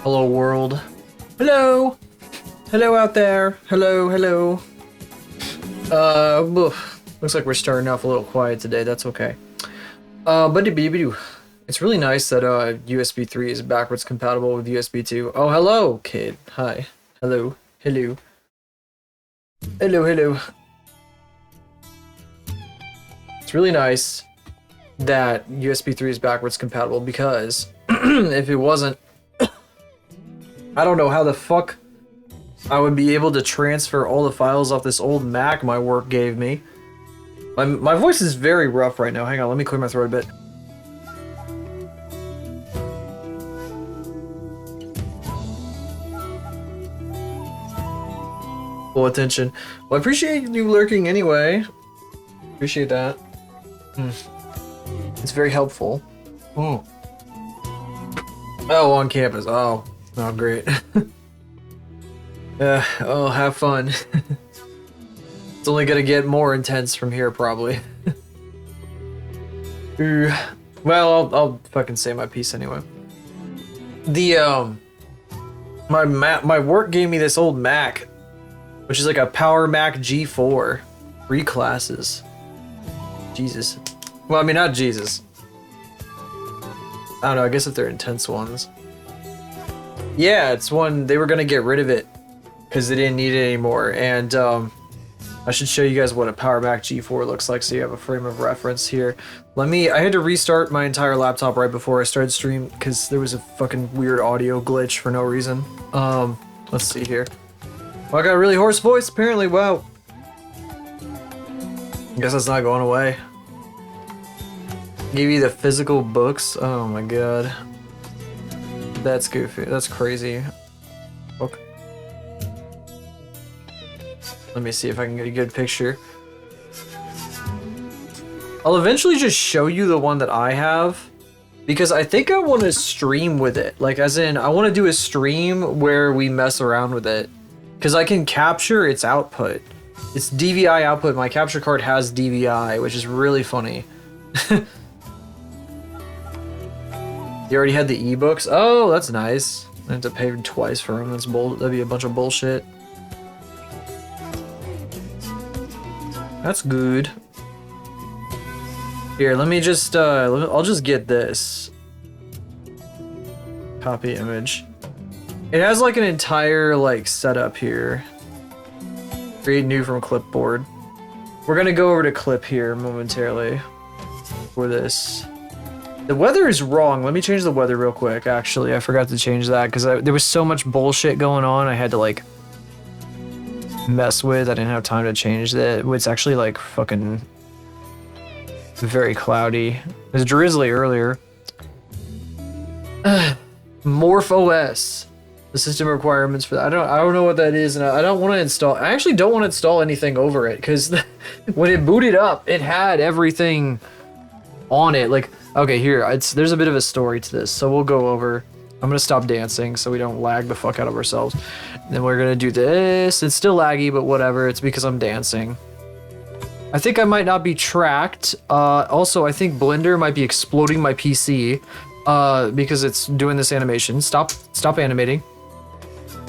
Hello world. Hello. Hello out there. Hello, hello. Looks like we're starting off a little quiet today. That's okay. But it's really nice that USB 3 is backwards compatible with USB 2. Oh, hello, kid. Hi. Hello. Hello. Hello, hello. It's really nice that USB 3 is backwards compatible because if it wasn't, I don't know how the fuck I would be able to transfer all the files off this old Mac my work gave me. My voice is very rough right now. Hang on, let me clear my throat a bit. Full attention. Well, I appreciate you lurking anyway. Appreciate that. It's very helpful. Oh, on campus. Oh, great. Oh, have fun. It's only gonna get more intense from here, probably. Well, I'll fucking say my piece anyway. My work gave me this old Mac, which is like a Power Mac G4, 3 classes. Jesus. Well, I mean, not Jesus. I don't know. I guess if they're intense ones. Yeah, it's one they were gonna get rid of it because they didn't need it anymore, and I should show you guys what a Power Mac G4 looks like so you have a frame of reference here. I had to restart my entire laptop right before I started stream because there was a fucking weird audio glitch for no reason. Let's see here. Well, I got a really hoarse voice apparently. Wow. I guess that's not going away. Give you the physical books. Oh my god. That's goofy. That's crazy. Okay. Let me see if I can get a good picture. I'll eventually just show you the one that I have because I think I want to stream with it. Like, as in, I want to do a stream where we mess around with it because I can capture its output. It's DVI output. My capture card has DVI, which is really funny. You already had the ebooks? Oh, that's nice. I have to pay twice for them. That'd be a bunch of bullshit. That's good. Here, let me just, I'll just get this. Copy image. It has like an entire, like, setup here. Create new from clipboard. We're gonna go over to clip here momentarily for this. The weather is wrong. Let me change the weather real quick. Actually, I forgot to change that because there was so much bullshit going on. I had to like mess with. I didn't have time to change that. It's actually like fucking very cloudy. It was drizzly earlier. Morph OS. The system requirements for that. I don't know what that is, and I don't want to install. I actually don't want to install anything over it because when it booted up, it had everything on it. Like, okay, here, there's a bit of a story to this, so we'll go over. I'm gonna stop dancing so we don't lag the fuck out of ourselves. Then we're gonna do this. It's still laggy, but whatever. It's because I'm dancing. I think I might not be tracked. Also, I think Blender might be exploding my PC because it's doing this animation. Stop animating.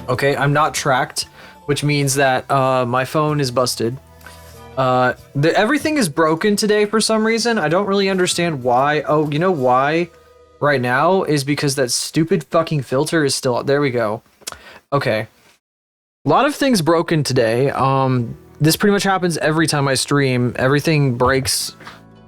Okay, I'm not tracked, which means that my phone is busted. Everything is broken today for some reason. I don't really understand why. Oh, you know why? Right now is because that stupid fucking filter is still. There we go. Okay. A lot of things broken today. This pretty much happens every time I stream. Everything breaks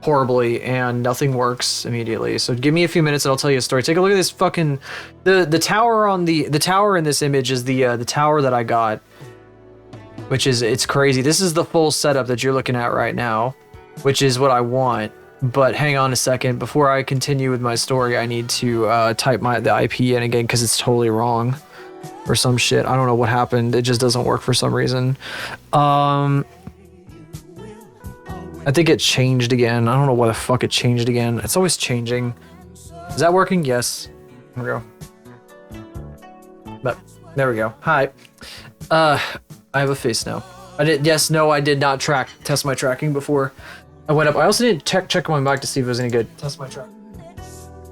horribly and nothing works immediately. So give me a few minutes and I'll tell you a story. Take a look at this fucking the tower on the tower in this image is the tower that I got which is, it's crazy. This is the full setup that you're looking at right now, which is what I want. But hang on a second, before I continue with my story, I need to type the IP in again because it's totally wrong or some shit. I don't know what happened. It just doesn't work for some reason. I think it changed again. I don't know why the fuck it changed again. It's always changing. Is that working? Yes. There we go. But there we go. Hi. I have a face now. I did. Yes. No. I did not test my tracking before I went up. I also didn't check my mic to see if it was any good. Test my track.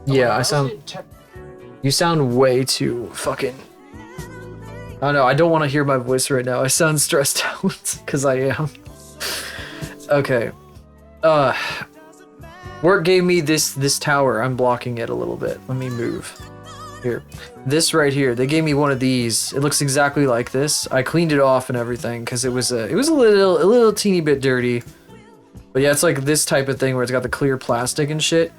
Yeah. You sound way too fucking. I don't know. I don't want to hear my voice right now. I sound stressed out because I am. Okay. Work gave me this tower. I'm blocking it a little bit. Let me move. Here. This right here. They gave me one of these. It looks exactly like this. I cleaned it off and everything because it was a little teeny bit dirty. But yeah, it's like this type of thing where it's got the clear plastic and shit.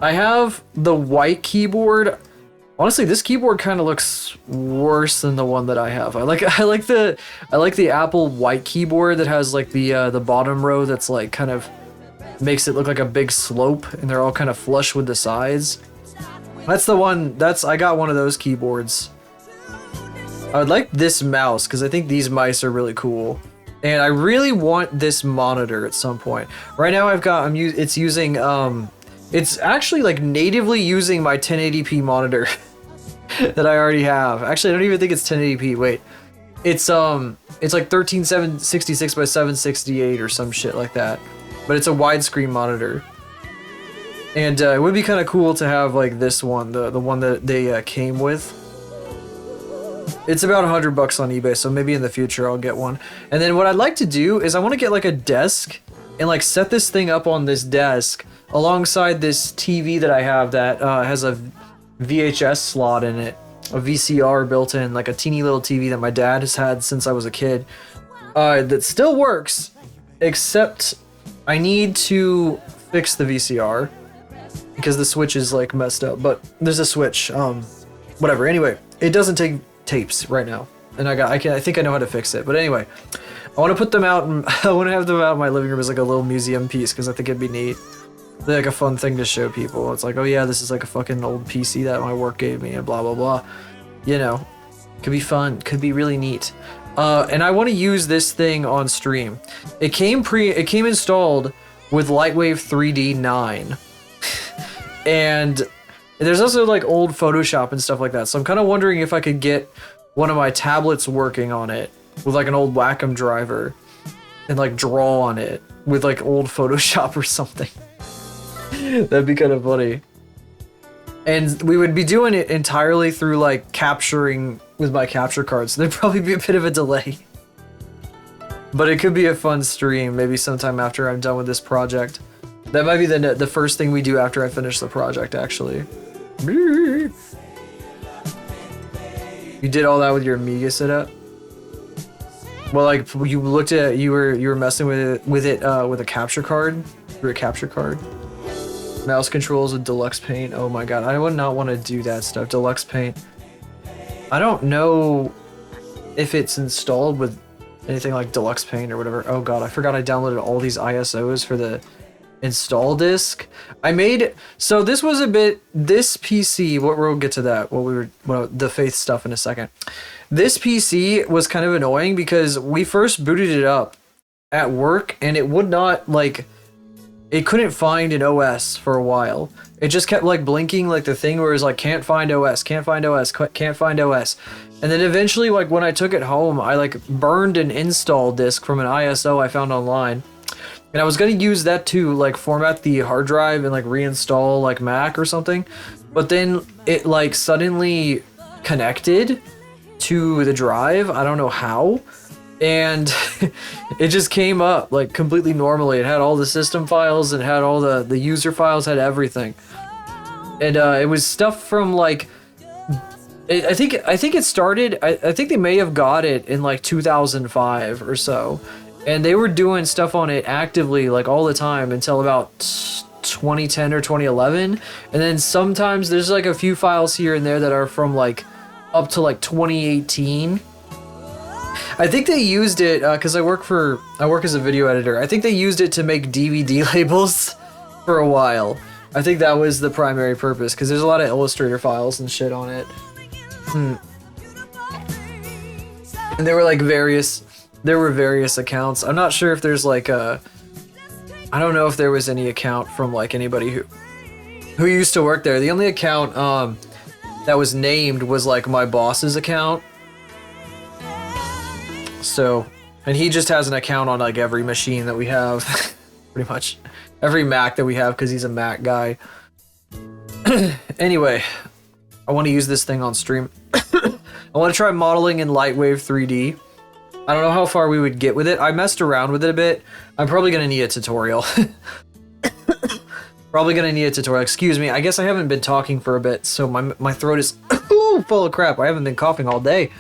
I have the white keyboard. Honestly, this keyboard kind of looks worse than the one that I have. I like the Apple white keyboard that has like the bottom row that's like kind of makes it look like a big slope and they're all kind of flush with the sides. That's the one. I got one of those keyboards. I would like this mouse because I think these mice are really cool. And I really want this monitor at some point. Right now it's actually like natively using my 1080p monitor that I already have. Actually, I don't even think it's 1080p. Wait. It's like 13766 by 768 or some shit like that. But it's a widescreen monitor. And it would be kind of cool to have like this one, the one that they came with. It's about $100 on eBay, so maybe in the future I'll get one. And then what I'd like to do is I want to get like a desk and like set this thing up on this desk alongside this TV that I have that has a VHS slot in it, a VCR built in, like a teeny little TV that my dad has had since I was a kid. That still works, except I need to fix the VCR because the switch is like messed up. But there's a switch. Whatever. Anyway, it doesn't take tapes right now, and I think I know how to fix it. But anyway, I want to put them out, and I want to have them out in my living room as like a little museum piece because I think it'd be neat. Like a fun thing to show people. It's like, oh yeah, this is like a fucking old PC that my work gave me and blah blah blah. You know, could be fun, could be really neat. And I want to use this thing on stream. It came installed with Lightwave 3D 9. And there's also like old Photoshop and stuff like that. So I'm kind of wondering if I could get one of my tablets working on it with like an old Wacom driver and like draw on it with like old Photoshop or something. That'd be kind of funny. And we would be doing it entirely through like capturing with my capture card, so there'd probably be a bit of a delay. But it could be a fun stream, maybe sometime after I'm done with this project. That might be the first thing we do after I finish the project, actually. You did all that with your Amiga setup? Well, like you looked at you were messing with it with a capture card, through a capture card. Mouse controls with Deluxe Paint. Oh my god, I would not want to do that stuff. Deluxe Paint. I don't know if it's installed with anything like Deluxe Paint or whatever. Oh god, I forgot I downloaded all these ISOs for the install disk. So this was this PC, we'll get to that, the Faith stuff in a second. This PC was kind of annoying because we first booted it up at work and it would not it couldn't find an OS for a while. It just kept like blinking like the thing where it was like can't find OS, can't find OS, can't find OS. And then eventually like when I took it home, I like burned an install disk from an ISO I found online. And I was gonna use that to like format the hard drive and like reinstall like Mac or something. But then it like suddenly connected to the drive. I don't know how. And it just came up like completely normally. It had all the system files, it had all the user files, had everything. And it was stuff from like, I think it started, I think they may have got it in like 2005 or so. And they were doing stuff on it actively like all the time until about 2010 or 2011. And then sometimes there's like a few files here and there that are from like up to like 2018. I think they used it because I work as a video editor. I think they used it to make DVD labels for a while. I think that was the primary purpose because there's a lot of Illustrator files and shit on it. And there were like various accounts. I'm not sure if there's like I don't know if there was any account from like anybody who used to work there. The only account that was named was like my boss's account. So, and he just has an account on like every machine that we have, pretty much every Mac that we have because he's a Mac guy. Anyway, I want to use this thing on stream. I want to try modeling in Lightwave 3D. I don't know how far we would get with it. I messed around with it a bit. I'm probably going to need a tutorial. Probably going to need a tutorial. Excuse me. I guess I haven't been talking for a bit, so my throat is full of crap. I haven't been coughing all day.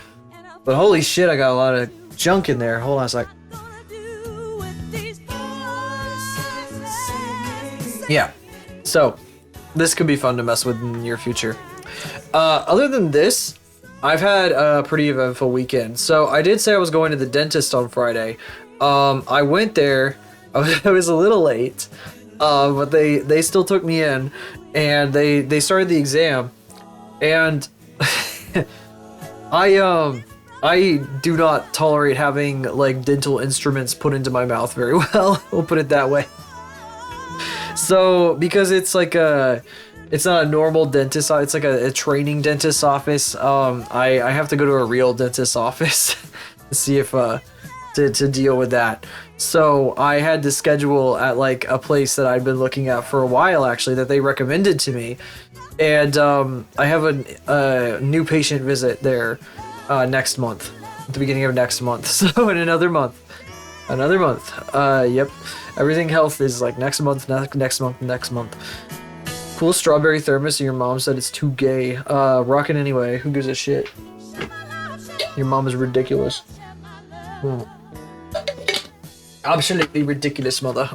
But holy shit, I got a lot of junk in there. Hold on a sec. Yeah. So, this could be fun to mess with in the near future. Other than this, I've had a pretty eventful weekend. So I did say I was going to the dentist on Friday. I went there. I was a little late, but they still took me in, and they started the exam, and I do not tolerate having like dental instruments put into my mouth very well. We'll put it that way. So because it's like it's not a normal dentist, it's like a training dentist office. I have to go to a real dentist office to see if to deal with that. So I had to schedule at like a place that I'd been looking at for a while, actually, that they recommended to me. And I have a new patient visit there next month, at the beginning of next month. So in another month. Yep. Everything health is like next month. Cool strawberry thermos, and your mom said it's too gay. Rock it anyway. Who gives a shit? Your mom is ridiculous. Absolutely ridiculous, mother.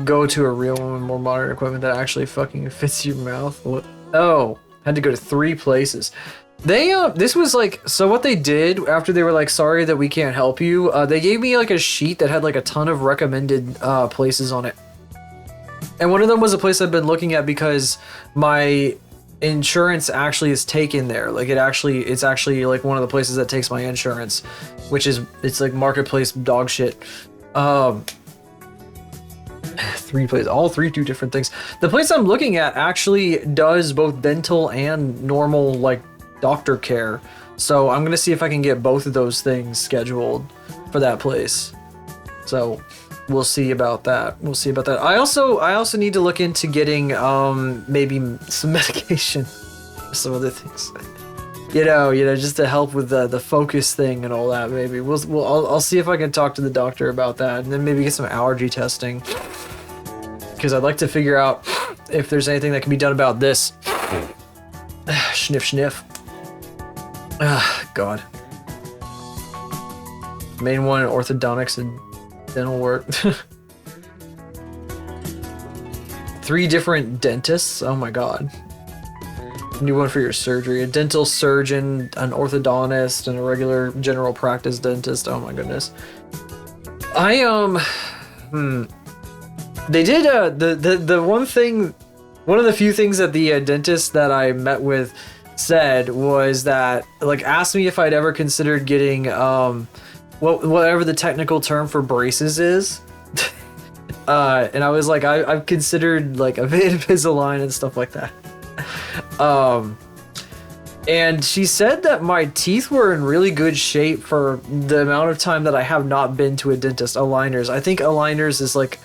Go to a real one with more modern equipment that actually fucking fits your mouth. What? Oh, had to go to 3 places. This was like, so what they did after they were like, sorry that we can't help you, they gave me like a sheet that had like a ton of recommended places on it. And one of them was a place I've been looking at because my insurance actually is taken there. Like it's actually like one of the places that takes my insurance, which is, it's like marketplace dog shit. 3 places, all 3 do different things. The place I'm looking at actually does both dental and normal like doctor care. So I'm gonna see if I can get both of those things scheduled for that place. So we'll see about that. I also need to look into getting maybe some medication, some other things. You know, just to help with the focus thing and all that. Maybe I'll see if I can talk to the doctor about that, and then maybe get some allergy testing, because I'd like to figure out if there's anything that can be done about this. Sniff. God. Main one, orthodontics and dental work. 3 different dentists. Oh my god. New one for your surgery. A dental surgeon, an orthodontist, and a regular general practice dentist. Oh my goodness. They did the one thing, one of the few things that the dentist that I met with said was that, like, asked me if I'd ever considered getting whatever the technical term for braces is. And I was like, I've considered like a Invisalign and stuff like that. And she said that my teeth were in really good shape for the amount of time that I have not been to a dentist. Aligners. I think aligners is like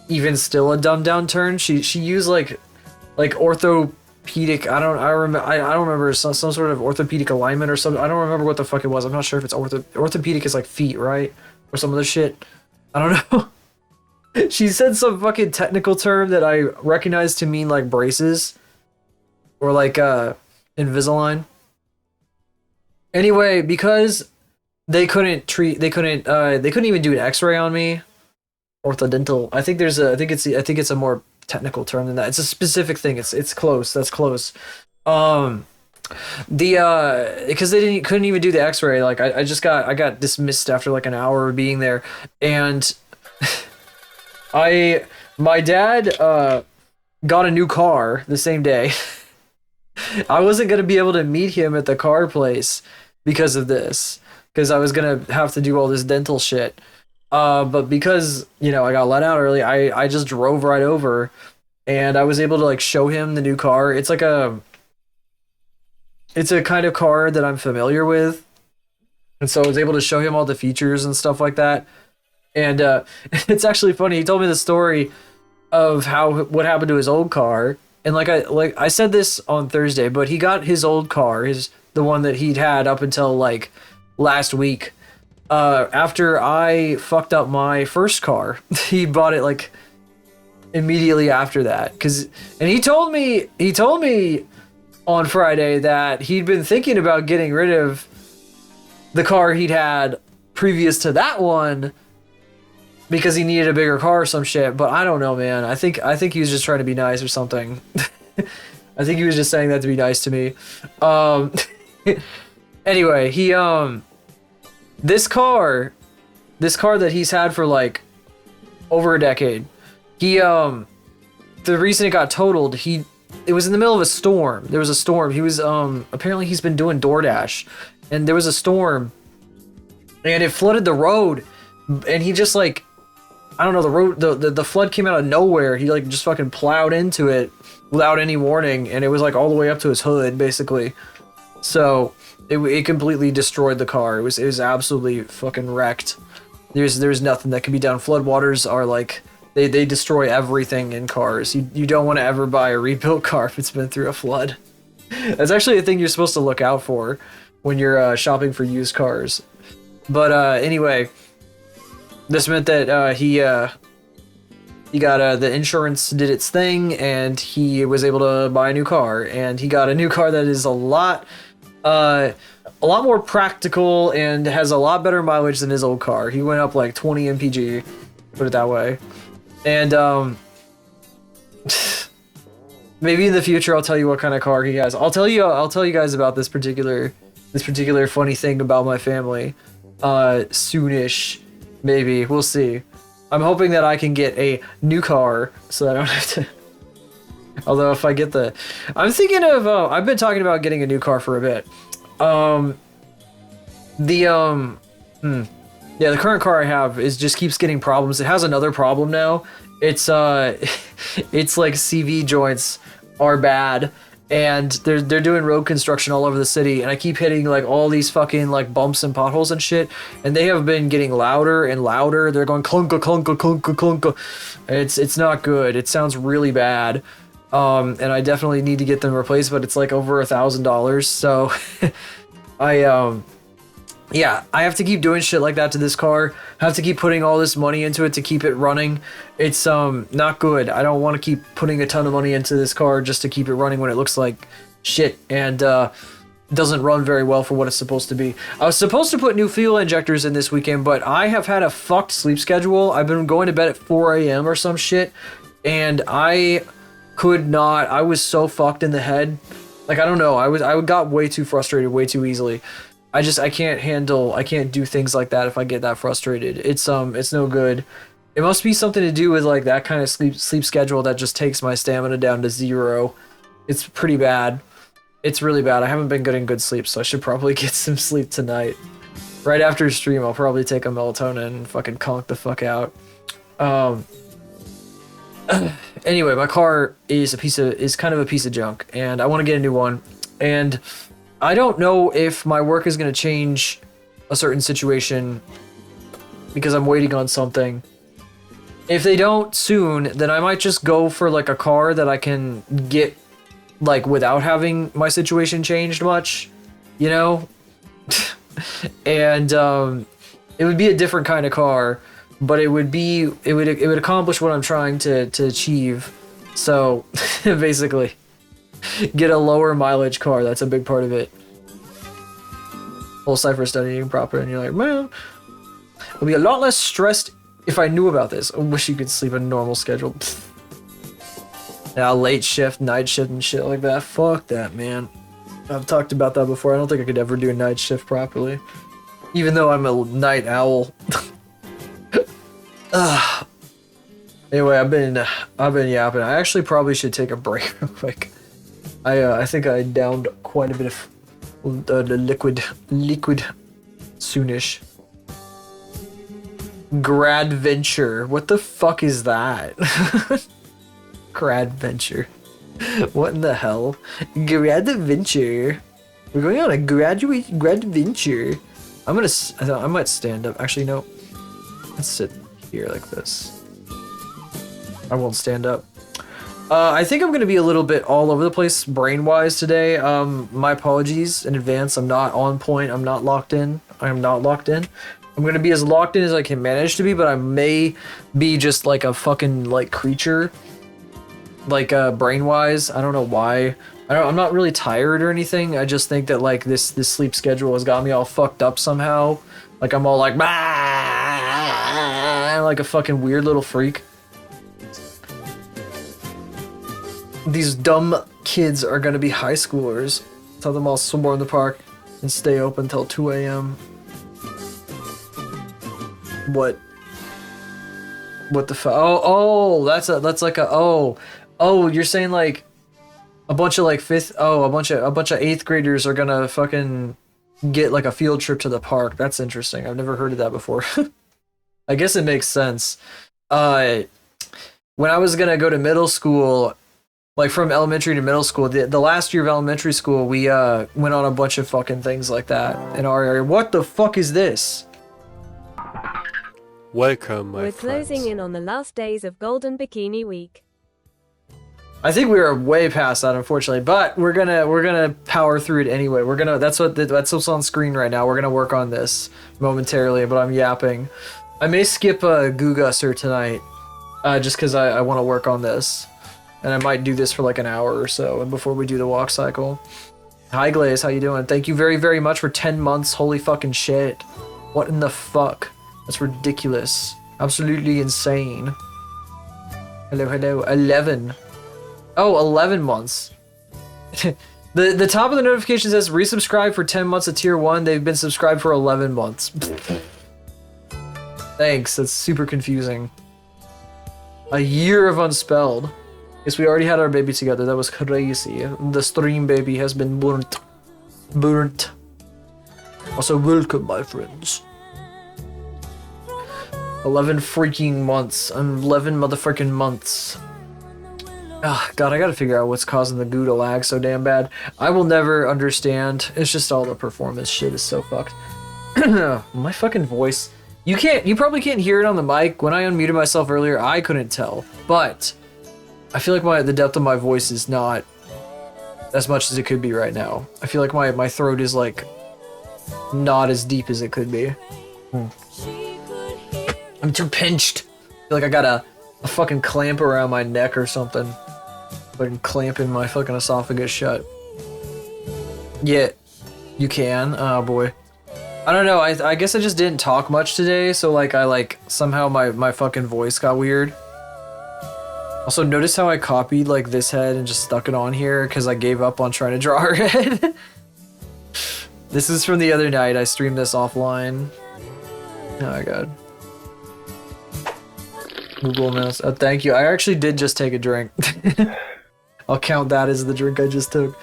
even still a dumbed down term. She used like orthopedic. I don't remember some sort of orthopedic alignment or something. I don't remember what the fuck it was. I'm not sure if it's orthopedic is like feet, right? Or some other shit. I don't know. She said some fucking technical term that I recognized to mean like braces or like Invisalign. Anyway, because they couldn't even do an X-ray on me. Orthodontal. I think it's a more technical term than that. It's a specific thing. It's close. That's close. Because they didn't couldn't even do the X-ray. Like I got dismissed after like an hour of being there, and my dad got a new car the same day. I wasn't gonna be able to meet him at the car place because of this, because I was gonna have to do all this dental shit. But because I got let out early, I just drove right over, and I was able to like show him the new car. It's a kind of car that I'm familiar with, and so I was able to show him all the features and stuff like that. And it's actually funny. He told me the story of what happened to his old car, and like I said this on Thursday, but he got his old car, the one that he'd had up until like last week. After I fucked up my first car, he bought it like immediately after that. And he told me on Friday that he'd been thinking about getting rid of the car he'd had previous to that one because he needed a bigger car or some shit. But I don't know, man. I think he was just trying to be nice or something. I think he was just saying that to be nice to me. Anyway, this car that he's had for like over a decade, the reason it got totaled, it was in the middle of a storm. There was a storm. He was apparently he's been doing DoorDash, and there was a storm, and it flooded the road, and he just like, I don't know, the flood came out of nowhere. He like just fucking plowed into it without any warning, and it was like all the way up to his hood basically. So it completely destroyed the car. It was absolutely fucking wrecked. There's nothing that can be done. Floodwaters are like, they destroy everything in cars. You don't want to ever buy a rebuilt car if it's been through a flood. That's actually a thing you're supposed to look out for when you're shopping for used cars. But anyway, this meant that he got the insurance did its thing, and he was able to buy a new car. And he got a new car that is a lot more practical and has a lot better mileage than his old car. He went up like 20 mpg, put it that way. And maybe in the future I'll tell you what kind of car he has. I'll tell you guys about this particular funny thing about my family soonish, maybe. We'll see. I'm hoping that I can get a new car so that I don't have to. Although if I get I'm thinking of I've been talking about getting a new car for a bit. Yeah, the current car I have just keeps getting problems. It has another problem now. It's it's like CV joints are bad, and they're doing road construction all over the city, and I keep hitting like all these fucking like bumps and potholes and shit, and they have been getting louder and louder. They're going clunk clunk clunk clunk. It's not good. It sounds really bad. And I definitely need to get them replaced, but it's like over $1,000. So yeah, I have to keep doing shit like that to this car. I have to keep putting all this money into it to keep it running. It's not good. I don't want to keep putting a ton of money into this car just to keep it running when it looks like shit and doesn't run very well for what it's supposed to be. I was supposed to put new fuel injectors in this weekend, but I have had a fucked sleep schedule. I've been going to bed at 4 a.m. or some shit, and I could not. I was so fucked in the head. Like, I don't know. I got way too frustrated way too easily. I can't do things like that if I get that frustrated. It's no good. It must be something to do with like that kind of sleep schedule that just takes my stamina down to 0. It's pretty bad. It's really bad. I haven't been getting good sleep, so I should probably get some sleep tonight. Right after stream, I'll probably take a melatonin and fucking conk the fuck out. Anyway, my car is kind of a piece of junk, and I want to get a new one. And I don't know if my work is going to change a certain situation because I'm waiting on something. If they don't soon, then I might just go for like a car that I can get like without having my situation changed much, you know? And it would be a different kind of car, but it would accomplish what I'm trying to achieve. So basically, get a lower mileage car. That's a big part of it. Whole cipher studying proper, and you're like, man, I'd be a lot less stressed if I knew about this. I wish you could sleep a normal schedule. Now late shift, night shift, and shit like that. Fuck that, man. I've talked about that before. I don't think I could ever do a night shift properly. Even though I'm a night owl. Anyway, I've been yapping. I actually probably should take a break real quick. I think I downed quite a bit of the liquid soonish. Grad venture. What the fuck is that? Grad venture. What in the hell? Grad venture. We're going on a grad venture. I might stand up. Actually, no. Let's sit here like this. I won't stand up. I think I'm gonna be a little bit all over the place brain-wise today. My apologies in advance. I'm not on point. I'm not locked in. I am not locked in. I'm gonna be as locked in as I can manage to be, but I may be just like a fucking like creature. Like brain-wise. I don't know why. I'm not really tired or anything. I just think that like this sleep schedule has got me all fucked up somehow. Like I'm all like like a fucking weird little freak. These dumb kids are gonna be high schoolers. Tell them all somewhere in the park and stay open till 2 a.m. What the fuck? Oh, that's like a oh, you're saying like a bunch of like a bunch of 8th graders are gonna fucking get like a field trip to the park. That's interesting. I've never heard of that before. I guess it makes sense. When I was gonna go to middle school, like from elementary to middle school, the last year of elementary school, we went on a bunch of fucking things like that in our area. What the fuck is this? Welcome, my We're friends. closing in on the last days of Golden Bikini Week. I think we are way past that, unfortunately, but we're gonna power through it anyway. That's what's on screen right now. We're gonna work on this momentarily, but I'm yapping. I may skip Gugusser tonight, just because I want to work on this, and I might do this for like an hour or so before we do the walk cycle. Hi Glaze, how you doing? Thank you very, very much for 10 months. Holy fucking shit! What in the fuck? That's ridiculous. Absolutely insane. Hello. 11. Oh, 11 months. the top of the notification says resubscribe for 10 months of tier 1. They've been subscribed for 11 months. Thanks, that's super confusing. A year of unspelled. Guess we already had our baby together. That was crazy. The stream baby has been burnt. Also, welcome, my friends. 11 freaking months. 11 motherfucking months. Oh, God, I gotta figure out what's causing the goo to lag so damn bad. I will never understand. It's just all the performance shit is so fucked. My fucking voice. You probably can't hear it on the mic. When I unmuted myself earlier, I couldn't tell. But I feel like the depth of my voice is not as much as it could be right now. I feel like my throat is like not as deep as it could be. I'm too pinched. I feel like I got a fucking clamp around my neck or something. Fucking clamping my fucking esophagus shut. Yeah, you can. Oh boy. I don't know. I guess I just didn't talk much today, so like somehow my fucking voice got weird. Also, notice how I copied like this head and just stuck it on here because I gave up on trying to draw her head. This is from the other night. I streamed this offline. Oh my god. Google Mouse. Oh, thank you. I actually did just take a drink. I'll count that as the drink I just took.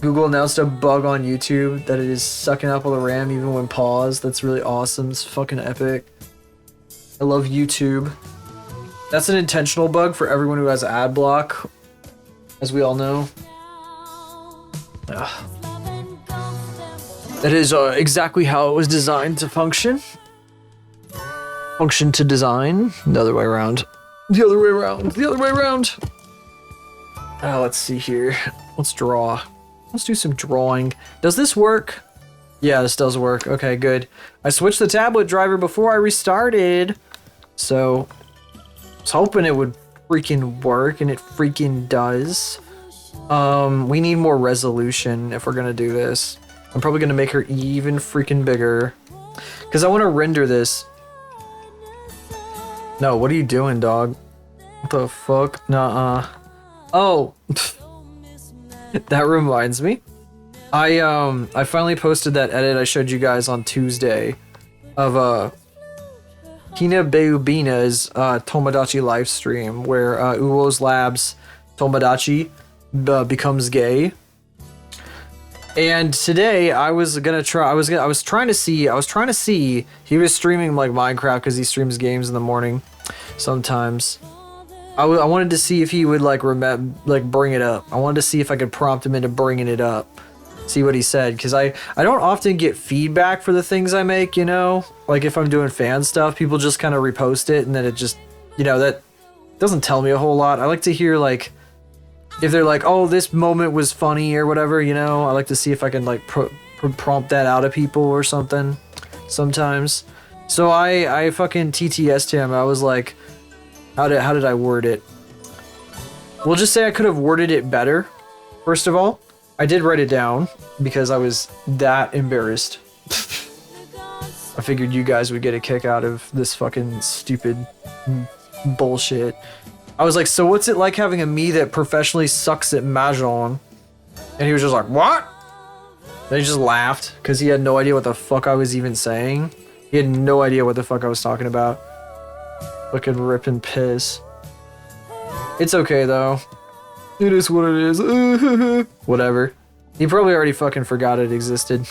Google announced a bug on YouTube that it is sucking up all the RAM even when paused. That's really awesome. It's fucking epic. I love YouTube. That's an intentional bug for everyone who has ad block, as we all know. Ugh. That is exactly how it was designed to function. Function to design. The other way around. The other way around. The other way around. Let's see here. Let's draw. Let's do some drawing. Does this work? Yeah, this does work. Okay, good. I switched the tablet driver before I restarted. So, I was hoping it would freaking work, and it freaking does. We need more resolution if we're gonna do this. I'm probably gonna make her even freaking bigger. Because I want to render this. No, what are you doing, dog? What the fuck? Nuh-uh. Oh! That reminds me. I finally posted that edit I showed you guys on Tuesday of Hina Beubina's Tomodachi live stream where Uo's Labs Tomodachi becomes gay. And today I was trying to see he was streaming like Minecraft because he streams games in the morning sometimes. I wanted to see if he would like bring it up. I wanted to see if I could prompt him into bringing it up. See what he said, because I don't often get feedback for the things I make, you know? Like if I'm doing fan stuff, people just kind of repost it and then it just, you know, that doesn't tell me a whole lot. I like to hear like, if they're like, oh, this moment was funny or whatever, you know? I like to see if I can like prompt that out of people or something sometimes. So I fucking TTS'd him. I was like, how did I word it? We'll just say I could have worded it better, first of all. I did write it down because I was that embarrassed. I figured you guys would get a kick out of this fucking stupid bullshit. I was like, so what's it like having a me that professionally sucks at Mahjong? And he was just like, what? And he just laughed because he had no idea what the fuck I was even saying. He had no idea what the fuck I was talking about. Fucking rip and piss. It's okay though. It is what it is. Whatever. He probably already fucking forgot it existed.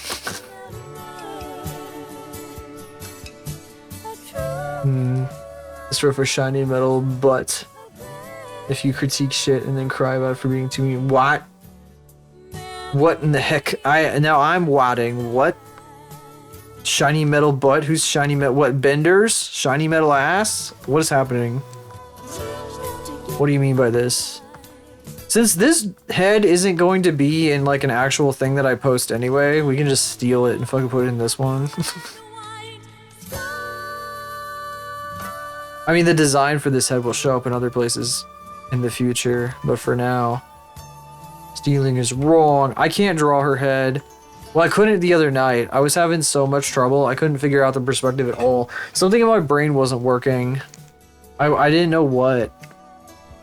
This for shiny metal, but if you critique shit and then cry about it for being too mean, what? What in the heck? Now I'm wadding. What? Shiny metal butt? Who's shiny metal? What? Benders? Shiny metal ass? What is happening? What do you mean by this? Since this head isn't going to be in like an actual thing that I post anyway, we can just steal it and fucking put it in this one. I mean, the design for this head will show up in other places in the future, but for now, stealing is wrong. I can't draw her head. Well, I couldn't the other night. I was having so much trouble. I couldn't figure out the perspective at all. Something in my brain wasn't working. I didn't know what.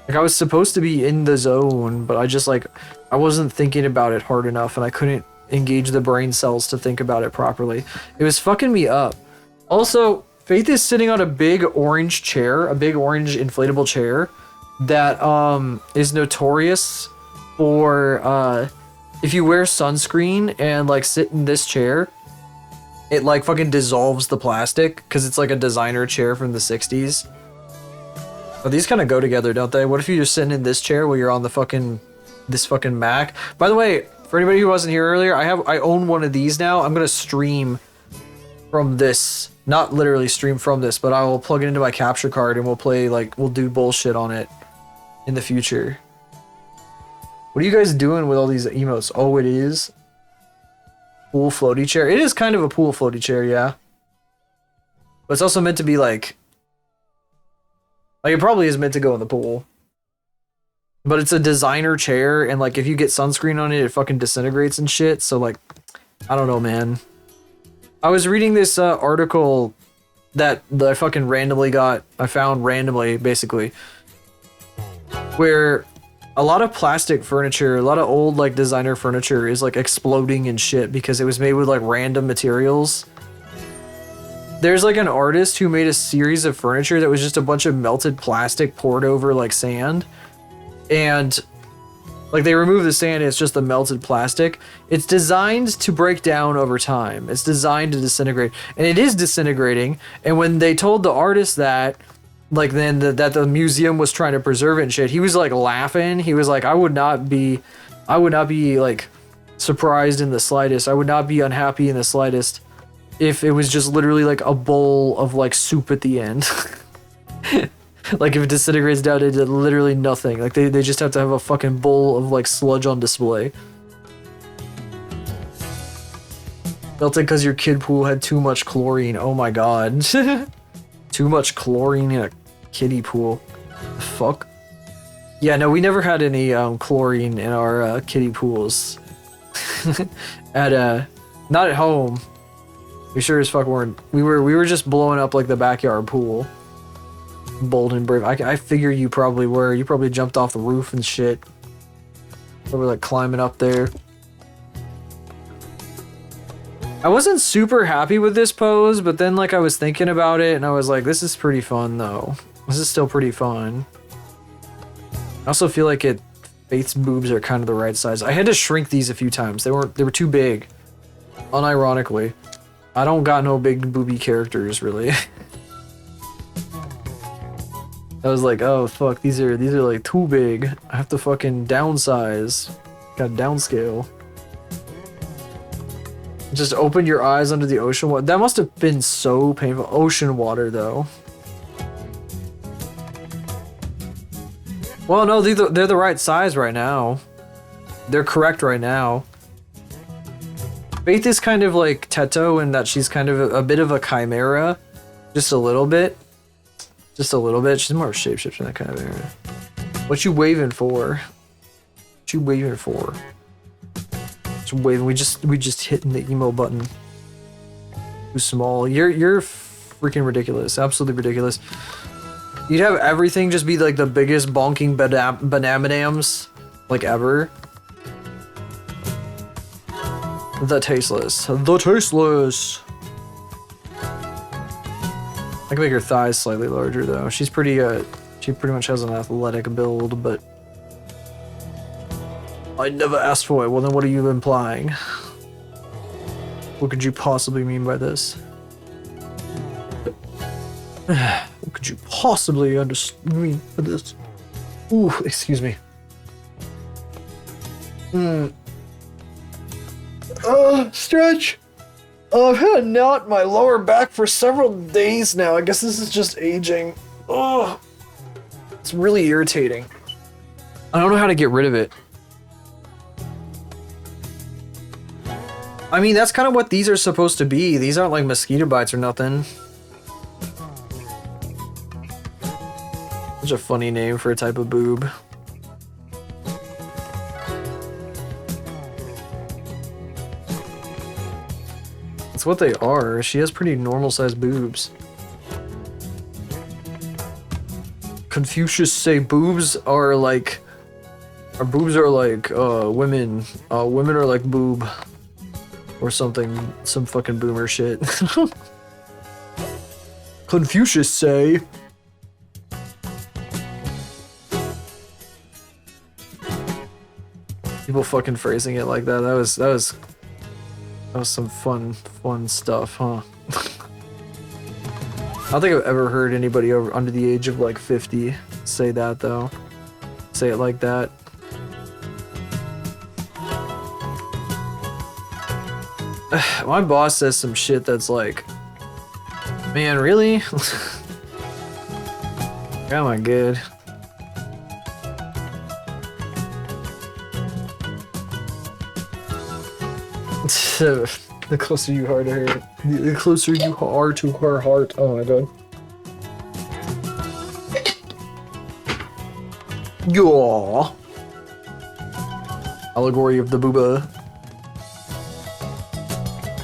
Like, I was supposed to be in the zone, but I just, like, I wasn't thinking about it hard enough, and I couldn't engage the brain cells to think about it properly. It was fucking me up. Also, Faith is sitting on a big orange chair, a big orange inflatable chair, that, is notorious for, if you wear sunscreen and, like, sit in this chair, it, like, fucking dissolves the plastic, because it's, like, a designer chair from the 60s. Oh, these kind of go together, don't they? What if you're just sitting in this chair while you're on the this fucking Mac? By the way, for anybody who wasn't here earlier, I own one of these now. I'm gonna stream from this, not literally stream from this, but I will plug it into my capture card and we'll do bullshit on it in the future. What are you guys doing with all these emotes? Oh, it is pool floaty chair. It is kind of a pool floaty chair, yeah. But it's also meant to be like it probably is meant to go in the pool. But it's a designer chair, and like if you get sunscreen on it, it fucking disintegrates and shit. So like, I don't know, man. I was reading this article that I fucking I found randomly, basically, where a lot of plastic furniture, a lot of old like designer furniture is like exploding and shit because it was made with like random materials. There's like an artist who made a series of furniture that was just a bunch of melted plastic poured over like sand. And like they remove the sand, it's just the melted plastic. It's designed to break down over time. It's designed to disintegrate. And it is disintegrating. And when they told the artist that, like then that the museum was trying to preserve it and shit, he was like laughing. He was like, I would not be like surprised in the slightest. I would not be unhappy in the slightest if it was just literally like a bowl of like soup at the end. Like if it disintegrates down into literally nothing. Like they just have to have a fucking bowl of like sludge on display. Melted because your kid pool had too much chlorine. Oh my god. Too much chlorine in a kiddie pool. The fuck? Yeah, no, we never had any chlorine in our kiddie pools. Not at home. We sure as fuck weren't. We were just blowing up like the backyard pool. Bold and brave. I figure you probably were. You probably jumped off the roof and shit. We're like climbing up there. I wasn't super happy with this pose, but then like I was thinking about it and I was like, this is pretty fun though. This is still pretty fun. I also feel like Faith's boobs are kind of the right size. I had to shrink these a few times. They were too big. Unironically. I don't got no big booby characters really. I was like, oh fuck, these are like too big. I have to fucking downsize. Gotta downscale. Just open your eyes under the ocean water. That must have been so painful. Ocean water, though. Well, no, they're the right size right now. They're correct right now. Faith is kind of like Teto in that she's kind of a bit of a chimera. Just a little bit. Just a little bit. She's more of a shapeshifter than that kind of area. What you waving for? What you waving for? Waving. We just hitting the emo button. Too small. You're freaking ridiculous. Absolutely ridiculous. You'd have everything just be like the biggest bonking banamidams like ever. The tasteless. The tasteless. I can make her thighs slightly larger though. She's pretty she pretty much has an athletic build, but I never asked for it. Well, then what are you implying? What could you possibly mean by this? What could you possibly mean by this? Ooh, excuse me. Stretch. I've had a knot in my lower back for several days now. I guess this is just aging. Oh, it's really irritating. I don't know how to get rid of it. I mean, that's kind of what these are supposed to be. These aren't like mosquito bites or nothing. Such a funny name for a type of boob. That's what they are. She has pretty normal sized boobs. Confucius say boobs are like... boobs are like women. Women are like boob. Or something, some fucking boomer shit. Confucius say. People fucking phrasing it like that. That was some fun stuff, huh? I don't think I've ever heard anybody under the age of like 50 say that though. Say it like that. My boss says some shit that's like, man, really? Am I good? The closer you are to her, the closer you are to her heart. Oh my god. Yaw. Allegory of the booba.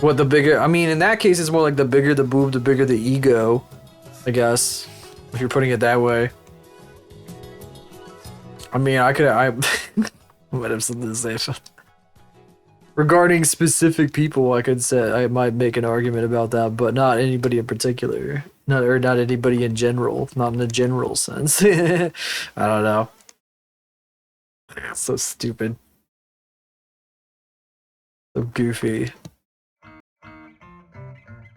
What, the bigger? I mean, in that case, it's more like the bigger the boob, the bigger the ego, I guess, if you're putting it that way. I mean, I might have something to say. Regarding specific people, I could say I might make an argument about that, but not anybody in particular. Not anybody in general. Not in a general sense. I don't know. So stupid. So goofy.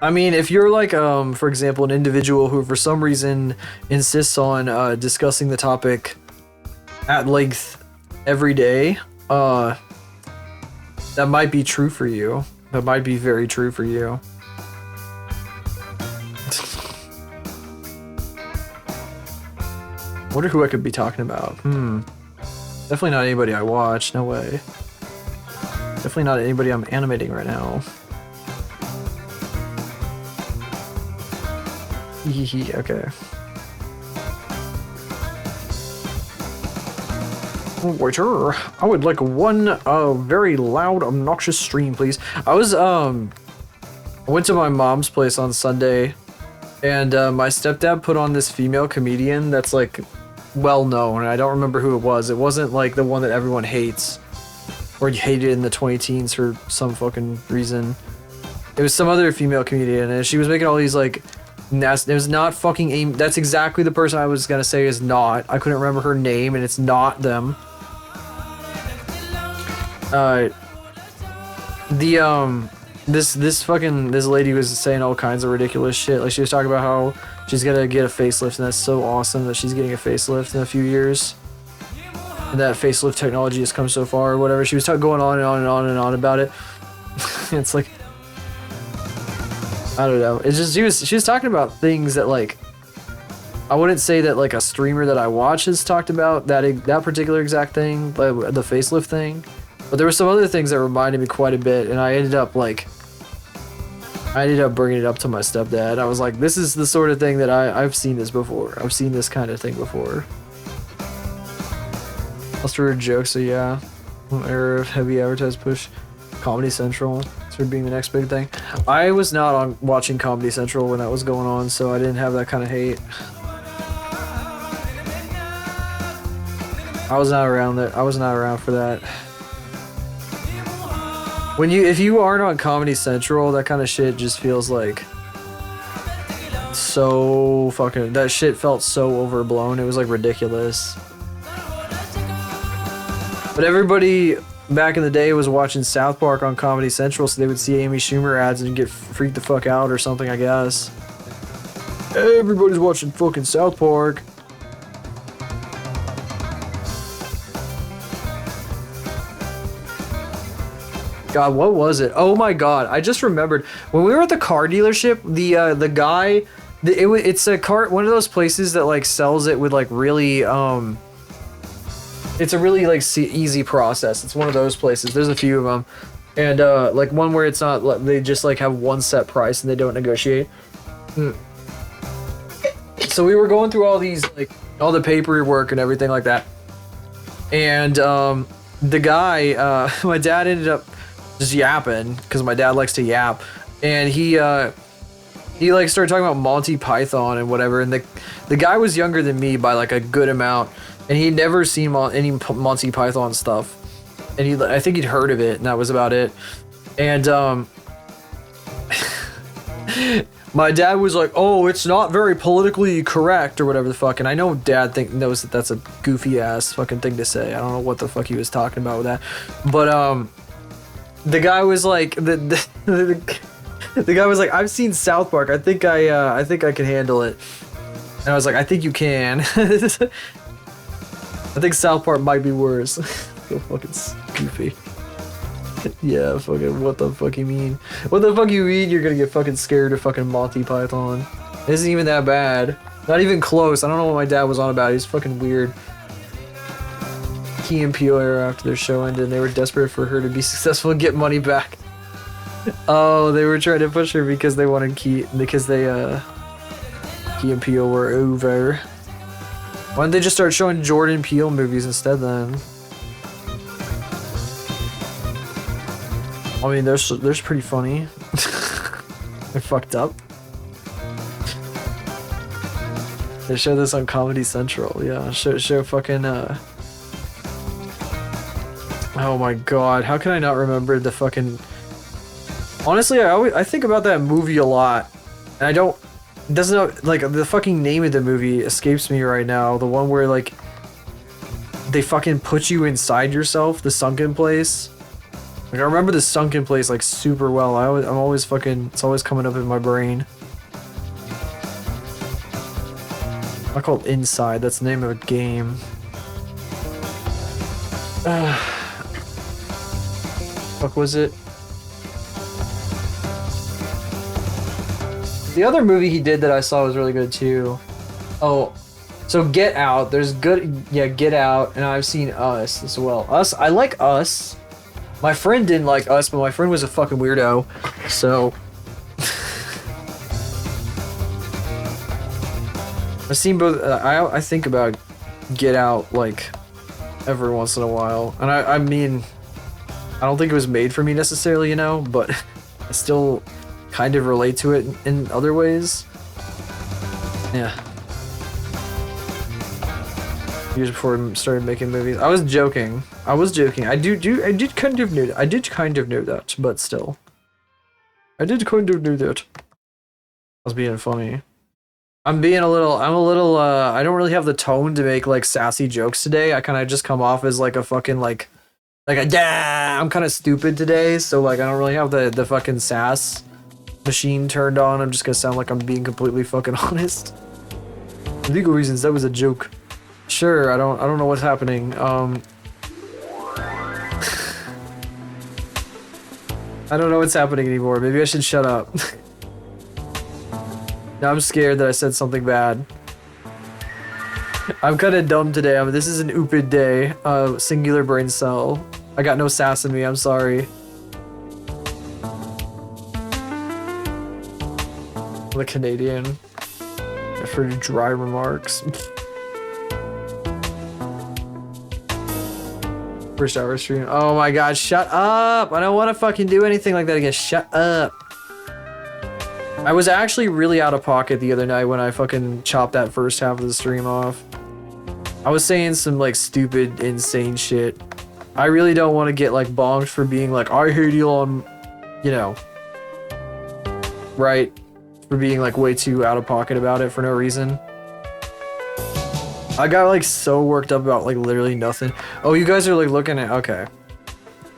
I mean, if you're like, for example, an individual who for some reason insists on discussing the topic at length every day, that might be true for you. That might be very true for you. Wonder who I could be talking about. Definitely not anybody I watch. No way. Definitely not anybody I'm animating right now. Okay. Waiter, I would like one very loud, obnoxious stream, please. I went to my mom's place on Sunday, and my stepdad put on this female comedian that's like well known. I don't remember who it was. It wasn't like the one that everyone hates. or hated in the 20 teens for some fucking reason. It was some other female comedian, and she was making all these like, it was not fucking Amy. That's exactly the person I was gonna say is not. I couldn't remember her name, and it's not them. This lady was saying all kinds of ridiculous shit. Like she was talking about how she's gonna get a facelift, and that's so awesome that she's getting a facelift in a few years. And that facelift technology has come so far, or whatever. She was going on and on and on and on about it. It's like, I don't know. It's just she was talking about things that like, I wouldn't say that like a streamer that I watch has talked about that particular exact thing, like the facelift thing. But there were some other things that reminded me quite a bit, and I ended up bringing it up to my stepdad. I was like, this is the sort of thing that I've seen this before. I've seen this kind of thing before. That's for a joke, so yeah. Era of heavy advertised push. Comedy Central sort of being the next big thing. I was not watching Comedy Central when that was going on, so I didn't have that kind of hate. I was not around for that. If you aren't on Comedy Central, that kind of shit just feels like so fucking, that shit felt so overblown. It was like ridiculous. But everybody back in the day was watching South Park on Comedy Central, so they would see Amy Schumer ads and get freaked the fuck out or something, I guess. Everybody's watching fucking South Park. God, what was it? Oh my god, I just remembered when we were at the car dealership. The guy, it's a car, one of those places that like sells it with like really it's a really like easy process. It's one of those places. There's a few of them, and like one where it's not, they just like have one set price and they don't negotiate. So we were going through all these, like all the paperwork and everything like that, and the guy, my dad ended up just yapping because my dad likes to yap, and he like started talking about Monty Python and whatever, and the guy was younger than me by like a good amount, and he'd never seen any Monty Python stuff, and I think he'd heard of it, and that was about it. And my dad was like, "Oh, it's not very politically correct," or whatever the fuck. And I know Dad knows that that's a goofy ass fucking thing to say. I don't know what the fuck he was talking about with that, but the guy was like, the guy was like, "I've seen South Park. I think I can handle it." And I was like, "I think you can." I think South Park might be worse. So fucking goofy. Yeah, fucking what the fuck you mean? What the fuck you mean you're gonna get fucking scared of fucking Monty Python? It isn't even that bad. Not even close. I don't know what my dad was on about. He's fucking weird. Key and Peele era after their show ended, and they were desperate for her to be successful and get money back. Oh, they were trying to push her because they wanted Key and Peele were over. Why didn't they just start showing Jordan Peele movies instead then? I mean, they're pretty funny. They're fucked up. They show this on Comedy Central. Yeah, show fucking oh my god, how can I not remember the fucking... Honestly, I think about that movie a lot, and I don't... It doesn't, like, the fucking name of the movie escapes me right now. The one where, like, they fucking put you inside yourself, the sunken place. Like, I remember the sunken place, like, super well. I'm always fucking... It's always coming up in my brain. I call it Inside. That's the name of a game. Fuck was it? The other movie he did that I saw was really good too. Oh, so Get Out. There's good, yeah, Get Out, and I've seen Us as well. Us, I like Us. My friend didn't like Us, but my friend was a fucking weirdo, so. I've seen both. I think about Get Out like every once in a while, and I mean, I don't think it was made for me necessarily, you know, but I still kind of relate to it in other ways. Yeah. Years before we started making movies. I was joking. I was joking. I did kind of know that. I did kind of know that, but still. I did kind of know that. I was being funny. I'm a little, I don't really have the tone to make, like, sassy jokes today. I kind of just come off as, like, a fucking, like a, yeah, I'm kind of stupid today, so, like, I don't really have the fucking sass machine turned on. I'm just gonna sound like I'm being completely fucking honest. For legal reasons, that was a joke. Sure, I don't know what's happening. I don't know what's happening anymore. Maybe I should shut up. Now I'm scared that I said something bad. I'm kind of dumb today. This is an oopid day. Singular brain cell. I got no sass in me. I'm sorry. I'm a Canadian. For dry remarks. First hour stream. Oh my god, shut up! I don't want to fucking do anything like that again. Shut up. I was actually really out of pocket the other night when I fucking chopped that first half of the stream off. I was saying some like stupid, insane shit. I really don't want to get like bombed for being like, I hate Elon, you know. Right? For being like way too out of pocket about it for no reason. I got like so worked up about like literally nothing. Oh, you guys are like looking at, okay.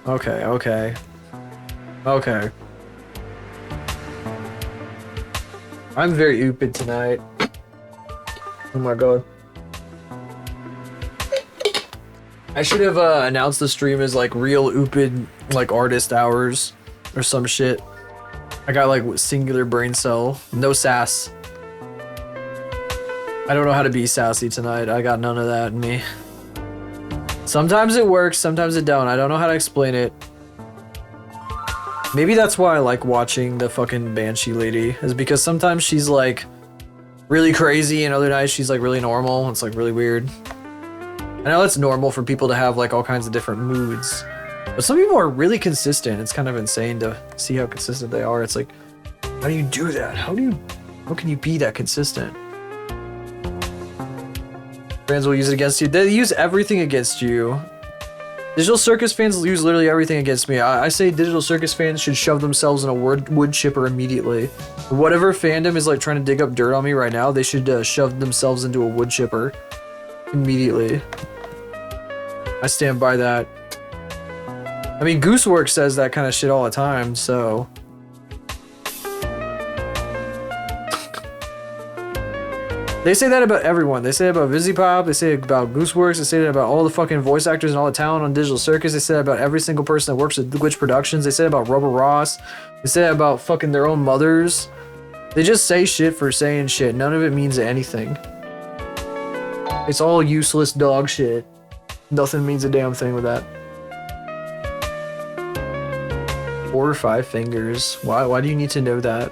Okay. I'm very oopid tonight. Oh my god. I should have announced the stream as like real oopid like artist hours or some shit. I got like singular brain cell, no sass. I don't know how to be sassy tonight. I got none of that in me. Sometimes it works, sometimes it don't. I don't know how to explain it. Maybe that's why I like watching the fucking Banshee lady, is because sometimes she's like really crazy and other nights she's like really normal. It's like really weird. I know it's normal for people to have like all kinds of different moods, but some people are really consistent. It's kind of insane to see how consistent they are. It's like, how do you do that? How can you be that consistent? Fans will use it against you. They use everything against you. Digital Circus fans use literally everything against me. I say Digital Circus fans should shove themselves in a wood chipper immediately. Whatever fandom is like trying to dig up dirt on me right now, they should shove themselves into a wood chipper immediately. I stand by that. I mean, Gooseworks says that kind of shit all the time, so... They say that about everyone. They say it about VizzyPop, they say it about Gooseworks, they say that about all the fucking voice actors and all the talent on Digital Circus, they say that about every single person that works at Glitch Productions, they say it about Rubber Ross, they say that about fucking their own mothers. They just say shit for saying shit. None of it means anything. It's all useless dog shit. Nothing means a damn thing with that. 4 or 5 fingers. Why do you need to know that?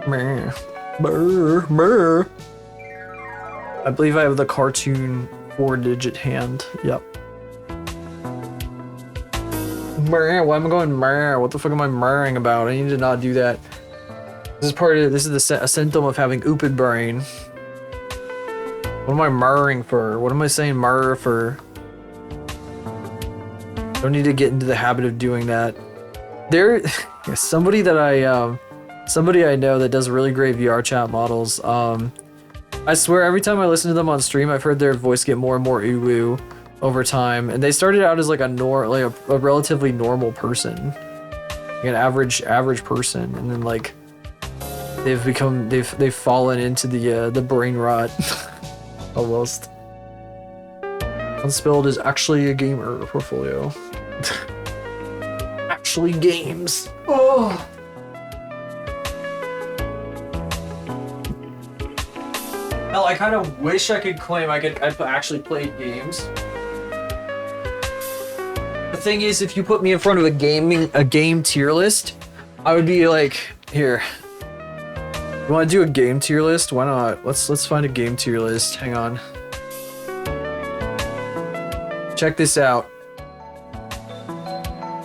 Meh. Brr. I believe I have the cartoon 4-digit hand. Yep. Meh. Why am I going meh? What the fuck am I mehing about? I need to not do that. This is a symptom of having oopid brain. What am I murring for? What am I saying murr for? Don't need to get into the habit of doing that. There, somebody I know that does really great VR chat models. I swear every time I listen to them on stream, I've heard their voice get more and more ooh over time. And they started out as like a relatively normal person, like an average person, and then like they've fallen into the brain rot almost. Unspilled is actually a gamer portfolio. Actually games. Oh. Hell, I kind of wish I could claim I actually played games. The thing is, if you put me in front of a game tier list, I would be like, here. You want to do a game tier list? Why not? Let's find a game tier list. Hang on. Check this out.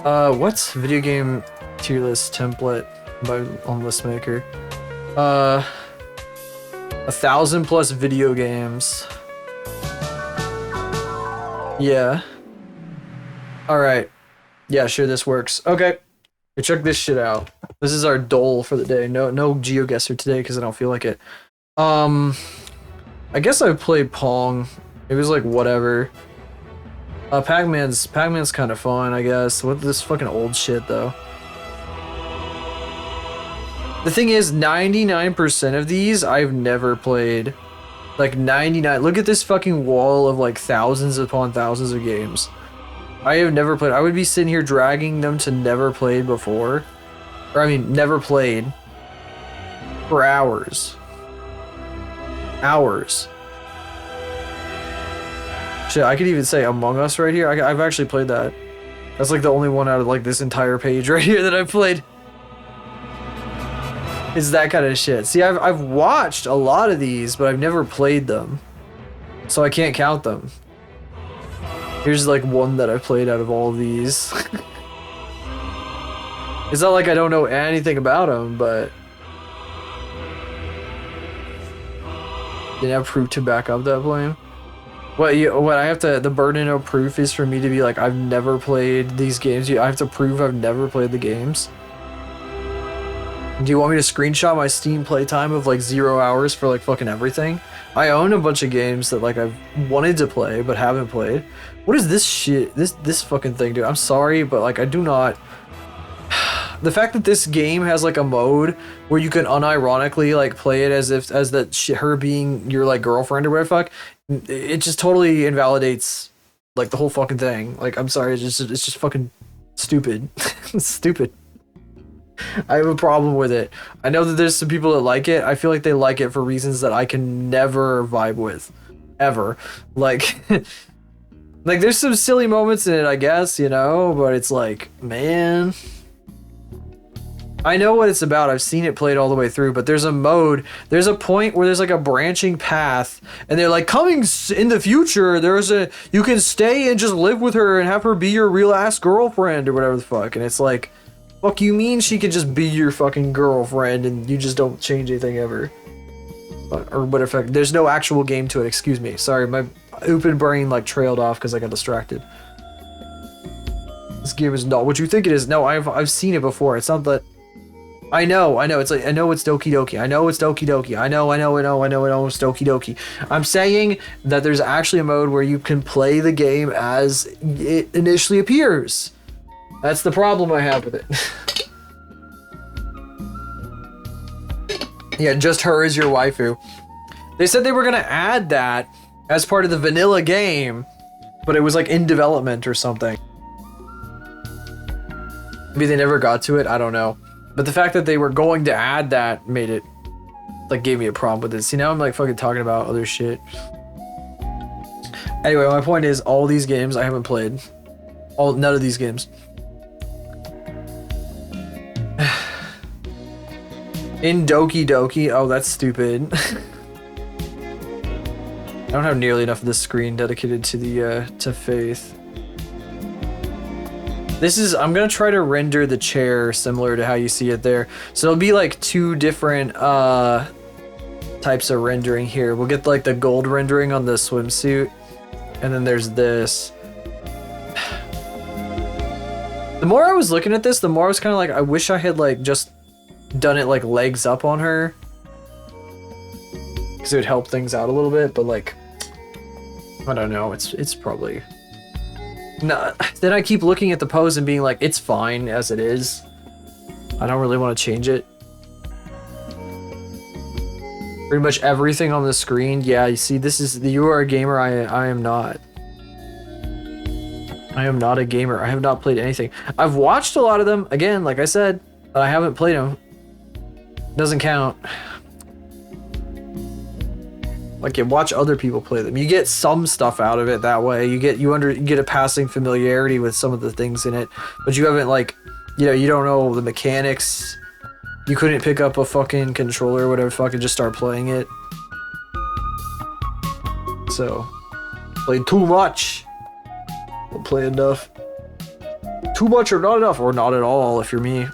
What's video game tier list template on Listmaker? 1,000+ video games. Yeah. All right. Yeah, sure, this works. Okay. Check this shit out. This is our dole for the day. No GeoGuessr today because I don't feel like it. I guess I played Pong. It was like whatever. Pac-Man's kind of fun, I guess. What this fucking old shit though. The thing is, 99% of these I've never played. Like 99. Look at this fucking wall of like thousands upon thousands of games. I have never played. I would be sitting here dragging them to never played before. Or I mean, never played. For hours. Hours. Shit, I could even say Among Us right here. I've actually played that. That's like the only one out of like this entire page right here that I've played. It's that kind of shit. See, I've watched a lot of these, but I've never played them. So I can't count them. Here's like one that I've played out of all of these. It's not like I don't know anything about them, but... Didn't have proof to back up that claim. What I have to... The burden of proof is for me to be like, I've never played these games. I have to prove I've never played the games. Do you want me to screenshot my Steam playtime of like 0 hours for like fucking everything? I own a bunch of games that like I've wanted to play but haven't played. What is this shit? This fucking thing, dude. I'm sorry, but like I do not... The fact that this game has like a mode where you can unironically like play it as that shit, her being your like girlfriend or whatever fuck, it just totally invalidates like the whole fucking thing. Like I'm sorry, it's just fucking stupid. It's stupid. I have a problem with it. I know that there's some people that like it. I feel like they like it for reasons that I can never vibe with. Ever. Like, like there's some silly moments in it, I guess, you know, but it's like, man... I know what it's about. I've seen it played all the way through, but there's a mode, there's a point where there's like a branching path, and they're like, coming in the future, you can stay and just live with her and have her be your real ass girlfriend or whatever the fuck, and it's like, fuck you mean she could just be your fucking girlfriend and you just don't change anything ever? Or what effect? There's no actual game to it, excuse me. Sorry, my open brain like trailed off because I got distracted. This game is not what you think it is. No, I've seen it before. It's not that... I know, it's like, I know it's Doki Doki. I know it's Doki Doki. I know it's Doki Doki. I'm saying that there's actually a mode where you can play the game as it initially appears. That's the problem I have with it. Yeah, just her as your waifu. They said they were gonna add that as part of the vanilla game, but it was like in development or something. Maybe they never got to it, I don't know. But the fact that they were going to add that made it, like, gave me a problem with it. See, now I'm like fucking talking about other shit. Anyway, my point is, all these games I haven't played. None of these games. In Doki Doki, oh, that's stupid. I don't have nearly enough of this screen dedicated to the, to Faith. This is, I'm gonna try to render the chair similar to how you see it there. So it'll be like two different types of rendering here. We'll get like the gold rendering on the swimsuit, and then there's this. The more I was looking at this, the more I was kind of like, I wish I had like just done it like legs up on her, because it would help things out a little bit. But like, I don't know. It's probably. No, then I keep looking at the pose and being like, it's fine as it is. I don't really want to change it. Pretty much everything on the screen. Yeah, you see, this is, you are a gamer, I am not. I am not a gamer. I have not played anything. I've watched a lot of them, again, like I said, but I haven't played them. Doesn't count. Like, you watch other people play them. You get some stuff out of it that way. You get a passing familiarity with some of the things in it, but you haven't, like, you know, you don't know the mechanics. You couldn't pick up a fucking controller or whatever, fucking just start playing it. So, played too much. Don't play enough. Too much or not enough, or not at all if you're me.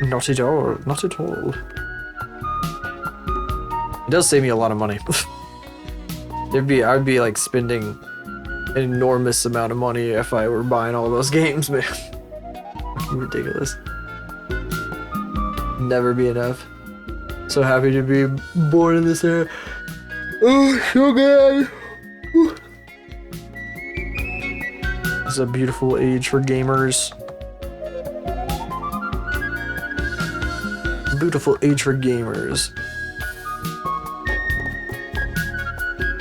Not at all. Not at all. It does save me a lot of money. I'd be like spending an enormous amount of money if I were buying all those games, man. Ridiculous. Never be enough. So happy to be born in this era. Oh, so good. It's a beautiful age for gamers. Beautiful age for gamers.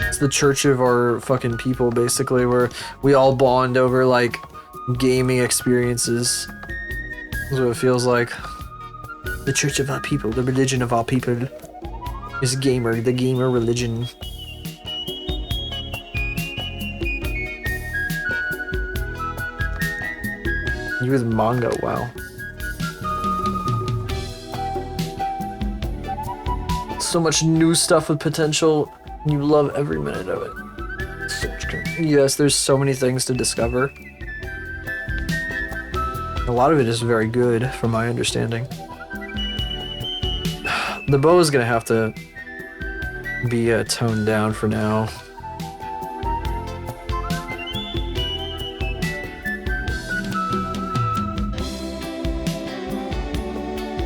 It's the church of our fucking people, basically, where we all bond over, like, gaming experiences. That's what it feels like. The church of our people, the religion of our people is gamer, the gamer religion. You with manga, wow. So much new stuff with potential. You love every minute of it. So much good. Yes, there's so many things to discover. A lot of it is very good, from my understanding. The bow is gonna have to be toned down for now.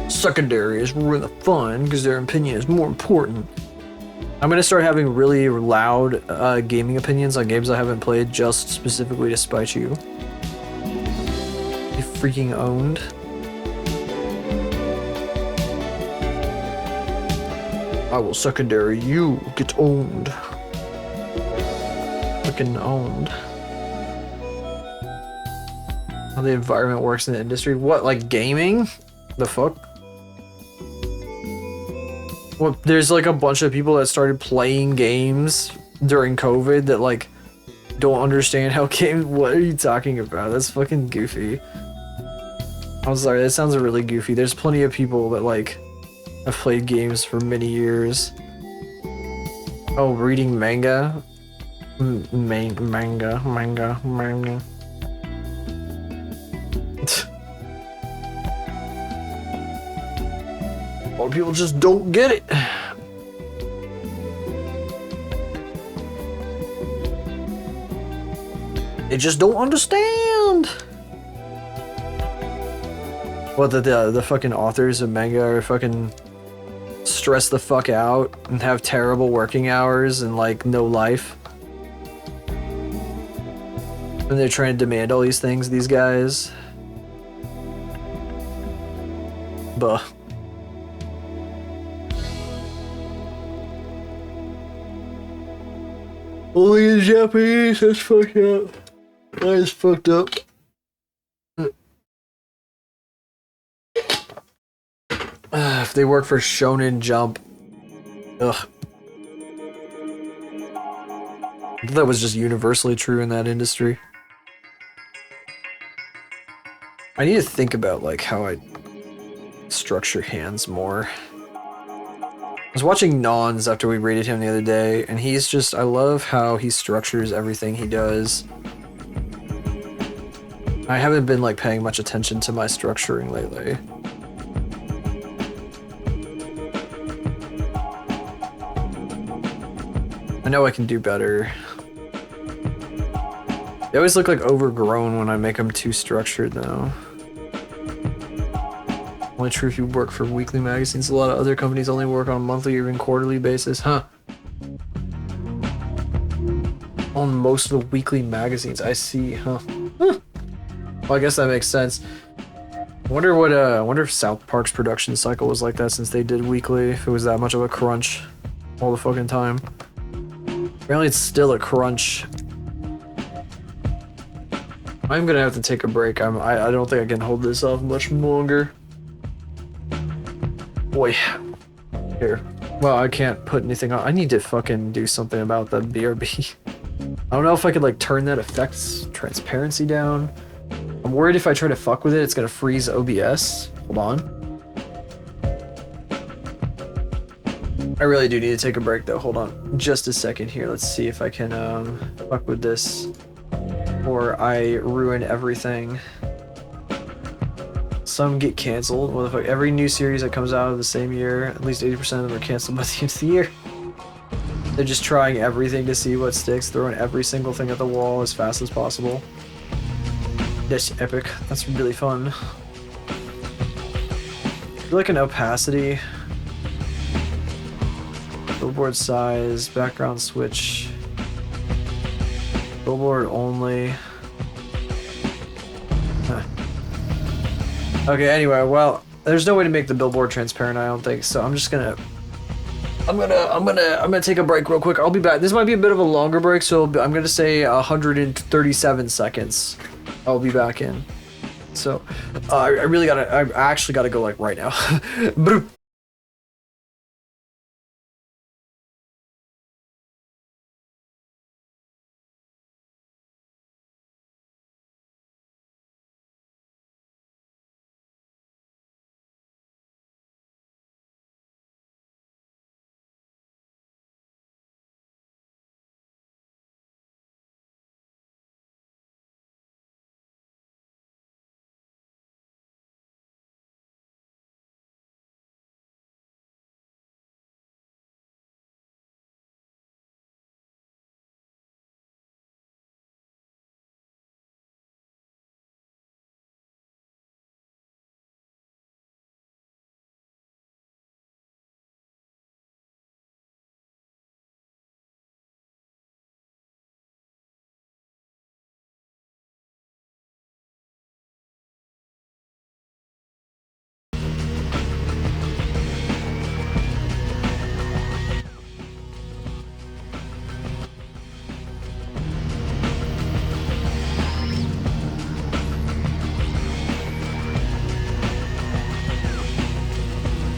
Secondaries ruin the fun because their opinion is more important. I'm gonna start having really loud gaming opinions on games I haven't played just specifically to spite you. You freaking owned. I will secondary you, get owned. Fucking owned. How the environment works in the industry. What, like gaming? The fuck? Well, there's like a bunch of people that started playing games during COVID that like don't understand how games. What are you talking about? That's fucking goofy. I'm sorry, that sounds really goofy. There's plenty of people that like have played games for many years. Oh, reading manga? Manga. A lot of people just don't get it. They just don't understand. What, the fucking authors of manga are fucking stressed the fuck out and have terrible working hours and like no life. And they're trying to demand all these things, these guys. Buh. Only in Japanese, that's fucked up. That is fucked up. If they work for Shonen Jump. Ugh. That was just universally true in that industry. I need to think about like how I structure hands more. I was watching Nons after we rated him the other day, and he's just, I love how he structures everything he does. I haven't been like paying much attention to my structuring lately. I know I can do better. They always look like overgrown when I make them too structured though. Only true if you work for weekly magazines. A lot of other companies only work on a monthly or even quarterly basis, huh? On most of the weekly magazines, I see, huh? Well, I guess that makes sense. I wonder if South Park's production cycle was like that since they did weekly, if it was that much of a crunch all the fucking time. Apparently it's still a crunch. I'm gonna have to take a break. I don't think I can hold this off much longer. Boy. Here. Well, I can't put anything on. I need to fucking do something about the BRB. I don't know if I could like turn that effects transparency down. I'm worried if I try to fuck with it, it's gonna freeze OBS. Hold on. I really do need to take a break though. Hold on just a second here. Let's see if I can fuck with this or I ruin everything. Some get canceled. What the fuck? Every new series that comes out of the same year, at least 80% of them are canceled by the end of the year. They're just trying everything to see what sticks, throwing every single thing at the wall as fast as possible. That's epic. That's really fun. Like an opacity. Billboard size, background switch. Billboard only. Huh. Okay, anyway, well, there's no way to make the billboard transparent, I don't think, so I'm just gonna I'm gonna take a break real quick. I'll be back. This might be a bit of a longer break, so I'm gonna say 137 seconds. I'll be back in. So, I actually gotta go like right now.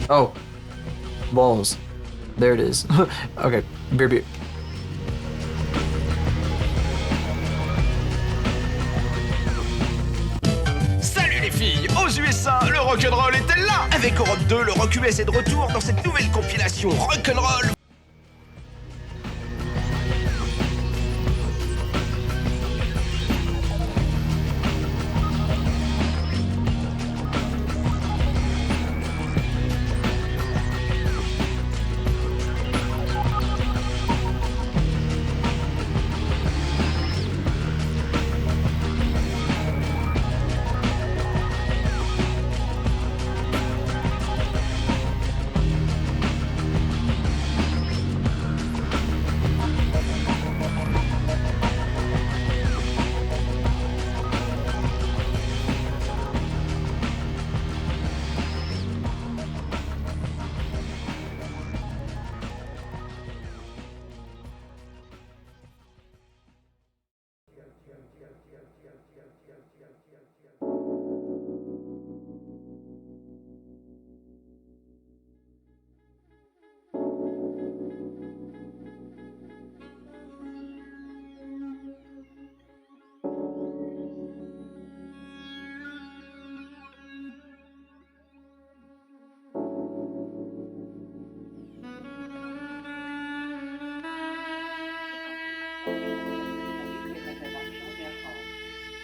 Oh, balls. There it is. Okay, beer beer. Salut les filles! Aux USA, le rock'n'roll est là! Avec Europe 2, le rock US est de retour dans cette nouvelle compilation rock'n'roll.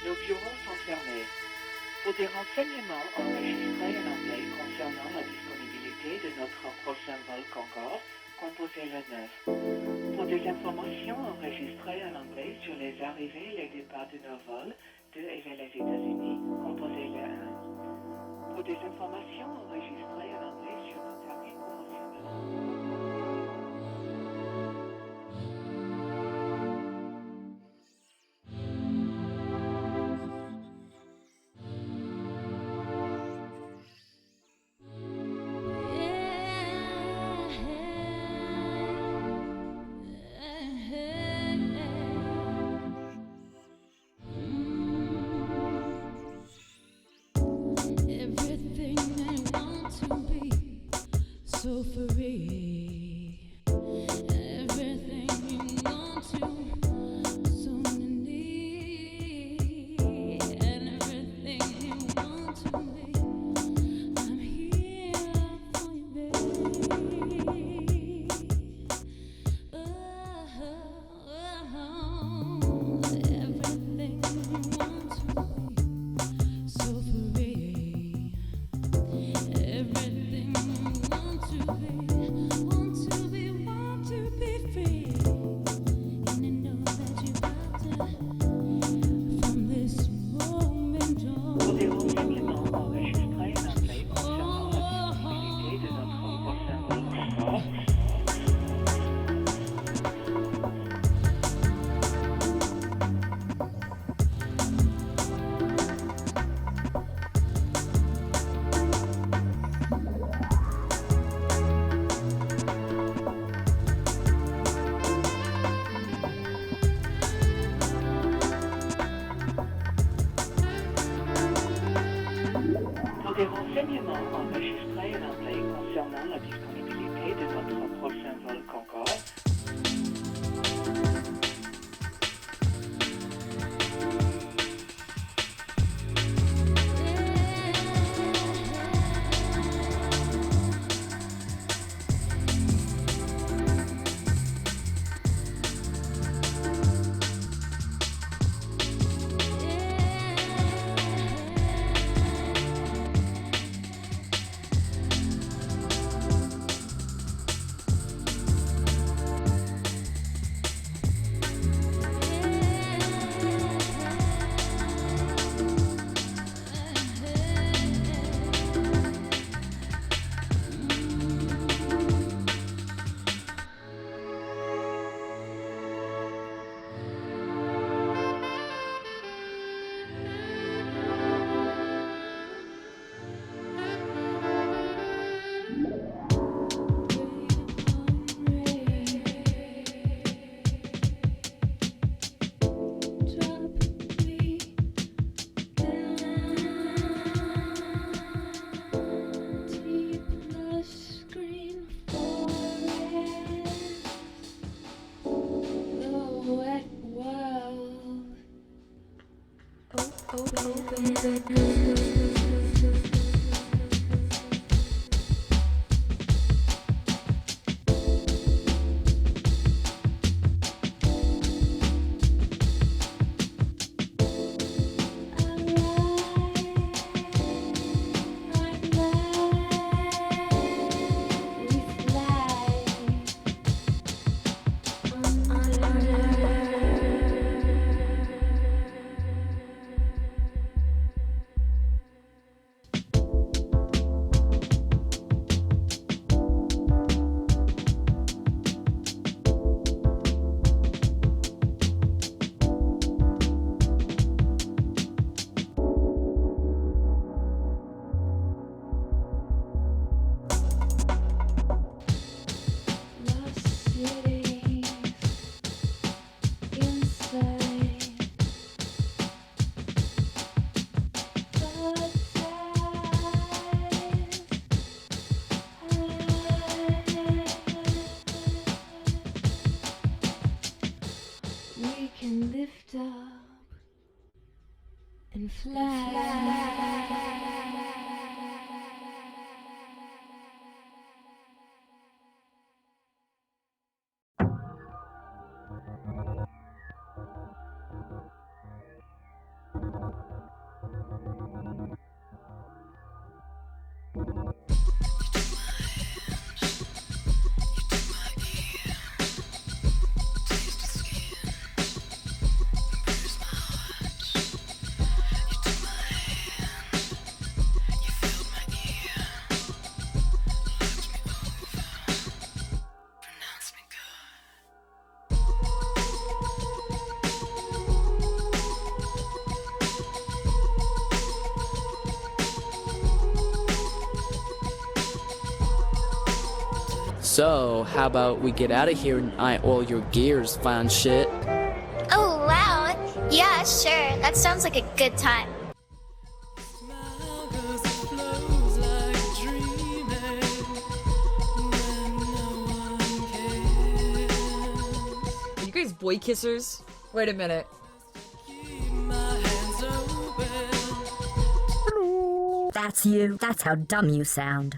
Nos bureaux sont fermés. Pour des renseignements enregistrés en anglais concernant la disponibilité de notre prochain vol Concorde, composez le 9. Pour des informations enregistrées en anglais sur les arrivées et les départs de nos vols de et vers les États-Unis, composez le 1. Pour des informations enregistrées en anglais sur nos tarifs promotionnels. Everything I want to be so free. Everything you want to, so need. And everything you want to be, I'm here for you, baby. Everything you want to be so free. Everything you want to be, want to be, want to concernant la disponibilité de notre prochain vol Concorde. We can lift up and fly. So, how about we get out of here and eye all your gears, fine shit? Oh, wow. Yeah, sure. That sounds like a good time. Are you guys boy kissers? Wait a minute. That's you. That's how dumb you sound.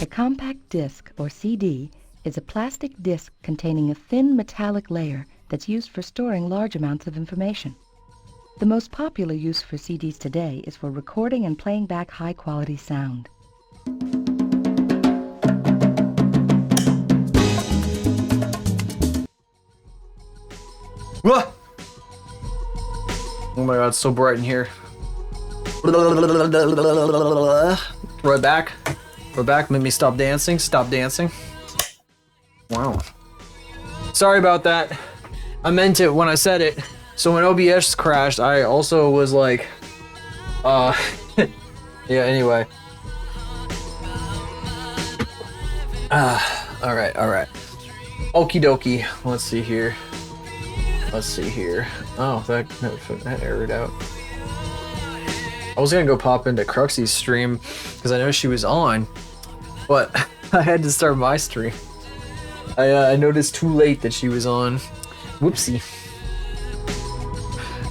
A compact disc, or CD, is a plastic disc containing a thin metallic layer that's used for storing large amounts of information. The most popular use for CDs today is for recording and playing back high-quality sound. What? Oh my god, it's so bright in here. Right back. We're back. Made me stop dancing. Stop dancing. Wow. Sorry about that. I meant it when I said it. So when OBS crashed, I also was like, yeah, anyway. Alright. Okie dokie. Let's see here. Oh, that aired out. I was gonna go pop into Cruxy's stream because I know she was on, but I had to start my stream. I noticed too late that she was on. Whoopsie.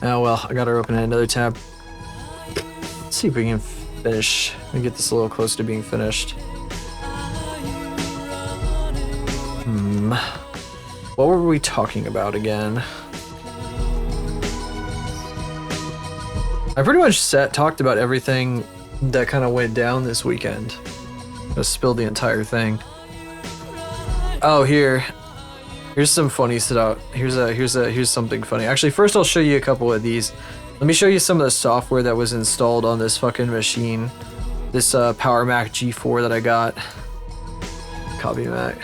Oh well, I gotta open another tab. Let's see if we can finish. Let me get this a little close to being finished. What were we talking about again? I pretty much talked about everything that kind of went down this weekend. Just spilled the entire thing. Oh, here's some funny stuff. Here's something funny. Actually, first I'll show you a couple of these. Let me show you some of the software that was installed on this fucking machine. This Power Mac G4 that I got. Copy Mac.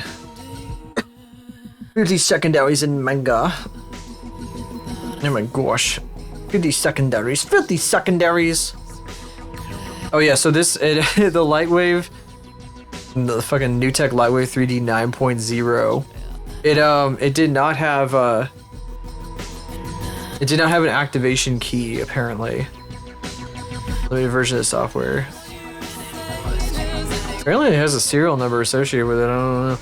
50 secondaries in manga. Oh my gosh. 50 secondaries. Oh yeah, so this the Lightwave, the fucking NewTek Lightwave 3D 9.0. It did not have an activation key apparently. Limited version of the software. Apparently it has a serial number associated with it. I don't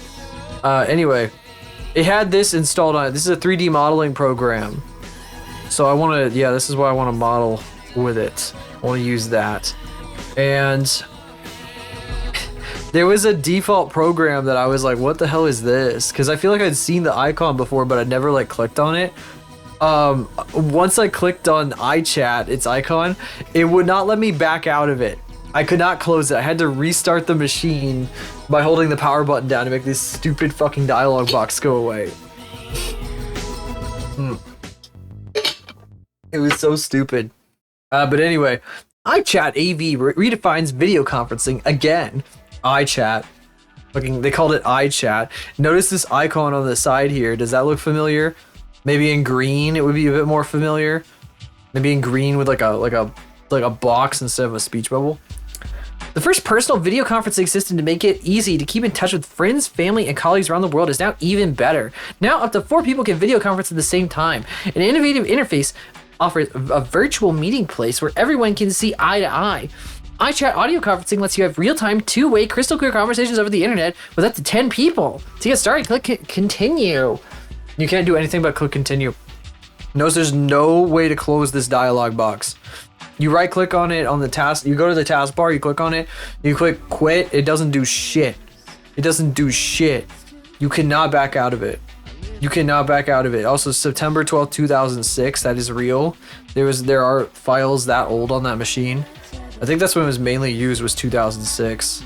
know. Anyway, it had this installed on it. This is a 3D modeling program. So I want to, this is what I want to model with it. I want to use that. And there was a default program that I was like, what the hell is this? Because I feel like I'd seen the icon before, but I'd never like clicked on it. Once I clicked on iChat, its icon, it would not let me back out of it. I could not close it. I had to restart the machine by holding the power button down to make this stupid fucking dialog box go away. It was so stupid. But anyway, iChat AV redefines video conferencing again. iChat. They called it iChat. Notice this icon on the side here. Does that look familiar? Maybe in green it would be a bit more familiar. Maybe in green with like a box instead of a speech bubble. The first personal video conferencing system to make it easy to keep in touch with friends, family, and colleagues around the world is now even better. Now up to 4 people can video conference at the same time. An innovative interface offers a virtual meeting place where everyone can see eye to eye. iChat audio conferencing lets you have real-time, two-way, crystal clear conversations over the internet with up to 10 people. To get started, click continue. You can't do anything but click continue. Notice there's no way to close this dialog box. You right click on it on the task, you go to the taskbar, you click on it, you click quit, it doesn't do shit. It doesn't do shit. You cannot back out of it. You cannot back out of it. Also, September 12th, 2006, that is real. There are files that old on that machine. I think that's when it was mainly used, was 2006.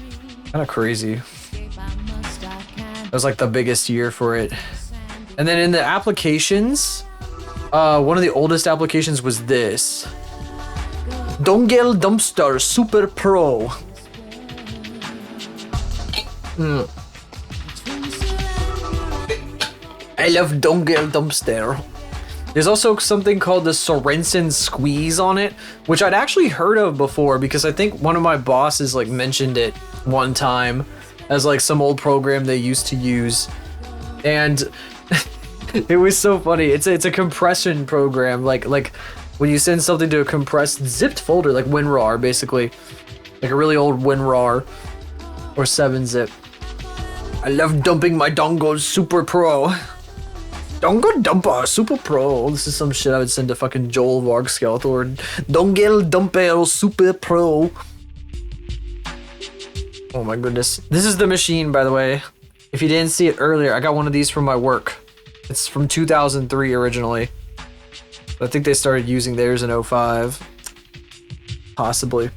Kind of crazy. That was like the biggest year for it. And then in the applications, one of the oldest applications was this. Dongle Dumpster Super Pro. I love Dongle Dumpster. There's also something called the Sorensen Squeeze on it, which I'd actually heard of before because I think one of my bosses like mentioned it one time as like some old program they used to use. And it was so funny. It's a compression program, like when you send something to a compressed zipped folder, like WinRAR, basically, like a really old WinRAR or 7-zip. I love dumping my dongles Super Pro. Dongle Dumper Super Pro. This is some shit I would send to fucking Joel Varg Skeletor. Dongle Dumper Super Pro. Oh my goodness. This is the machine, by the way. If you didn't see it earlier, I got one of these from my work. It's from 2003 originally. I think they started using theirs in 05. Possibly.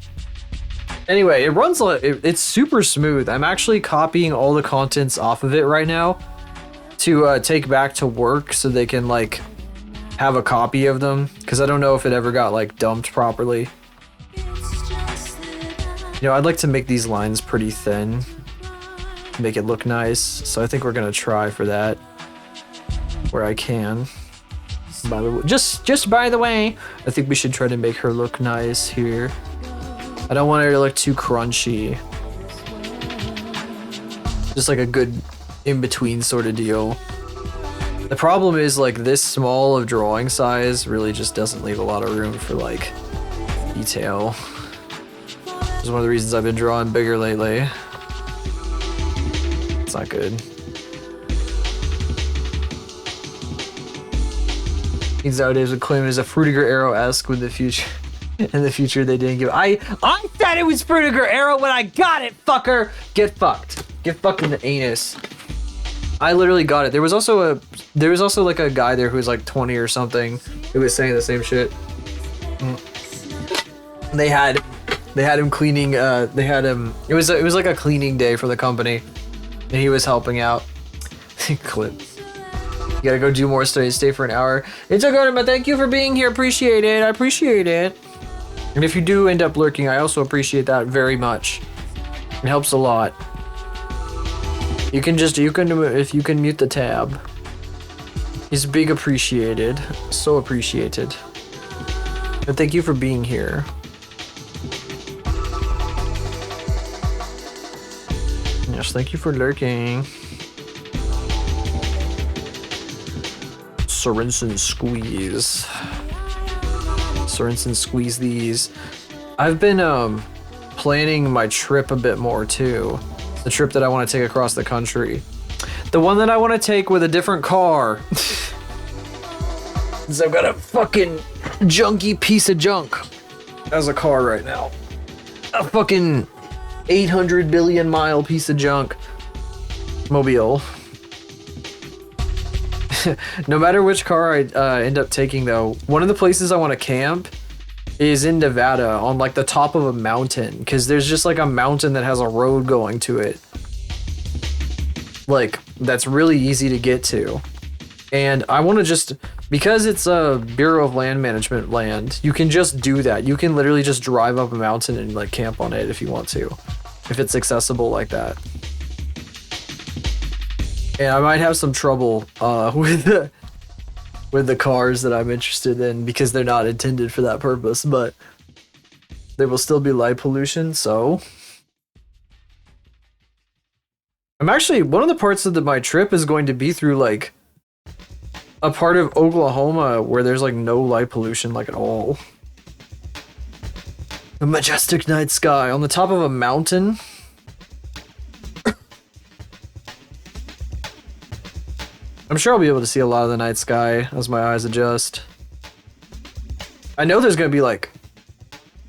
Anyway, it runs like it's super smooth. I'm actually copying all the contents off of it right now to take back to work so they can like have a copy of them, because I don't know if it ever got like dumped properly. You know, I'd like to make these lines pretty thin, make it look nice, so I think we're gonna try for that where I can. By the way, just by the way, I think we should try to make her look nice here. I don't want her to look too crunchy. Just like a good in-between sort of deal. The problem is like this small of drawing size really just doesn't leave a lot of room for like detail. It's one of the reasons I've been drawing bigger lately. It's not good. These nowadays would claim it as a Frutiger Arrow-esque with the future. In the future they didn't give. I said it was Frutiger Arrow when I got it, fucker! Get fucked. Get fucked in the anus. I literally got it. There was also like a guy there who was like 20 or something who was saying the same shit. They had him cleaning, it was like a cleaning day for the company, and he was helping out. Clip. You gotta go do more studies, stay for an hour. It's okay, but thank you for being here, appreciate it, I appreciate it. And if you do end up lurking, I also appreciate that very much. It helps a lot. If you can mute the tab. It's big appreciated, so appreciated. And thank you for being here. Yes, thank you for lurking. Sorensen squeeze. Sorensen squeeze these. I've been planning my trip a bit more too. The trip that I want to take across the country. The one that I want to take with a different car. Because I've got a fucking junky piece of junk as a car right now. A fucking 800 billion mile piece of junk. Mobile. No matter which car I end up taking though, one of the places I want to camp is in Nevada on like the top of a mountain, because there's just like a mountain that has a road going to it. Like, that's really easy to get to. And I want to just, because it's a Bureau of Land Management land, you can just do that. You can literally just drive up a mountain and like camp on it if you want to, if it's accessible like that. And I might have some trouble with the cars that I'm interested in because they're not intended for that purpose, but there will still be light pollution, so. I'm actually, one of the parts of my trip is going to be through like a part of Oklahoma where there's like no light pollution like at all. A majestic night sky on the top of a mountain. I'm sure I'll be able to see a lot of the night sky as my eyes adjust. I know there's gonna be like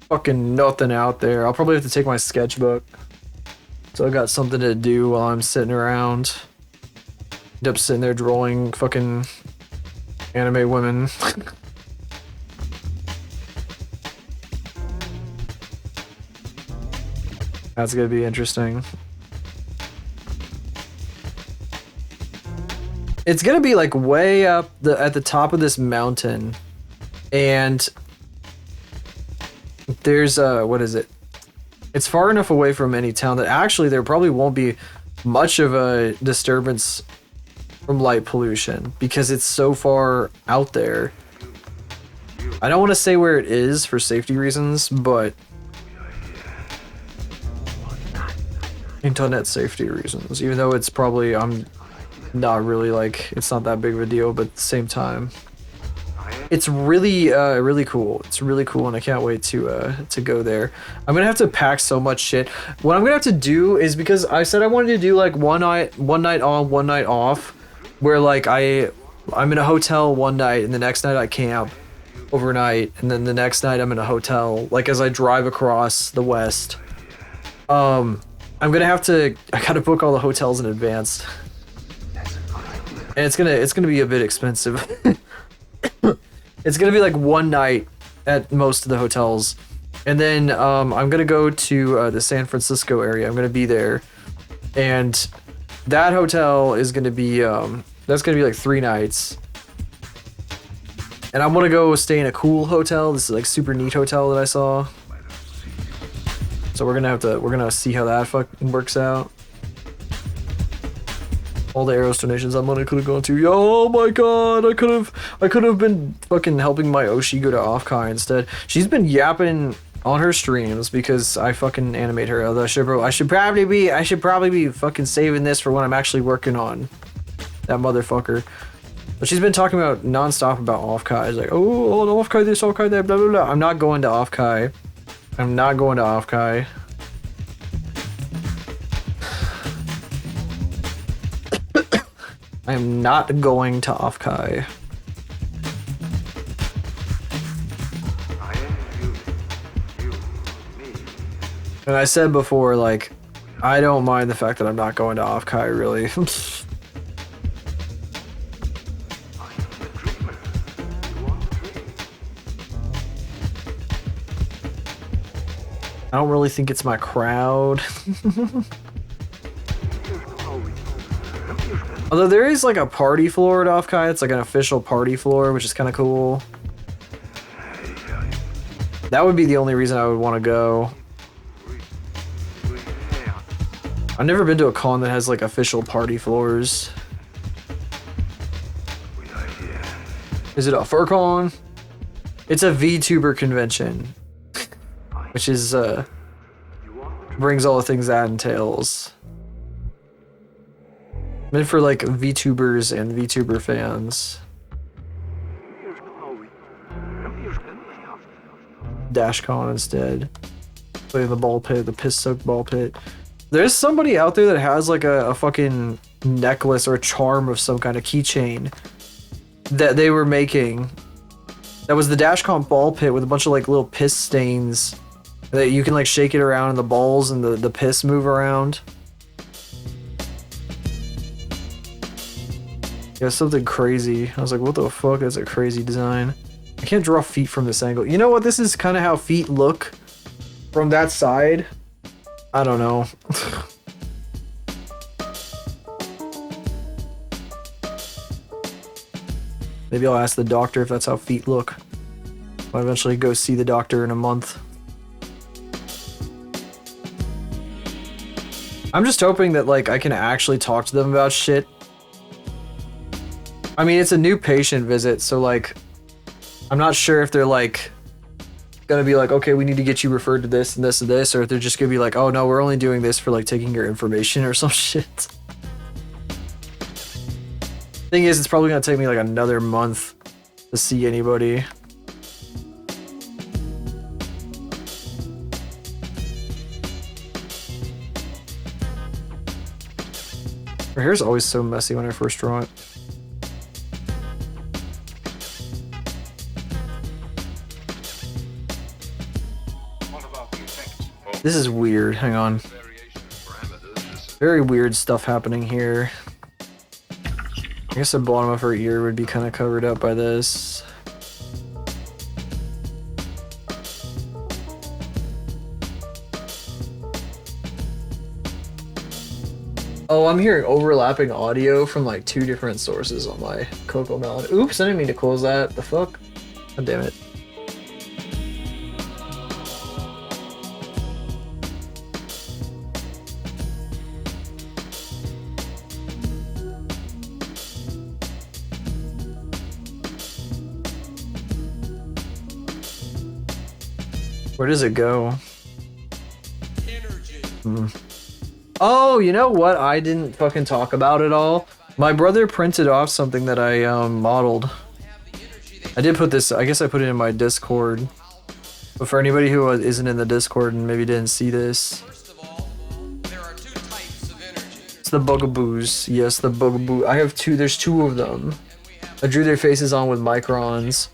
fucking nothing out there. I'll probably have to take my sketchbook. So I got something to do while I'm sitting around. End up sitting there drawing fucking anime women. That's gonna be interesting. It's gonna be like way up at the top of this mountain, and there's what is it? It's far enough away from any town that actually there probably won't be much of a disturbance from light pollution because it's so far out there. I don't want to say where it is for safety reasons, but internet safety reasons, even though it's probably not really like, it's not that big of a deal, but at the same time, it's really really cool. It's really cool, and I can't wait to go there. I'm gonna have to pack so much shit. What I'm gonna have to do is, because I said I wanted to do like one night on, one night off, where like I'm in a hotel one night and the next night I camp overnight, and then the next night I'm in a hotel, like as I drive across the west. I'm gonna have to. I gotta book all the hotels in advance, and it's gonna be a bit expensive. It's gonna be like one night at most of the hotels, and then I'm gonna go to the San Francisco area. I'm gonna be there, and that hotel is gonna be that's gonna be like 3 nights. And I'm gonna go stay in a cool hotel. This is like super neat hotel that I saw. So we're gonna see how that fucking works out. All the Eros donations that money could have gone to. Oh my god, I could have been fucking helping my Oshi go to Offkai instead. She's been yapping on her streams because I fucking animate her. Although I should probably be fucking saving this for when I'm actually working on that motherfucker. But she's been talking about nonstop about Offkai. She's like, oh, Offkai this, Offkai that, blah blah blah. I'm not going to Offkai. I'm not going to Offkai. I am not going to Offkai. And I said before, like, I don't mind the fact that I'm not going to Offkai, really. I don't really think it's my crowd. Although there is like a party floor at Offkai, it's like an official party floor, which is kind of cool. That would be the only reason I would want to go. I've never been to a con that has like official party floors. Is it a FurCon? It's a VTuber convention, which is brings all the things that entails. Meant for like VTubers and VTuber fans. DashCon instead. Play in the ball pit, the piss-soaked ball pit. There's somebody out there that has like a fucking necklace or a charm of some kind of keychain that they were making. That was the DashCon ball pit with a bunch of like little piss stains that you can like shake it around and the balls and the piss move around. Yeah, something crazy. I was like, what the fuck? That's a crazy design. I can't draw feet from this angle. You know what? This is kind of how feet look from that side. I don't know. Maybe I'll ask the doctor if that's how feet look. I'll eventually go see the doctor in a month. I'm just hoping that like I can actually talk to them about shit. I mean, it's a new patient visit, so like I'm not sure if they're like gonna be like, okay, we need to get you referred to this and this and this, or if they're just gonna be like, oh no, we're only doing this for like taking your information or some shit. Thing is, it's probably gonna take me like another month to see anybody. Her hair's always so messy when I first draw it. This is weird. Hang on. Very weird stuff happening here. I guess the bottom of her ear would be kind of covered up by this. Oh, I'm hearing overlapping audio from like 2 different sources on my Coco Melon. Oops, I didn't mean to close that. The fuck? God damn it. Where does it go? Oh, you know what I didn't fucking talk about at all? My brother printed off something that I modeled. I did put this, I guess I put it in my Discord. But for anybody who isn't in the Discord and maybe didn't see this. It's the bugaboos. Yes, the bugaboo. I have 2, there's 2 of them. I drew their faces on with microns.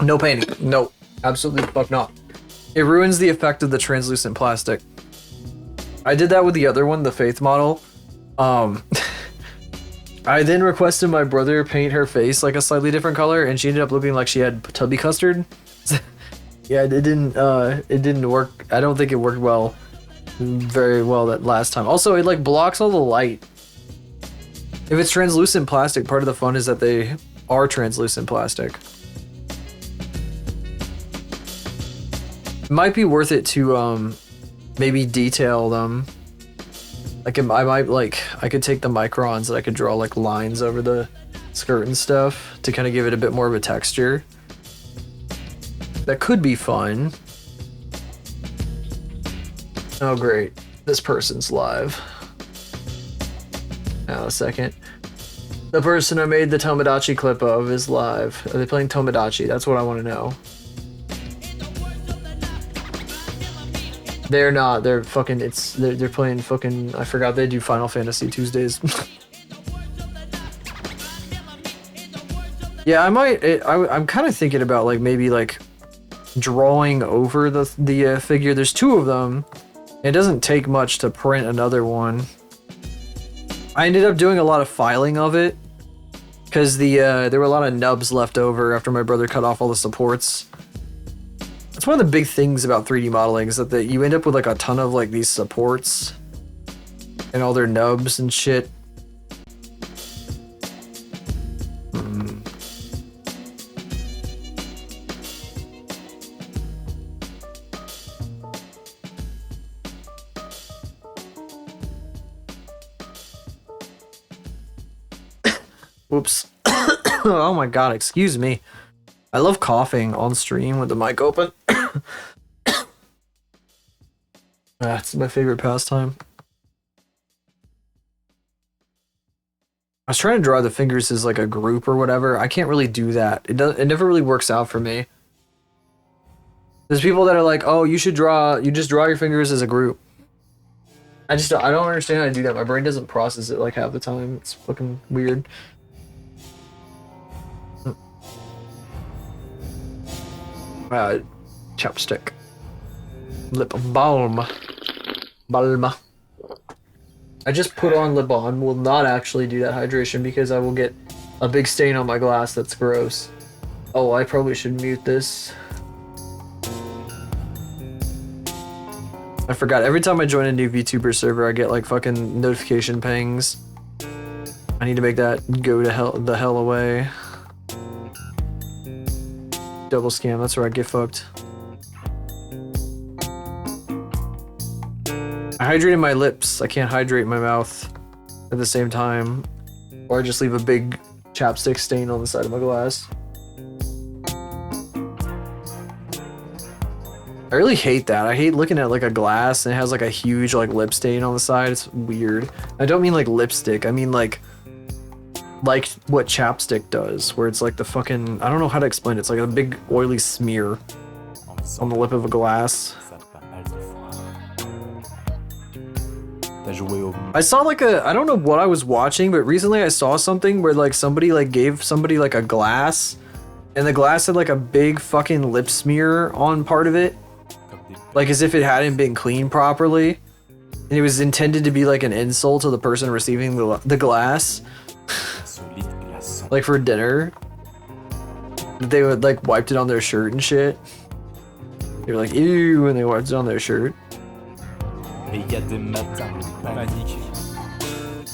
No painting. No. Absolutely the fuck not. It ruins the effect of the translucent plastic. I did that with the other one, the Faith model. I then requested my brother paint her face like a slightly different color, and she ended up looking like she had tubby custard. Yeah, it didn't work. I don't think it worked very well that last time. Also, it like blocks all the light. If it's translucent plastic, part of the fun is that they are translucent plastic. It might be worth it to maybe detail them. Like I could take the microns and I could draw like lines over the skirt and stuff to kind of give it a bit more of a texture. That could be fun. Oh great, this person's live. Now a second. The person I made the Tomodachi clip of is live. Are they playing Tomodachi? That's what I want to know. They're not. They're fucking. They're playing fucking. I forgot they do Final Fantasy Tuesdays. Yeah, I might. I'm kind of thinking about like maybe like drawing over the figure. There's two of them. It doesn't take much to print another one. I ended up doing a lot of filing of it because there were a lot of nubs left over after my brother cut off all the supports. That's one of the big things about 3D modeling is that you end up with like a ton of like these supports and all their nubs and shit. Whoops. Oh my god, excuse me. I love coughing on stream with the mic open. It's my favorite pastime. I was trying to draw the fingers as like a group or whatever. I can't really do that. It never really works out for me. There's people that are like, oh, you just draw your fingers as a group. I don't understand how to do that. My brain doesn't process it like half the time. It's fucking weird. Chapstick. Lip balm. Balm. I just put on lip balm. Will not actually do that hydration because I will get a big stain on my glass. That's gross. Oh, I probably should mute this. I forgot. Every time I join a new VTuber server, I get like fucking notification pings. I need to make that go to the hell away. Double scam, that's where I get fucked. I hydrated my lips. I can't hydrate my mouth at the same time. Or I just leave a big chapstick stain on the side of my glass. I really hate that. I hate looking at like a glass and it has like a huge like lip stain on the side. It's weird. I don't mean like lipstick. I mean like what chapstick does, where it's like the fucking, I don't know how to explain it. It's like a big oily smear on the lip of a glass. I saw like I don't know what I was watching, but recently I saw something where like somebody like gave somebody like a glass and the glass had like a big fucking lip smear on part of it. Like as if it hadn't been cleaned properly. And it was intended to be like an insult to the person receiving the glass. Like for dinner, they would like wiped it on their shirt and shit. They were like, ew, and they wiped it on their shirt.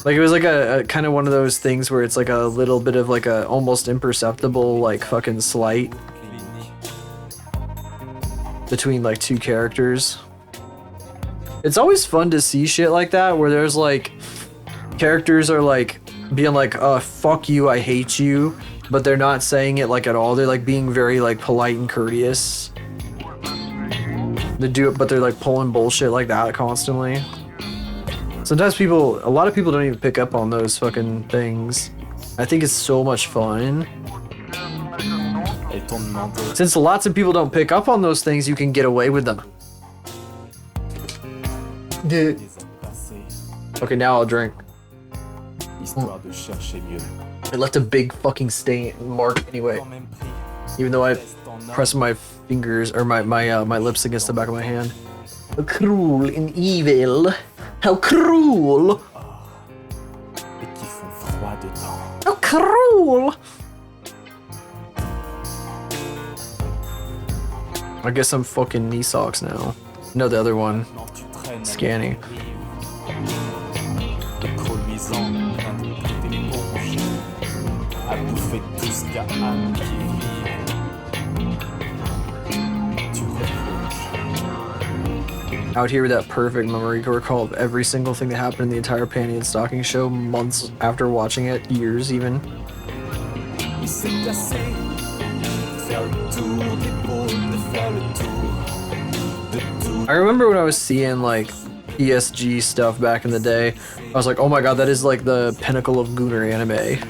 Like it was like a kind of one of those things where it's like a little bit of like a almost imperceptible like fucking slight between like two characters. It's always fun to see shit like that where there's like characters are like being like, fuck you, I hate you, but they're not saying it like at all. They're like being very like polite and courteous. They do it, but they're like pulling bullshit like that constantly. Sometimes a lot of people don't even pick up on those fucking things. I think it's so much fun. Since lots of people don't pick up on those things, you can get away with them. Dude. Okay, now I'll drink. I left a big fucking stain mark anyway. Even though I pressed my fingers or my lips against the back of my hand. How cruel and evil. How cruel. How cruel. I guess I'm fucking knee socks now. No, the other one. Scanning. Out here with that perfect memory recall of every single thing that happened in the entire Panty and Stocking show months after watching it, years even. I remember when I was seeing like ESG stuff back in the day, I was like, oh my god, that is like the pinnacle of Gooner anime.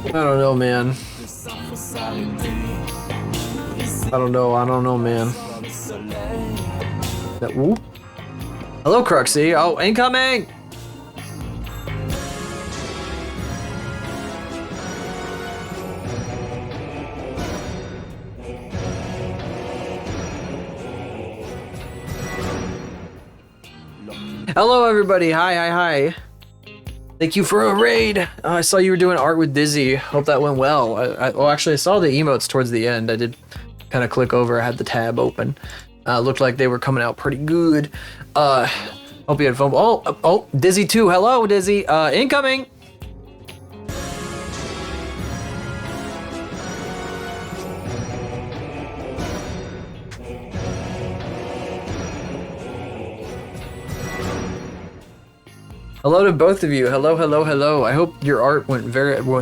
I don't know, man. I don't know, man. That whoop. Hello, Cruxy. Oh, incoming! Hello, everybody. Hi. Thank you for a raid. I saw you were doing art with Dizzy. Hope that went well. Well, actually, I saw the emotes towards the end. I did kind of click over. I had the tab open. Looked like they were coming out pretty good. Hope you had fun. Oh, Dizzy too. Hello, Dizzy. Incoming. Hello to both of you. Hello. I hope your art went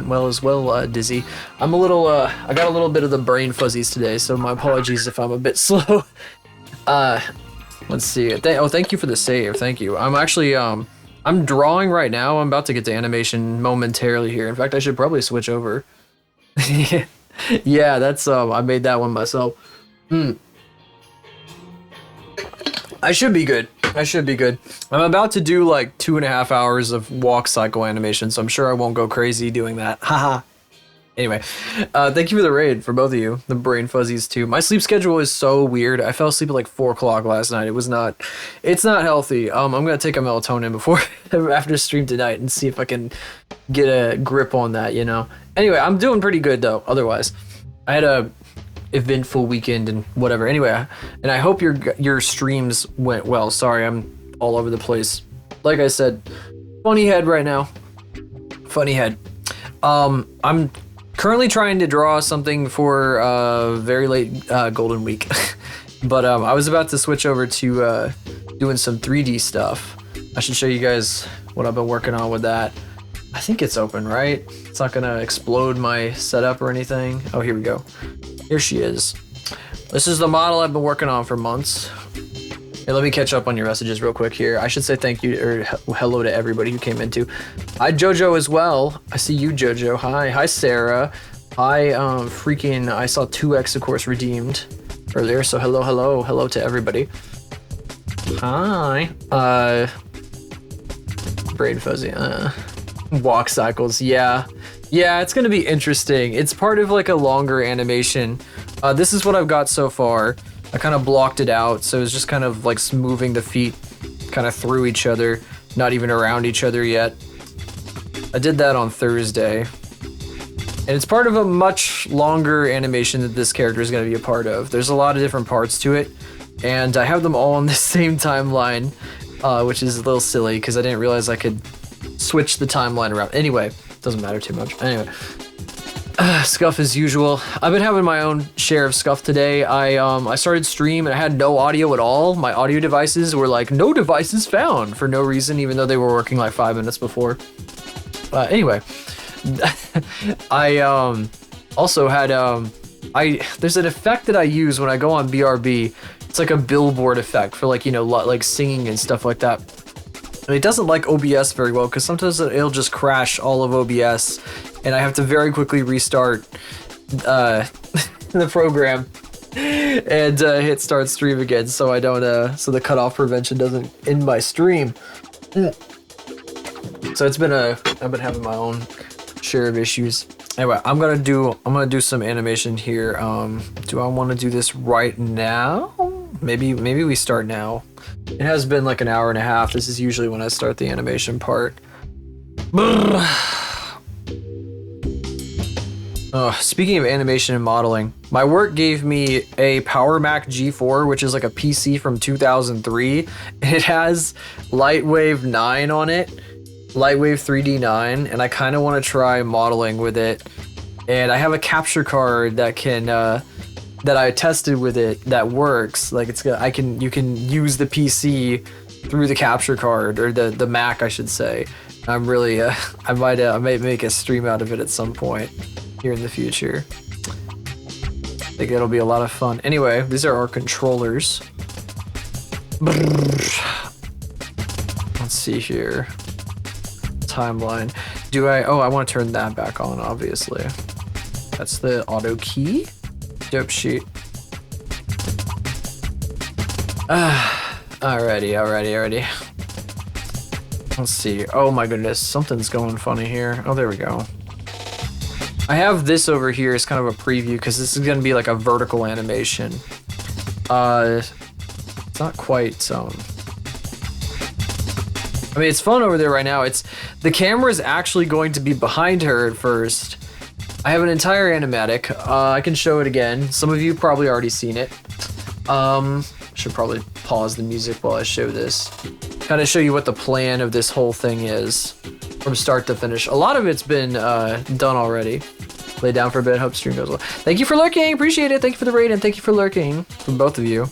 well as well, Dizzy. I'm a little I got a little bit of the brain fuzzies today, so my apologies if I'm a bit slow. Let's see. Thank you for the save. Thank you. I'm actually I'm drawing right now. I'm about to get to animation momentarily here. In fact, I should probably switch over. Yeah, that's I made that one myself. I should be good. I'm about to do like 2.5 hours of walk cycle animation, so I'm sure I won't go crazy doing that. Haha. Anyway, thank you for the raid for both of you. The brain fuzzies too. My sleep schedule is so weird. I fell asleep at like 4 o'clock last night. It's not healthy. I'm gonna take a melatonin before after stream tonight and see if I can get a grip on that. You know. Anyway, I'm doing pretty good though. Otherwise, I had a eventful weekend and whatever. Anyway, and I hope your streams went well. Sorry, I'm all over the place. Like I said, funny head right now. Funny head. I'm currently trying to draw something for very late Golden Week, but I was about to switch over to doing some 3D stuff. I should show you guys what I've been working on with that. I think it's open, right? It's not gonna explode my setup or anything. Oh, here we go. Here she is. This is the model I've been working on for months. Hey, let me catch up on your messages real quick here. I should say thank you or hello to everybody who came into. Hi, Jojo as well. I see you, Jojo. Hi, Sarah. Hi, I saw 2 Exocourse redeemed earlier, so hello to everybody. Hi. Brain fuzzy. Walk cycles, yeah. Yeah, it's gonna be interesting. It's part of like a longer animation. This is what I've got so far. I kind of blocked it out, so it's just kind of like moving the feet kind of through each other, not even around each other yet. I did that on Thursday. And it's part of a much longer animation that this character is going to be a part of. There's a lot of different parts to it, and I have them all on the same timeline, which is a little silly because I didn't realize I could switch the timeline around. Anyway, doesn't matter too much. Anyway, scuff as usual. I've been having my own share of scuff today. I started stream and I had no audio at all. My audio devices were like, no devices found for no reason, even though they were working like 5 minutes before. Anyway, I also had there's an effect that I use when I go on BRB. It's like a billboard effect for like, you know, like singing and stuff like that. And it doesn't like OBS very well because sometimes it'll just crash all of OBS and I have to very quickly restart the program and hit start stream again so I don't so the cutoff prevention doesn't end my stream. So I've been having my own share of issues. Anyway, I'm gonna do some animation here. Do I want to do this right now? Maybe we start now. It has been like an hour and a half. This is usually when I start the animation part. Speaking of animation and modeling, my work gave me a Power Mac G4, which is like a PC from 2003. It has Lightwave 9 on it, Lightwave 3D 9, and I kind of want to try modeling with it. And I have a capture card that can that I tested with it that works. Like you can use the PC through the capture card, or the Mac, I should say. I'm really I might make a stream out of it at some point here in the future. I think it'll be a lot of fun. Anyway, these are our controllers. Let's see here. Timeline. I want to turn that back on, obviously. That's the auto key. Dope sheet. Alrighty. Let's see. Oh my goodness, something's going funny here. Oh, there we go. I have this over here as kind of a preview because this is going to be like a vertical animation. It's not quite, I mean, it's fun over there right now. The camera is actually going to be behind her at first. I have an entire animatic. I can show it again. Some of you probably already seen it. Should probably pause the music while I show this. Kind of show you what the plan of this whole thing is from start to finish. A lot of it's been done already. Lay down for a bit. Hope stream goes well. Thank you for lurking. Appreciate it. Thank you for the raid and thank you for lurking from both of you.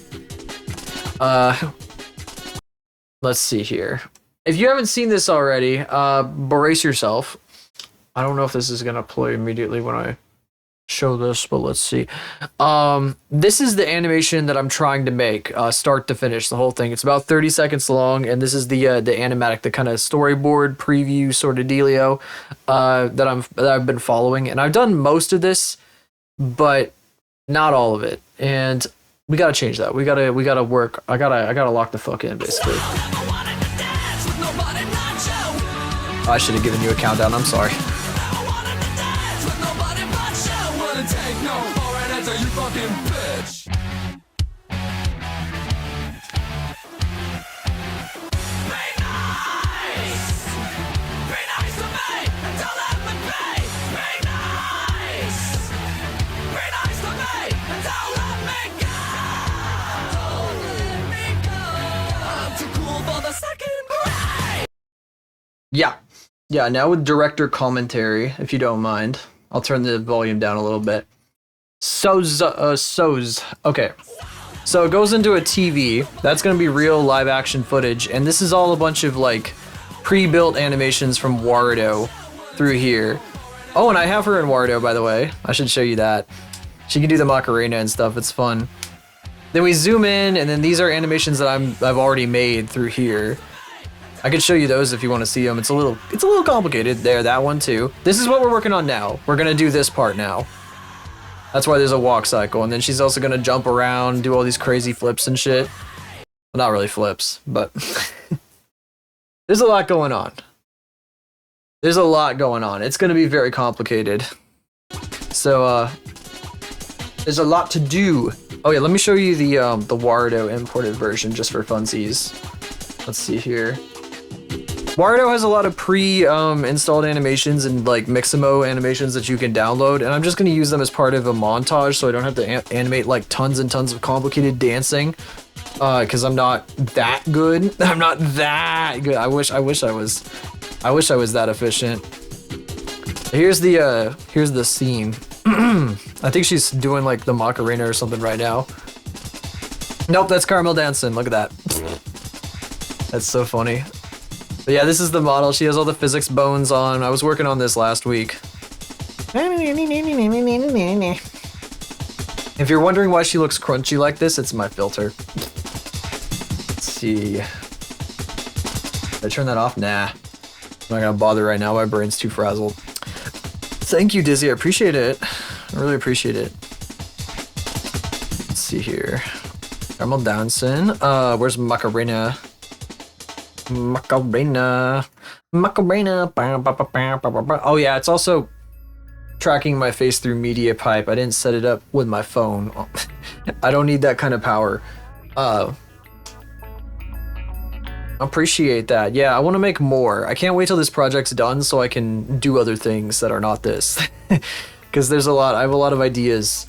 Let's see here. If you haven't seen this already, brace yourself. I don't know if this is gonna play immediately when I show this, but let's see. This is the animation that I'm trying to make, start to finish, the whole thing. It's about 30 seconds long, and this is the animatic, the kind of storyboard preview sort of dealio that I've been following, and I've done most of this, but not all of it, and we gotta change that. We gotta work. I gotta lock the fuck in, basically. I should have given you a countdown. I'm sorry. Yeah, now with director commentary, if you don't mind. I'll turn the volume down a little bit. Okay. So it goes into a TV. That's going to be real live action footage. And this is all a bunch of like pre-built animations from Warudo through here. Oh, and I have her in Warudo, by the way. I should show you that. She can do the Macarena and stuff. It's fun. Then we zoom in, and then these are animations that I've already made through here. I could show you those if you want to see them. It's a little complicated. There, that one too. This is what we're working on now. We're gonna do this part now. That's why there's a walk cycle, and then she's also gonna jump around, do all these crazy flips and shit. Well, not really flips, but there's a lot going on. There's a lot going on. It's gonna be very complicated. So there's a lot to do. Oh yeah, let me show you the Warudo imported version just for funsies. Let's see here. Warudo has a lot of pre-installed animations and like Mixamo animations that you can download, and I'm just going to use them as part of a montage so I don't have to animate like tons and tons of complicated dancing, because I'm not that good. I'm not that good. I wish I was that efficient. Here's the scene. I think she's doing like the Macarena or something right now. Nope, that's Carmel dancing. Look at that. That's so funny. But yeah, this is the model. She has all the physics bones on. I was working on this last week. If you're wondering why she looks crunchy like this, it's my filter. Let's see. Did I turn that off? Nah. I'm not gonna bother right now. My brain's too frazzled. Thank you, Dizzy. I appreciate it. I really appreciate it. Let's see here. Carmel dancing. Where's Macarena? Macarena. Macarena. Oh yeah, it's also tracking my face through media pipe. I didn't set it up with my phone. I don't need that kind of power. Appreciate that. Yeah, I want to make more. I can't wait till this project's done so I can do other things that are not this. Because there's a lot. I have a lot of ideas.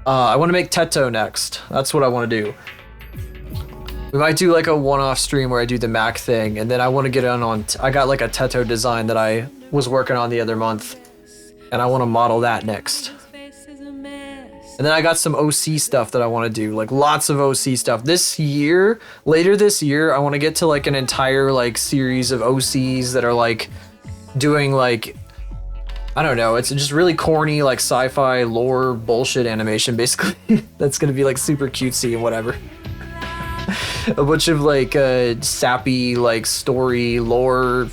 I want to make Teto next. That's what I want to do. We might do like a one-off stream where I do the Mac thing, and then I want to get on. I got like a Teto design that I was working on the other month, and I want to model that next. And then I got some OC stuff that I want to do, like lots of OC stuff. This year, later this year, I want to get to like an entire like series of OCs that are like doing like, I don't know, it's just really corny like sci-fi lore bullshit animation basically. That's gonna be like super cutesy and whatever. A bunch of like sappy like story lore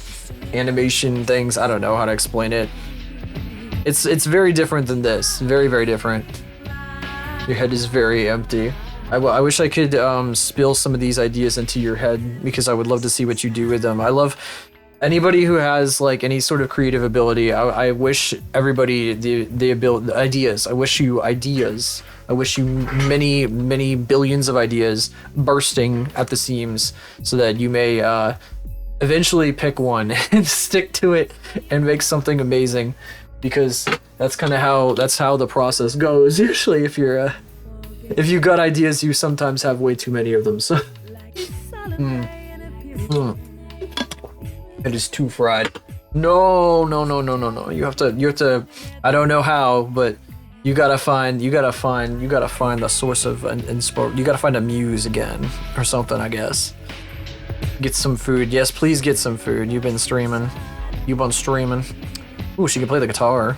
animation things. I don't know how to explain it. It's very different than this. Very, very different. Your head is very empty. I wish I could spill some of these ideas into your head because I would love to see what you do with them. I love anybody who has like any sort of creative ability. I wish everybody the ability, the ideas. I wish you ideas. I wish you many, many billions of ideas bursting at the seams so that you may eventually pick one and stick to it and make something amazing. Because that's kind of how the process goes. Usually, if you've got ideas, you sometimes have way too many of them. So, it is too fried. No. You have to. I don't know how, but you gotta find the source of inspiration. You gotta find a muse again or something, I guess. Get some food. Yes, please get some food. You've been streaming. Ooh, she can play the guitar.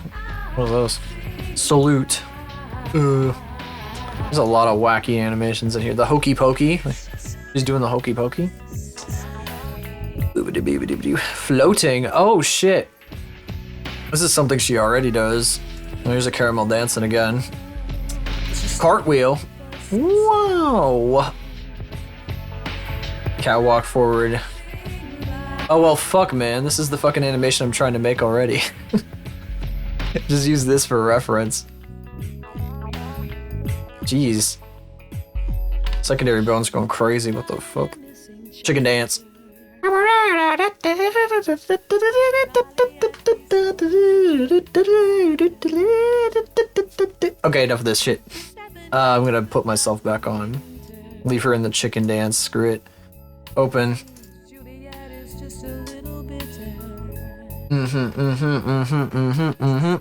What are those? Salute. There's a lot of wacky animations in here. The hokey pokey. She's doing the hokey pokey. Floating. Oh shit. This is something she already does. There's a caramel dancing again. Cartwheel. Wow. Catwalk forward. Oh well, fuck, man. This is the fucking animation I'm trying to make already. Just use this for reference. Jeez. Secondary bone's going crazy. What the fuck? Chicken dance. Okay, enough of this shit. I'm gonna put myself back on. Leave her in the chicken dance. Screw it. Open.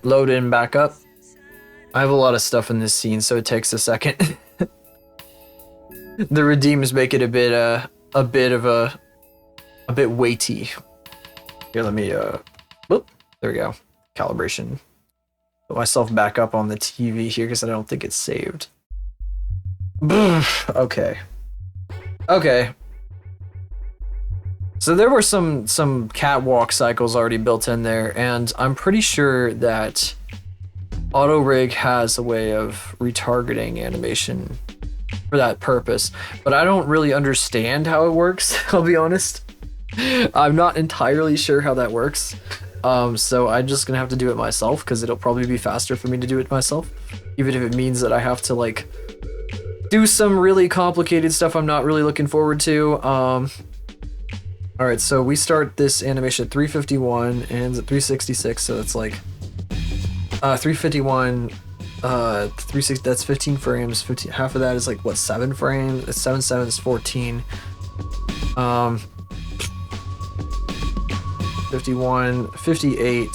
Load in back up. I have a lot of stuff in this scene, so it takes a second. The redeems make it a bit weighty. Here, let me whoop, there we go. Calibration. Put myself back up on the TV here because I don't think it's saved. Okay. So there were some catwalk cycles already built in there, and I'm pretty sure that AutoRig has a way of retargeting animation for that purpose, but I don't really understand how it works, I'll be honest. I'm not entirely sure how that works, so I'm just gonna have to do it myself because it'll probably be faster for me to do it myself, even if it means that I have to like do some really complicated stuff I'm not really looking forward to. Alright, so we start this animation at 351 and ends at 366, so it's like 351, 360, that's 15 frames, 15, half of that is like, what, 7 frames? It's 7 is 14. 51, 58,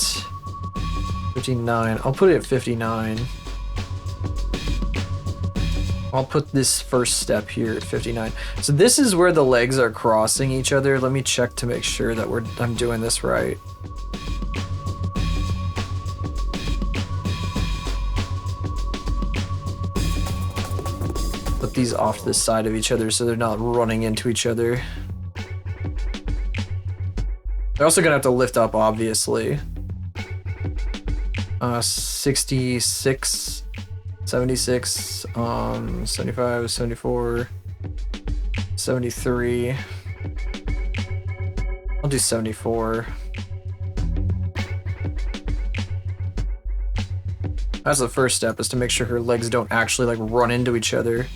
59, I'll put it at 59. I'll put this first step here at 59. So this is where the legs are crossing each other. Let me check to make sure that I'm doing this right. Put these off to the side of each other so they're not running into each other. They're also gonna have to lift up, obviously. 66. 76, 75, 74, 73. I'll do 74. That's the first step, is to make sure her legs don't actually like run into each other.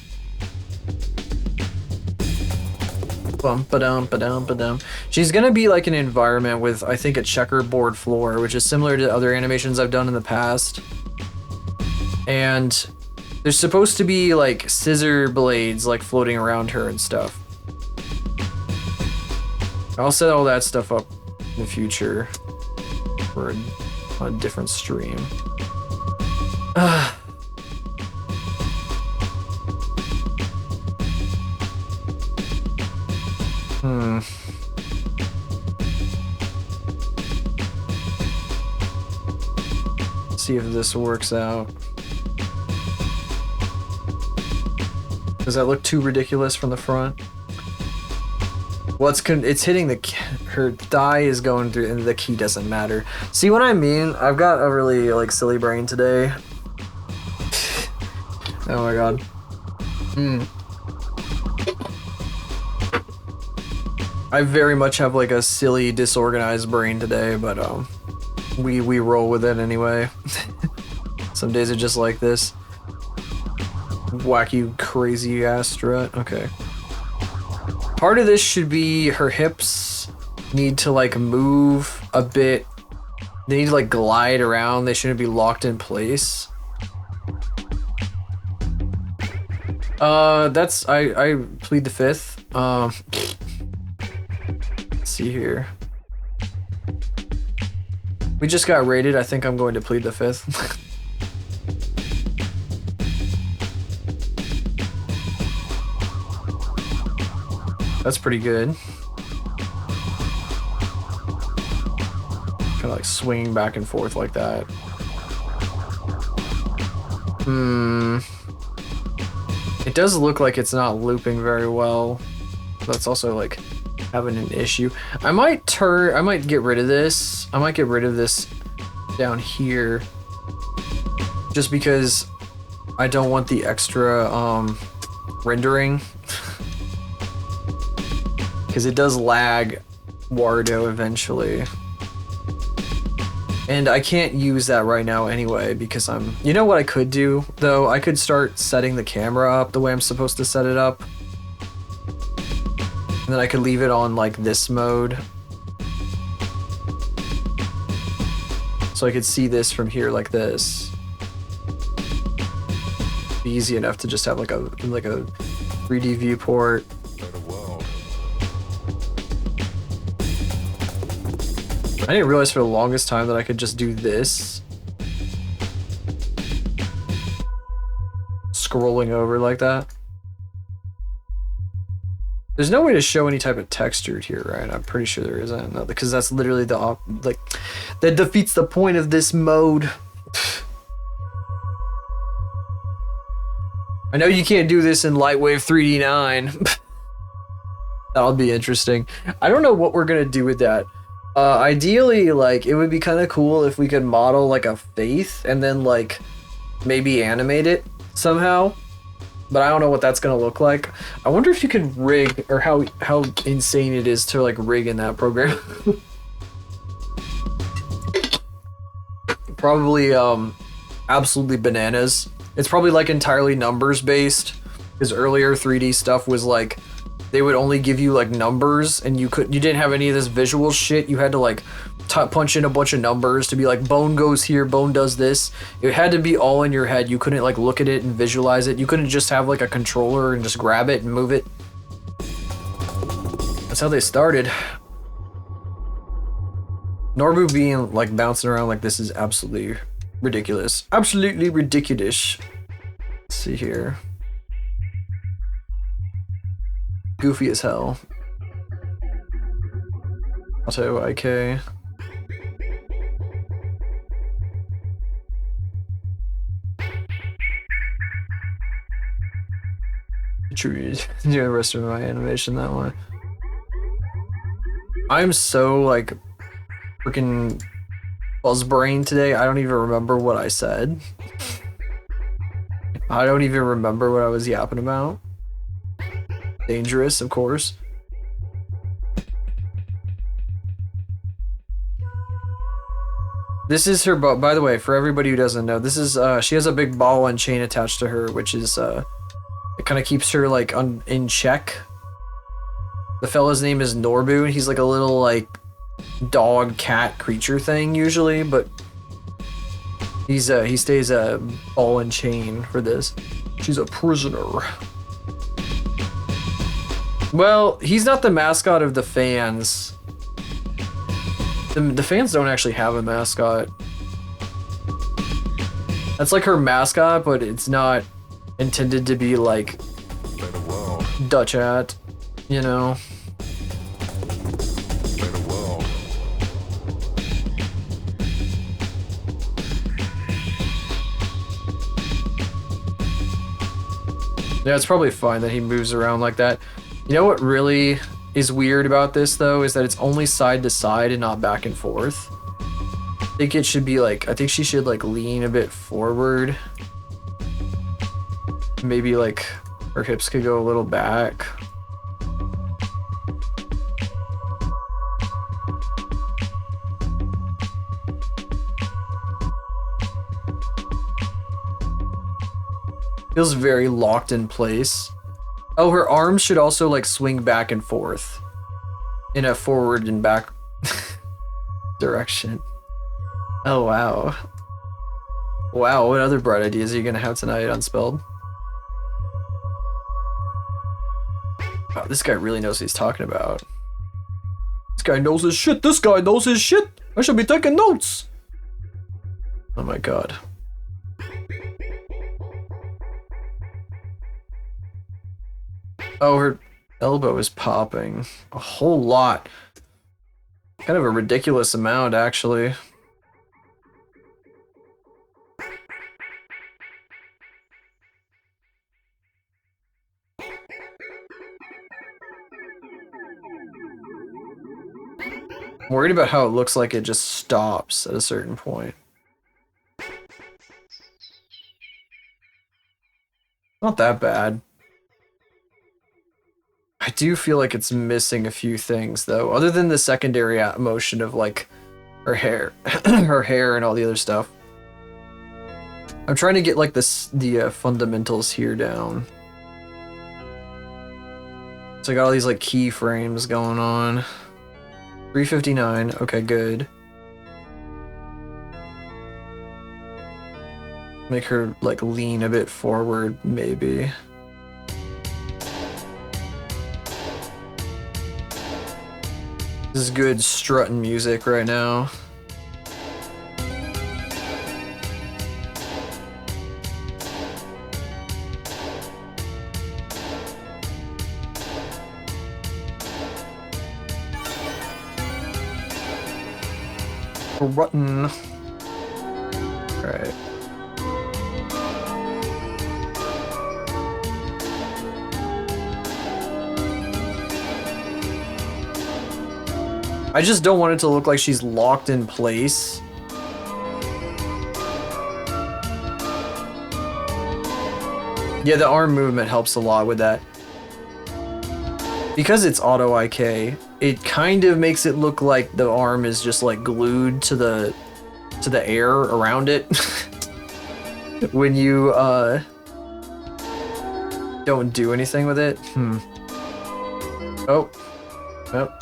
Bum ba-dum ba-dum ba-dum. She's gonna be like an environment with, I think, a checkerboard floor, which is similar to other animations I've done in the past. And there's supposed to be like scissor blades like floating around her and stuff. I'll set all that stuff up in the future for a different stream. See if this works out. Does that look too ridiculous from the front? Well, it's hitting her thigh is going through, and the key doesn't matter. See what I mean? I've got a really like silly brain today. Oh my god. I very much have like a silly, disorganized brain today, but we roll with it anyway. Some days are just like this. Wacky, crazy ass strut. Okay. Part of this should be her hips need to like move a bit. They need to like glide around. They shouldn't be locked in place. That's I plead the fifth. Let's see here. We just got raided. I think I'm going to plead the fifth. That's pretty good. Kind of like swinging back and forth like that. It does look like it's not looping very well. That's also like having an issue. I might get rid of this. I might get rid of this down here. Just because I don't want the extra rendering. Because it does lag Wardo eventually. And I can't use that right now anyway because you know what I could do though? I could start setting the camera up the way I'm supposed to set it up. And then I could leave it on like this mode. So I could see this from here like this. Be easy enough to just have like a 3D viewport. I didn't realize for the longest time that I could just do this. Scrolling over like that. There's no way to show any type of texture here, right? I'm pretty sure there isn't. No, because that's literally that defeats the point of this mode. I know you can't do this in Lightwave 3D 9. That'll be interesting. I don't know what we're gonna do with that. Ideally, like, it would be kind of cool if we could model, like, a Faith and then, like, maybe animate it somehow. But I don't know what that's gonna look like. I wonder if you can rig, or how insane it is to, like, rig in that program. Probably, absolutely bananas. It's probably, like, entirely numbers-based. Because earlier 3D stuff was, like, they would only give you like numbers and you didn't have any of this visual shit. You had to like punch in a bunch of numbers to be like bone goes here, bone does this. It had to be all in your head. You couldn't like look at it and visualize it. You couldn't just have like a controller and just grab it and move it. That's how they started. Norbu being like bouncing around like this is absolutely ridiculous. Absolutely ridiculous. Let's see here. Goofy as hell. Auto IK. True. Do the rest of my animation that way. I'm so like freaking buzzbrain today. I don't even remember what I said. I don't even remember what I was yapping about. Dangerous, of course. This is her ball. By the way, for everybody who doesn't know, this is she has a big ball and chain attached to her, which is it kind of keeps her like in check. The fella's name is Norbu. He's like a little like dog cat creature thing usually, but he stays a ball and chain for this. She's a prisoner. Well, he's not the mascot of the fans. The fans don't actually have a mascot. That's like her mascot, but it's not intended to be like Dutch at, you know. Yeah, it's probably fine that he moves around like that. You know what really is weird about this though is that it's only side to side and not back and forth. I think it should be like, I think she should like lean a bit forward. Maybe like her hips could go a little back. Feels very locked in place. Oh, her arms should also like swing back and forth in a forward and back direction. Oh, wow. Wow, what other bright ideas are you gonna have tonight, Unspelled? Wow, this guy really knows what he's talking about. This guy knows his shit. This guy knows his shit. I should be taking notes. Oh my god. Oh, her elbow is popping. A whole lot. Kind of a ridiculous amount, actually. I'm worried about how it looks like it just stops at a certain point. Not that bad. I do feel like it's missing a few things though, other than the secondary motion of like her hair, her hair and all the other stuff. I'm trying to get like the fundamentals here down. So I got all these like keyframes going on. 359, okay, good. Make her like lean a bit forward, maybe. This is good strutting music right now. Strutting. Alright. I just don't want it to look like she's locked in place. Yeah, the arm movement helps a lot with that. Because it's auto IK, it kind of makes it look like the arm is just like glued to the air around it. When you don't do anything with it. Oh. Nope.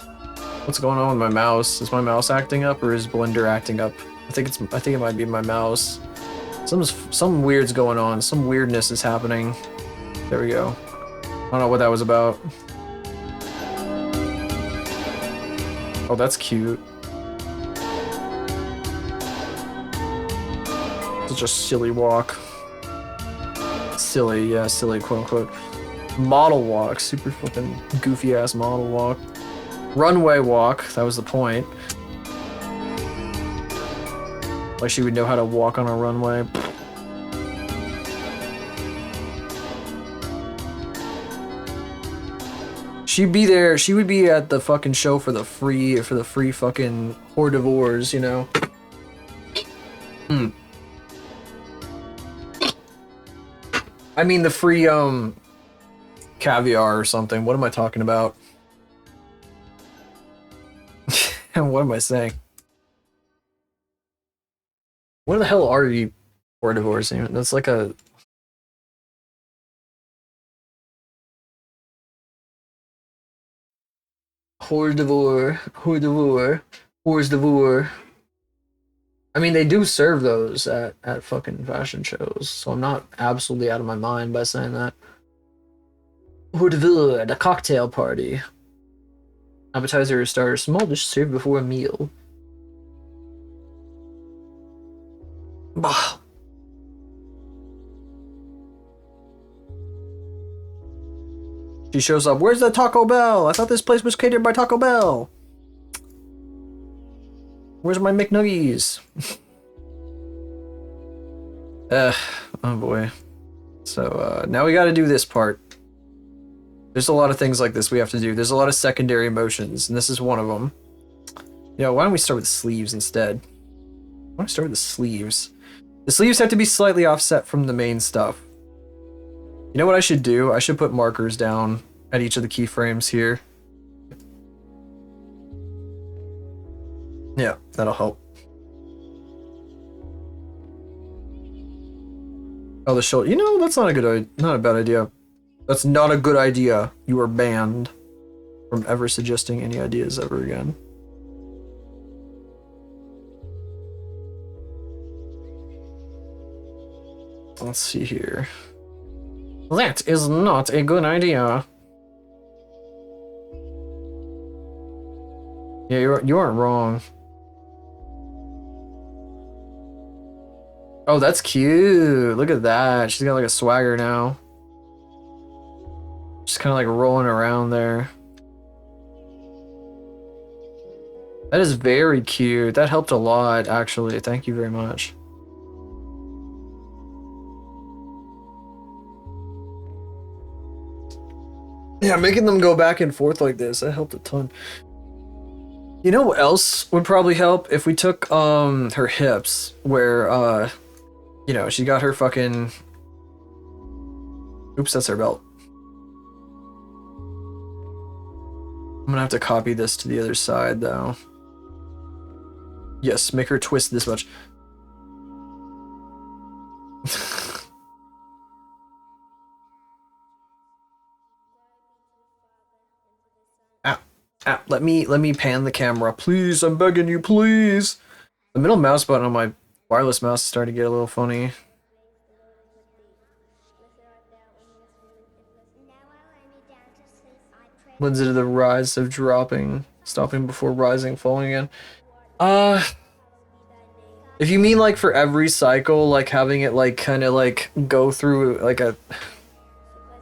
What's going on with my mouse? Is my mouse acting up or is Blender acting up? I think it might be my mouse. Some weird's going on. Some weirdness is happening. There we go. I don't know what that was about. Oh, that's cute. Such a silly walk. Silly, yeah, silly, quote unquote. Model walk. Super fucking goofy ass model walk. Runway walk, that was the point. Like she would know how to walk on a runway. She'd be there, she would be at the fucking show for the free fucking hors you know? I mean the free, caviar or something. What am I talking about? What am I saying? What the hell are you for divorcing? That's like a... Hors d'oeuvre. Hors d'oeuvre. Hors d'oeuvre. I mean, they do serve those at fucking fashion shows, so I'm not absolutely out of my mind by saying that. Hors d'oeuvre, the cocktail party. Appetizer or starter, small dish served before a meal. Bah. She shows up. Where's the Taco Bell? I thought this place was catered by Taco Bell. Where's my McNuggies? Oh boy. So now we got to do this part. There's a lot of things like this we have to do. There's a lot of secondary emotions, and this is one of them. Yeah, why don't we start with the sleeves instead? Why don't we start with the sleeves? The sleeves have to be slightly offset from the main stuff. You know what I should do? I should put markers down at each of the keyframes here. Yeah, that'll help. Oh, the shoulder. You know, that's not a bad idea. That's not a good idea. You are banned from ever suggesting any ideas ever again. Let's see here. That is not a good idea. Yeah, you aren't wrong. Oh, that's cute. Look at that. She's got like a swagger now. Just kind of like rolling around there. That is very cute. That helped a lot, actually. Thank you very much. Yeah, making them go back and forth like this, that helped a ton. You know what else would probably help? If we took her hips, where you know, she got her fucking... Oops, that's her belt. I'm gonna have to copy this to the other side, though. Yes, make her twist this much. Let me pan the camera, please. I'm begging you, please. The middle mouse button on my wireless mouse is starting to get a little funny. Lends into the rise of dropping, stopping before rising, falling again. If you mean like for every cycle, like having it like kind of like go through like a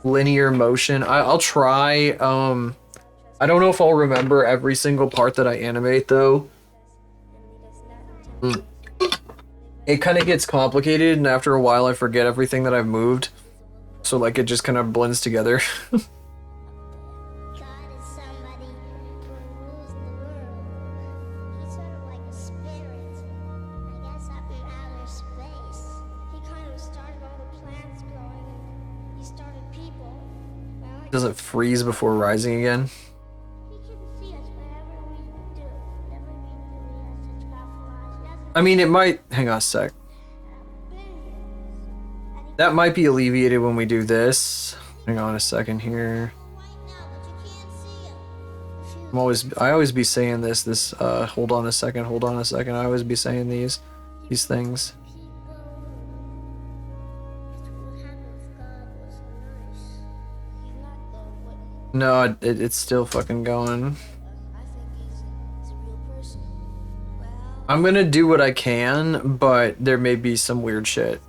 linear motion, I'll try. I don't know if I'll remember every single part that I animate though. It kind of gets complicated, and after a while I forget everything that I've moved. So like it just kind of blends together. Does it freeze before rising again? I mean, it might... Hang on a sec. That might be alleviated when we do this. Hang on a second here. I always be saying this, hold on a second, I always be saying these things. No, it's still fucking going. I'm gonna do what I can, but there may be some weird shit.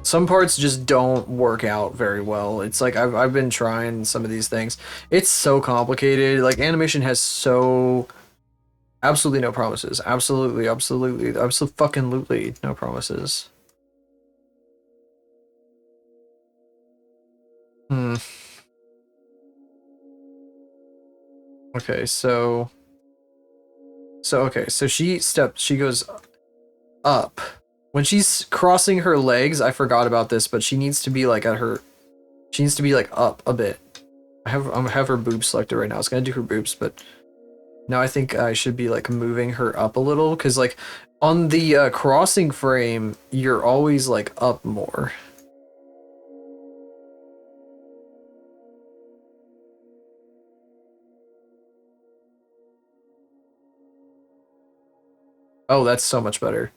Some parts just don't work out very well. It's like I've been trying some of these things. It's so complicated. Like animation has so absolutely no promises. Absolutely fucking no promises. Okay, so she goes up. When she's crossing her legs, I forgot about this, but she needs to be like she needs to be like up a bit. I have her boobs selected right now. I was gonna do her boobs, but Now I think I should be like moving her up a little because like on the crossing frame, you're always like up more. Oh, that's so much better.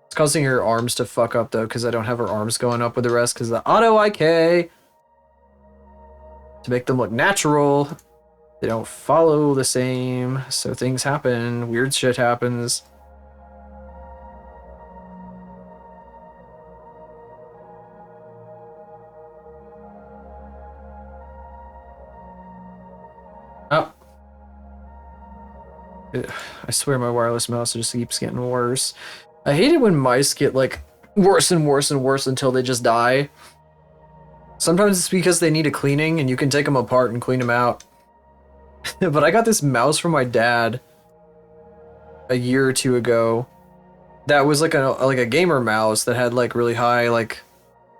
It's causing her arms to fuck up though because I don't have her arms going up with the rest because the auto IK to make them look natural. They don't follow the same, so things happen. Weird shit happens. Oh. I swear my wireless mouse just keeps getting worse. I hate it when mice get like worse and worse and worse until they just die. Sometimes it's because they need a cleaning and you can take them apart and clean them out. But I got this mouse from my dad a year or two ago. That was like a gamer mouse that had like really high like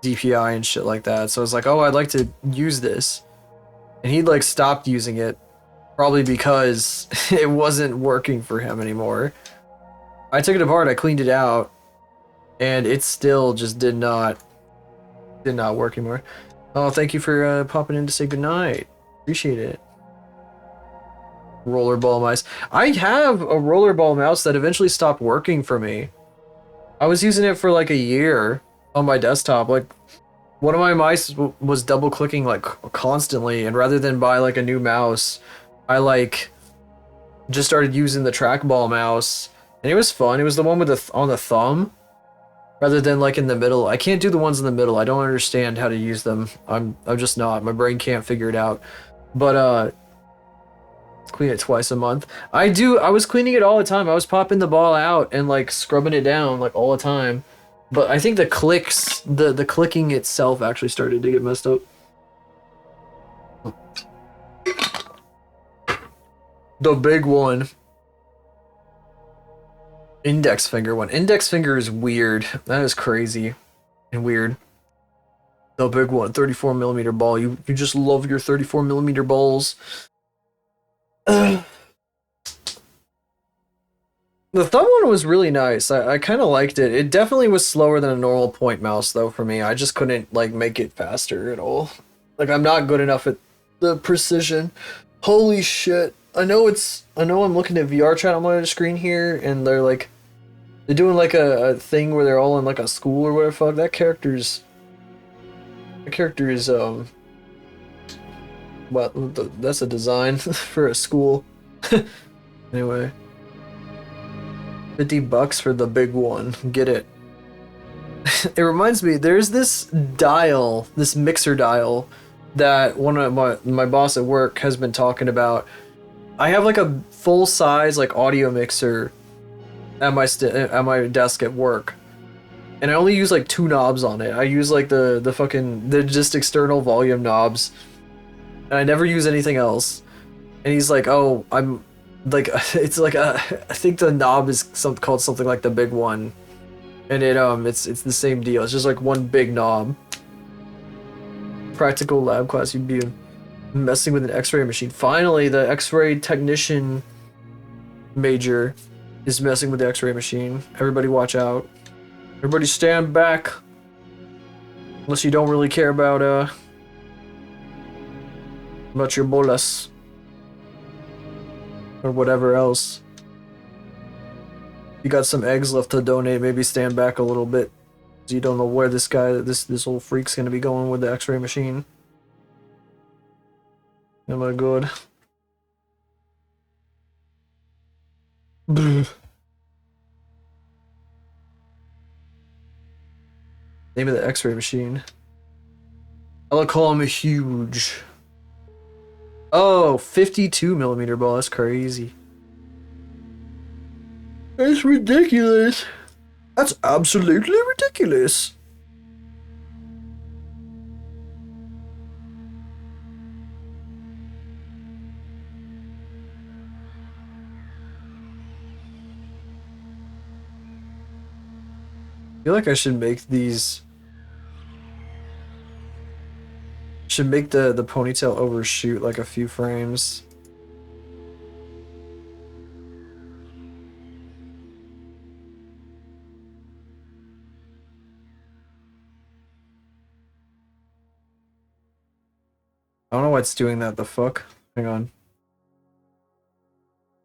DPI and shit like that. So I was like, oh, I'd like to use this. And he'd like stopped using it. Probably because it wasn't working for him anymore. I took it apart, I cleaned it out, and it still just did not work anymore. Oh, thank you for popping in to say goodnight. Appreciate it. Rollerball mice. I have a rollerball mouse that eventually stopped working for me. I was using it for like a year on my desktop. Like one of my mice was double clicking like constantly, and rather than buy like a new mouse, I like just started using the trackball mouse, and it was fun. It was the one with the on the thumb, rather than like in the middle. I can't do the ones in the middle. I don't understand how to use them. I'm just not. My brain can't figure it out. But clean it twice a month. I was cleaning it all the time. I was popping the ball out and like scrubbing it down like all the time. But I think the clicks, the clicking itself actually started to get messed up. The big one. Index finger one. Index finger is weird. That is crazy and weird. The big one, 34 millimeter ball. You just love your 34 millimeter balls. The thumb one was really nice. I kind of liked it. It definitely was slower than a normal point mouse though for me. I just couldn't like make it faster at all. Like I'm not good enough at the precision. Holy shit. I know I'm looking at VR chat on my screen here, and they're doing like a thing where they're all in like a school or whatever. Fuck, that character is well, that's a design for a school. Anyway, $50 for the big one. Get it. It reminds me, there's this dial, this mixer dial that one of my boss at work has been talking about. I have like a full size like audio mixer at my desk at work, and I only use like 2 knobs on it. I use like the just external volume knobs, and I never use anything else. And he's like, oh, I'm like, it's like I think the knob is called something like the big one, and it's the same deal. It's just like one big knob. Practical lab class, you'd be messing with an x-ray machine. Finally, the x-ray technician major is messing with the x-ray machine. Everybody watch out. Everybody stand back. Unless you don't really care about your bolas. Or whatever else. You got some eggs left to donate, maybe stand back a little bit. So you don't know where this old freak's gonna be going with the x-ray machine. Oh my god. Name of the x-ray machine. I'll call him a huge. Oh, 52 millimeter ball. That's crazy. That's ridiculous. That's absolutely ridiculous. I feel like I should make these. Should make the ponytail overshoot like a few frames. I don't know why it's doing that. The fuck? Hang on.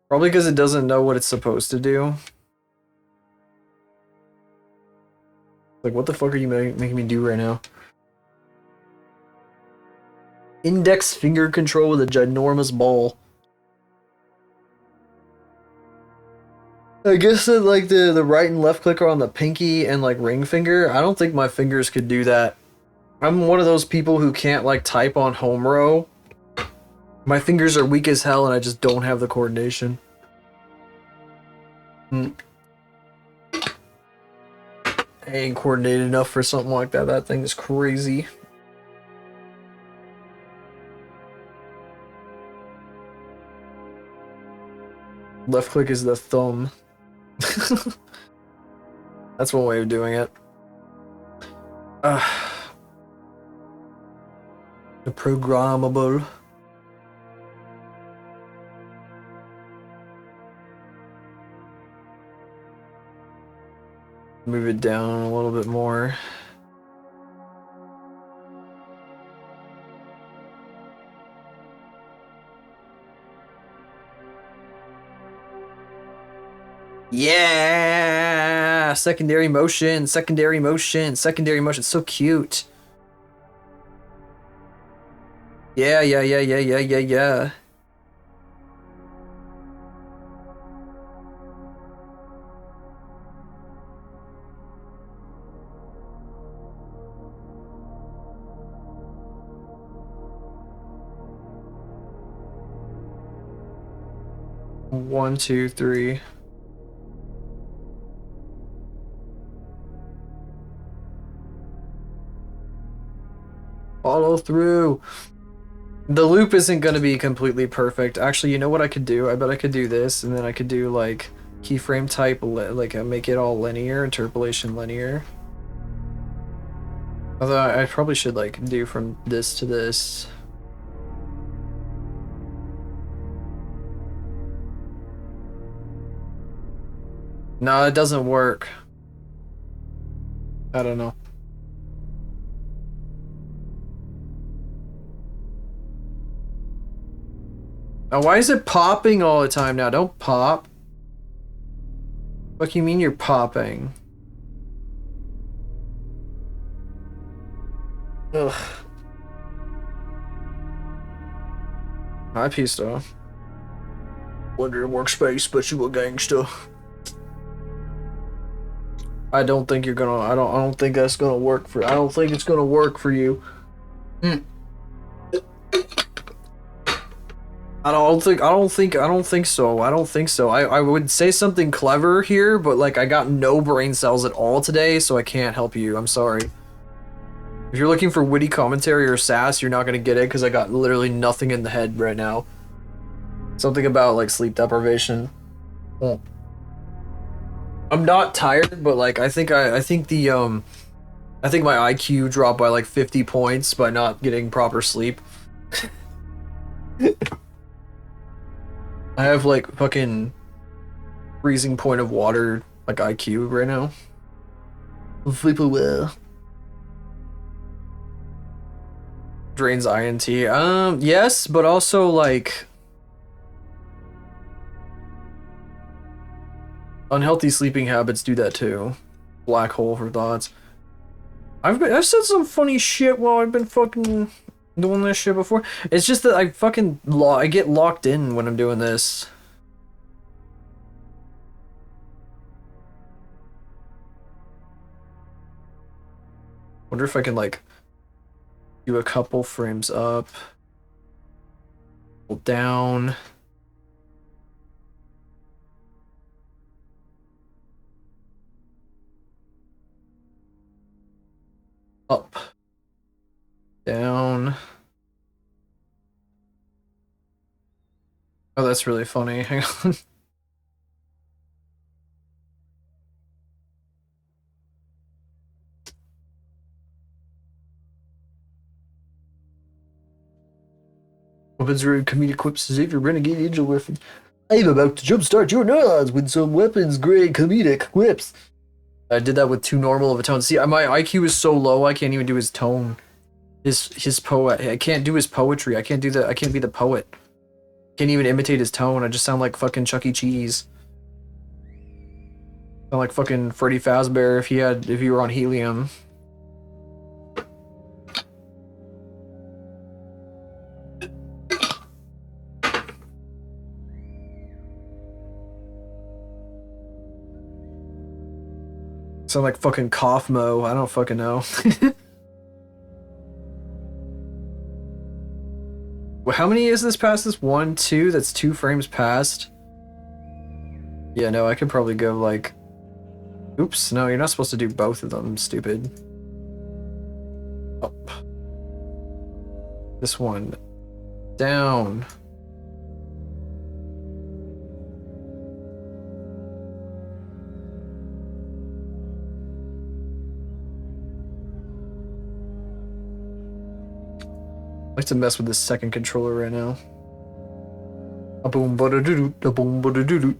Probably because it doesn't know what it's supposed to do. Like, what the fuck are you making me do right now? Index finger control with a ginormous ball. I guess that like the right and left click are on the pinky and like ring finger. I don't think my fingers could do that. I'm one of those people who can't like type on home row. My fingers are weak as hell and I just don't have the coordination. I ain't coordinated enough for something like that. That thing is crazy. Left click is the thumb. That's one way of doing it. The programmable. Move it down a little bit more. Yeah! Secondary motion, secondary motion, secondary motion. So cute. Yeah. 1, 2, 3. Follow through. The loop isn't going to be completely perfect. Actually, you know what I could do? I bet I could do this, and then I could do like keyframe type, like make it all linear, interpolation linear. Although I probably should like do from this to this. No, it doesn't work. I don't know. Now, why is it popping all the time now? Don't pop. What do you mean you're popping? Ugh. Hi, Pista. Wonder workspace, but you a gangster. I don't think you're gonna. I don't think that's gonna work for. I don't think it's gonna work for you. I don't think so. I don't think so. I would say something clever here, but like I got no brain cells at all today, so I can't help you. I'm sorry. If you're looking for witty commentary or sass, you're not gonna get it because I got literally nothing in the head right now. Something about like sleep deprivation. I'm not tired, but like I think my IQ dropped by like 50 points by not getting proper sleep. I have like fucking freezing point of water like IQ right now. Sleep well. Drains INT. Yes, but also like unhealthy sleeping habits do that too. Black hole for thoughts. I've said some funny shit while I've been fucking doing this shit before. It's just that I fucking I get locked in when I'm doing this. Wonder if I can like do a couple frames up, hold down. Up, down. Oh, that's really funny. Hang on. Weapons are comedic quips as if you're renegade angel weapon. I'm about to jumpstart your neurons with some weapons grade comedic quips. I did that with too normal of a tone. See, my IQ is so low I can't even do his tone. his poet. I can't do his poetry. I can't do the. I can't be the poet. Can't even imitate his tone. I just sound like fucking Chuck E. Cheese. Sound like fucking Freddy Fazbear if he were on helium. Sound like fucking Kaufmo. I don't fucking know. Well, how many is this past this? 1, 2? That's 2 frames past. Yeah, no, I could probably go like... Oops, no, you're not supposed to do both of them, stupid. Up. This one. Down. I like to mess with this second controller right now. A boom ba da doo doo, a boom ba da doo doo.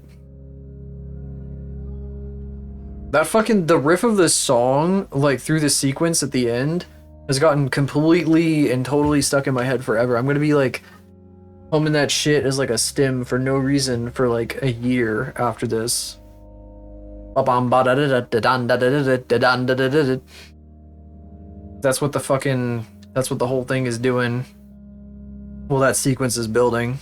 That fucking the riff of this song, like through the sequence at the end, has gotten completely and totally stuck in my head forever. I'm gonna be like humming that shit as like a stim for no reason for like a year after this. That's what the fucking. That's what the whole thing is doing. Well, that sequence is building.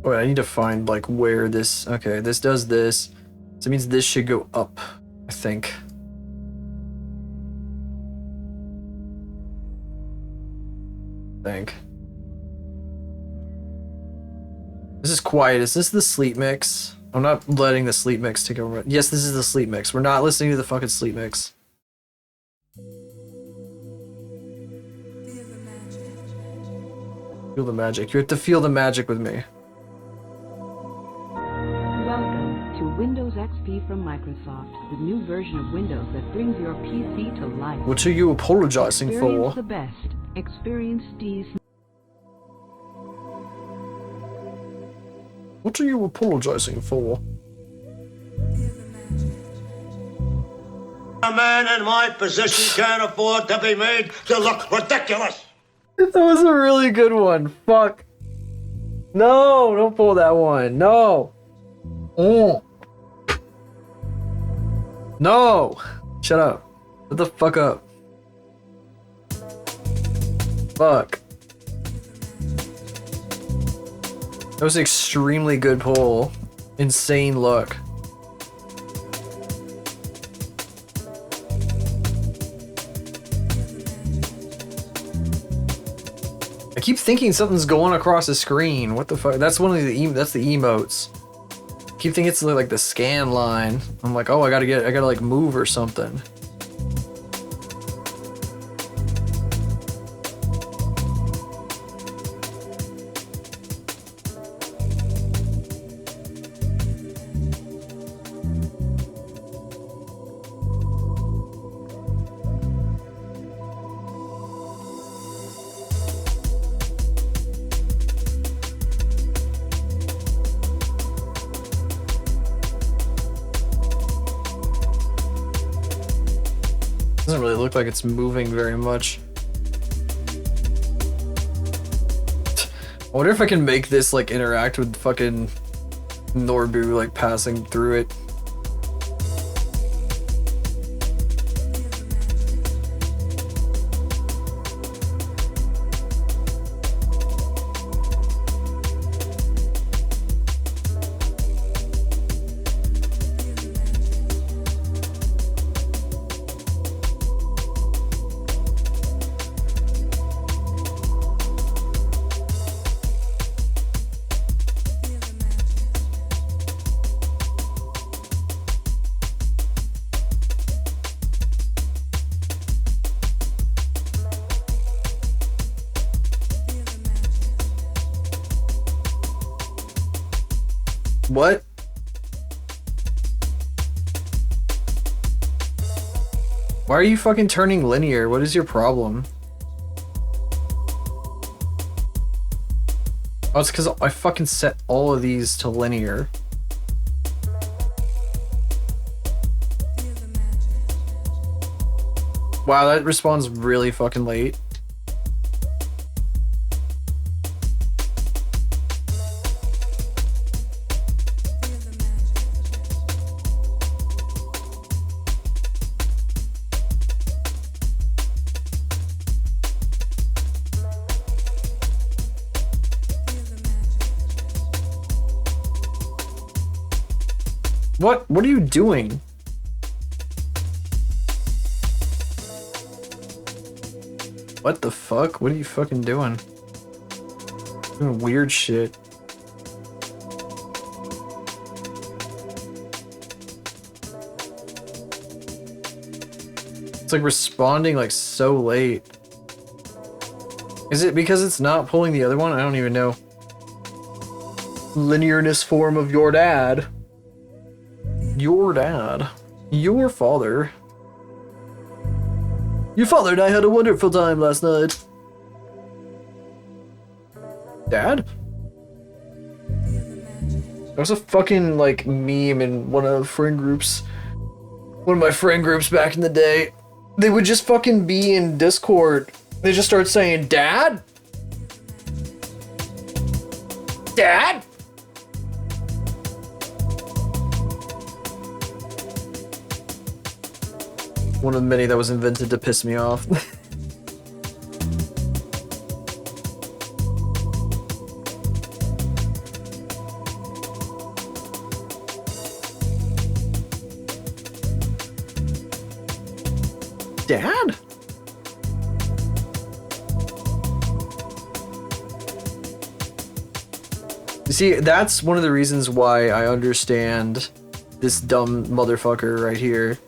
Wait, I need to find like where this. Okay, this does this. So it means this should go up, I think. This is quiet. Is this the sleep mix? I'm not letting the sleep mix take over. Yes, this is the sleep mix. We're not listening to the fucking sleep mix. Feel the magic. You have to feel the magic with me. Welcome to Windows XP from Microsoft, the new version of Windows that brings your PC to life. What are you apologizing Experience for? the best. Experience Steve's. What are you apologizing for? A man in my position can't afford to be made to look ridiculous. That was a really good one. Fuck. No, don't pull that one. No. No. Shut up. Shut the fuck up. Fuck. That was an extremely good pull. Insane look. I keep thinking something's going across the screen. What the fuck? That's one of the that's the emotes. I keep thinking it's like the scan line. I'm like, oh, I gotta like move or something. Doesn't really look like it's moving very much. I wonder if I can make this like interact with fucking Norbu like passing through it. What? Why are you fucking turning linear? What is your problem? Oh, it's because I fucking set all of these to linear. Wow, that responds really fucking late. What are you doing? What the fuck? What are you fucking doing? Doing weird shit. It's like responding like so late. Is it because it's not pulling the other one? I don't even know. Linearness form of your dad. Your dad. Your father. Your father and I had a wonderful time last night. Dad? There was a fucking like meme in one of the friend groups. One of my friend groups back in the day. They would just fucking be in Discord. They just start saying, Dad? Dad? One of the many that was invented to piss me off. Dad? You see, that's one of the reasons why I understand this dumb motherfucker right here.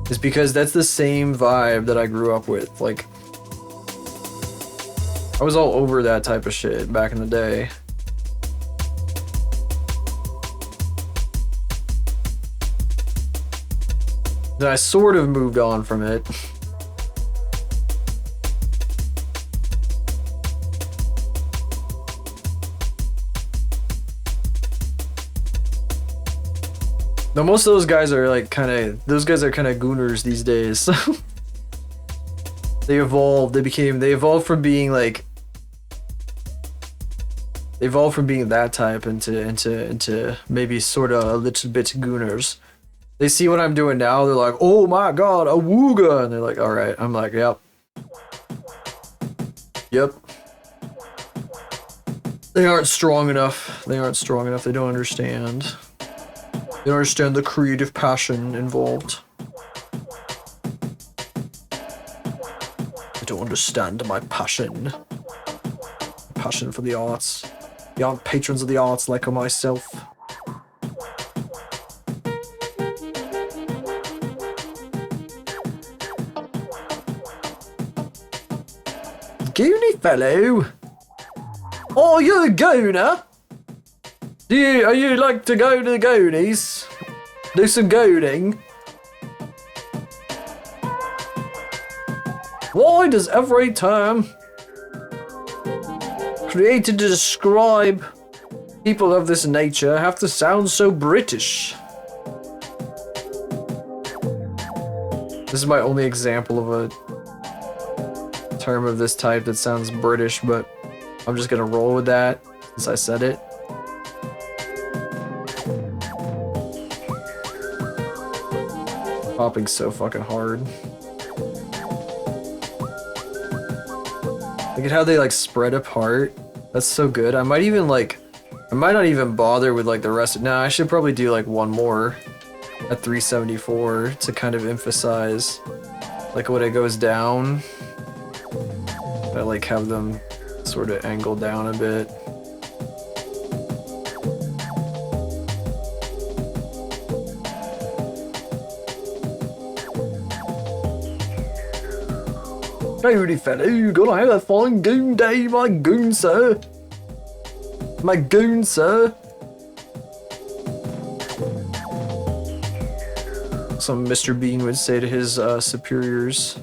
Is because that's the same vibe that I grew up with. Like, I was all over that type of shit back in the day. Then I sort of moved on from it. No, most of those guys are like kind of gooners these days. They evolved. They evolved from being like. They evolved from being that type into maybe sort of a little bit gooners. They see what I'm doing now. They're like, oh my god, a wooga, and they're like, all right. I'm like, yep. Yep. They aren't strong enough. They aren't strong enough. They don't understand. They don't understand the creative passion involved. They don't understand my passion. Passion for the arts. They aren't patrons of the arts like myself. Goonie fellow! Oh, you're a gooner? Are you like to go to the Goonies? Do some gooning? Why does every term created to describe people of this nature have to sound so British? This is my only example of a term of this type that sounds British, but I'm just gonna roll with that since I said it. Popping so fucking hard. Look at how they like spread apart. That's so good. I might not even bother with like the rest. Nah, I should probably do like one more at 374 to kind of emphasize like when it goes down. I like have them sort of angle down a bit. Howdy fellow, you gonna have a fine goon day, my goon sir. My goon sir. Some Mr. Bean would say to his superiors.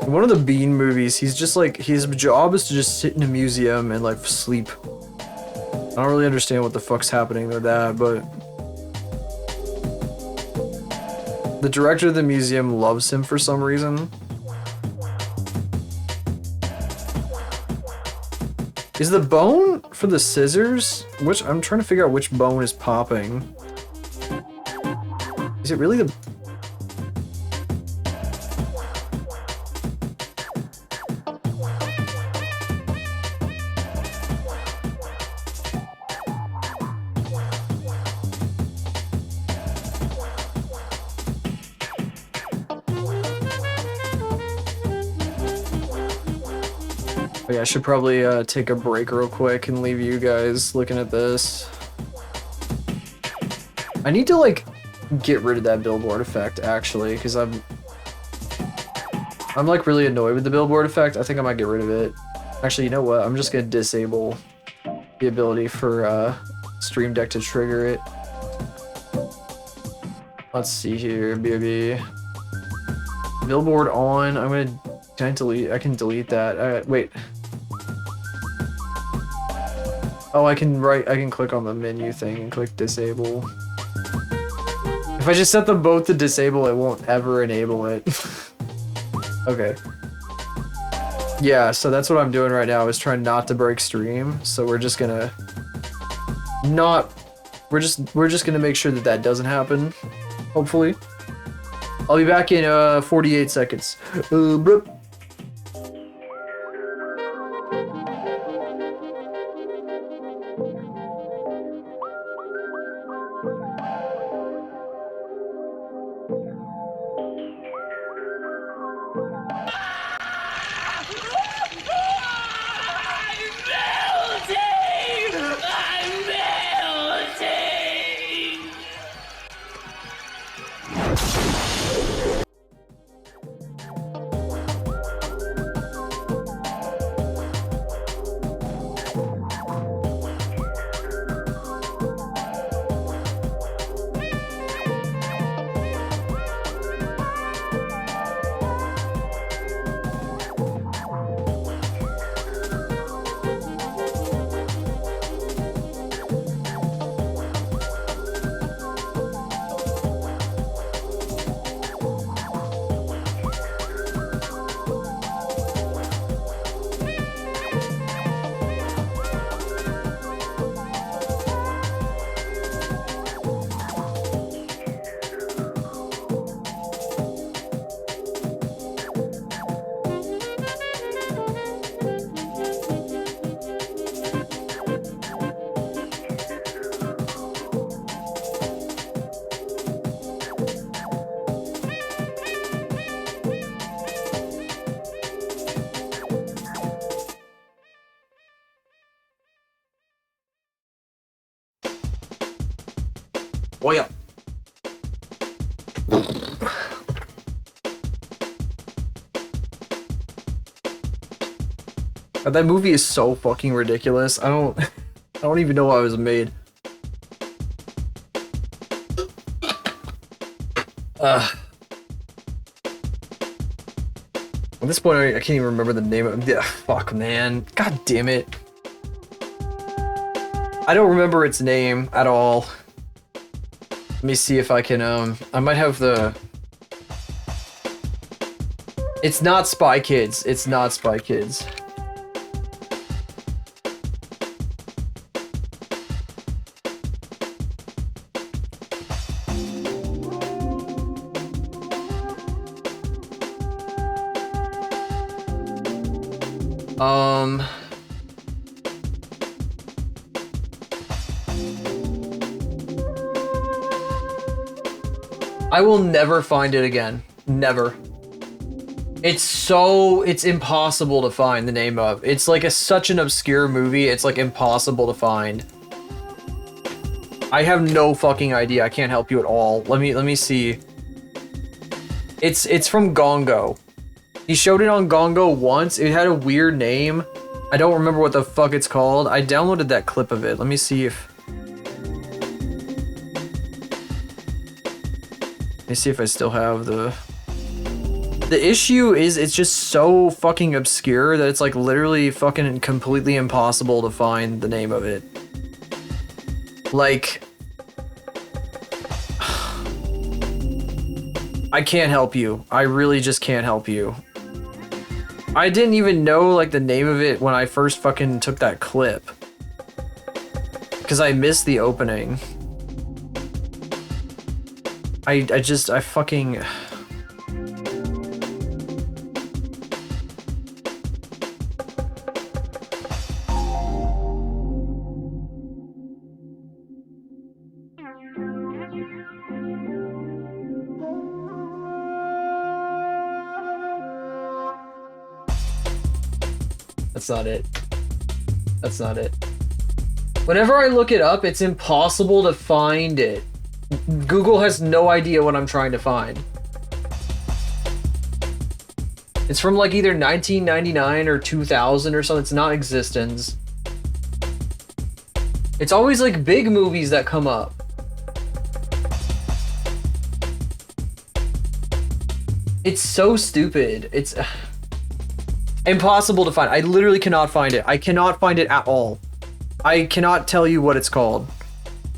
In one of the Bean movies, he's just like, his job is to just sit in a museum and like sleep. I don't really understand what the fuck's happening with that, but The director of the museum loves him for some reason. Is the bone for the scissors? Which I'm trying to figure out which bone is popping. Is it really the... Oh yeah, I should probably take a break real quick and leave you guys looking at this. I need to like get rid of that billboard effect actually, because I'm like really annoyed with the billboard effect. I think I might get rid of it. Actually, you know what? I'm just gonna disable the ability for Stream Deck to trigger it. Let's see here, BB. Billboard on. I'm gonna. Can I delete? I can delete that. Wait. Oh, I can click on the menu thing and click disable. If I just set them both to disable, it won't ever enable it. Okay. Yeah, so that's what I'm doing right now, is trying not to break stream. So we're just gonna we're just gonna make sure that that doesn't happen. Hopefully. I'll be back in 48 seconds. Bro. Oh yeah. That movie is so fucking ridiculous. I don't even know why it was made. At this point, I can't even remember the name of it. Yeah, fuck, man. God damn it. I don't remember its name at all. Let me see if I can, I might have the... It's not Spy Kids. It's not Spy Kids. I will never find it again. Never. It's impossible to find the name of. It's like such an obscure movie, it's like impossible to find. I have no fucking idea. I can't help you at all. Let me see. It's from Gongo. He showed it on Gongo once. It had a weird name. I don't remember what the fuck it's called. I downloaded that clip of it. Let me see if... Let me see if I still have the... The issue is it's just so fucking obscure that it's like literally fucking completely impossible to find the name of it. Like... I can't help you. I really just can't help you. I didn't even know like the name of it when I first fucking took that clip. Because I missed the opening. I fucking... That's not it. That's not it. Whenever I look it up, it's impossible to find it. Google has no idea what I'm trying to find. It's from like either 1999 or 2000 or something. It's not Existence. It's always like big movies that come up. It's so stupid. It's impossible to find. I literally cannot find it. I cannot find it at all. I cannot tell you what it's called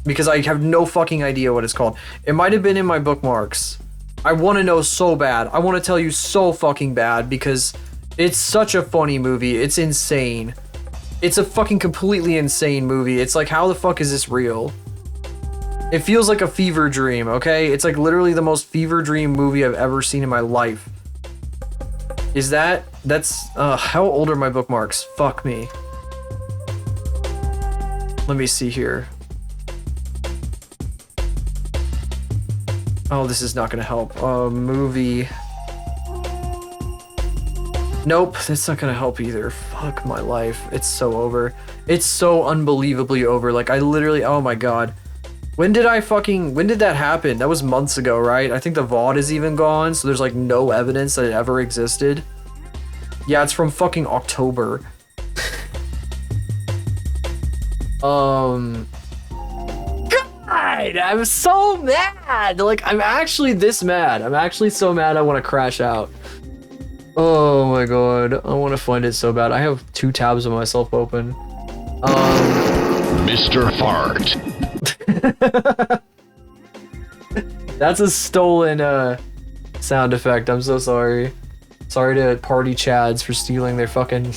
because I have no fucking idea what it's called. It might have been in my bookmarks. I want to know so bad. I want to tell you so fucking bad because it's such a funny movie. It's insane. It's a fucking completely insane movie. It's like, how the fuck is this real? It feels like a fever dream, okay? It's like literally the most fever dream movie I've ever seen in my life. Is that's how old are my bookmarks? Fuck me. Let me see here. Oh, this is not gonna help. Movie. Nope, that's not gonna help either. Fuck my life. It's so over. It's so unbelievably over. Like, I literally, oh my god. When did that happen? That was months ago, right? I think the VOD is even gone, so there's like no evidence that it ever existed. Yeah, it's from fucking October. God, I'm so mad. Like, I'm actually this mad. I'm actually so mad I want to crash out. Oh my god, I want to find it so bad. I have 2 tabs of myself open. Mr. Fart. That's a stolen sound effect. I'm so sorry. Sorry to party chads for stealing their fucking...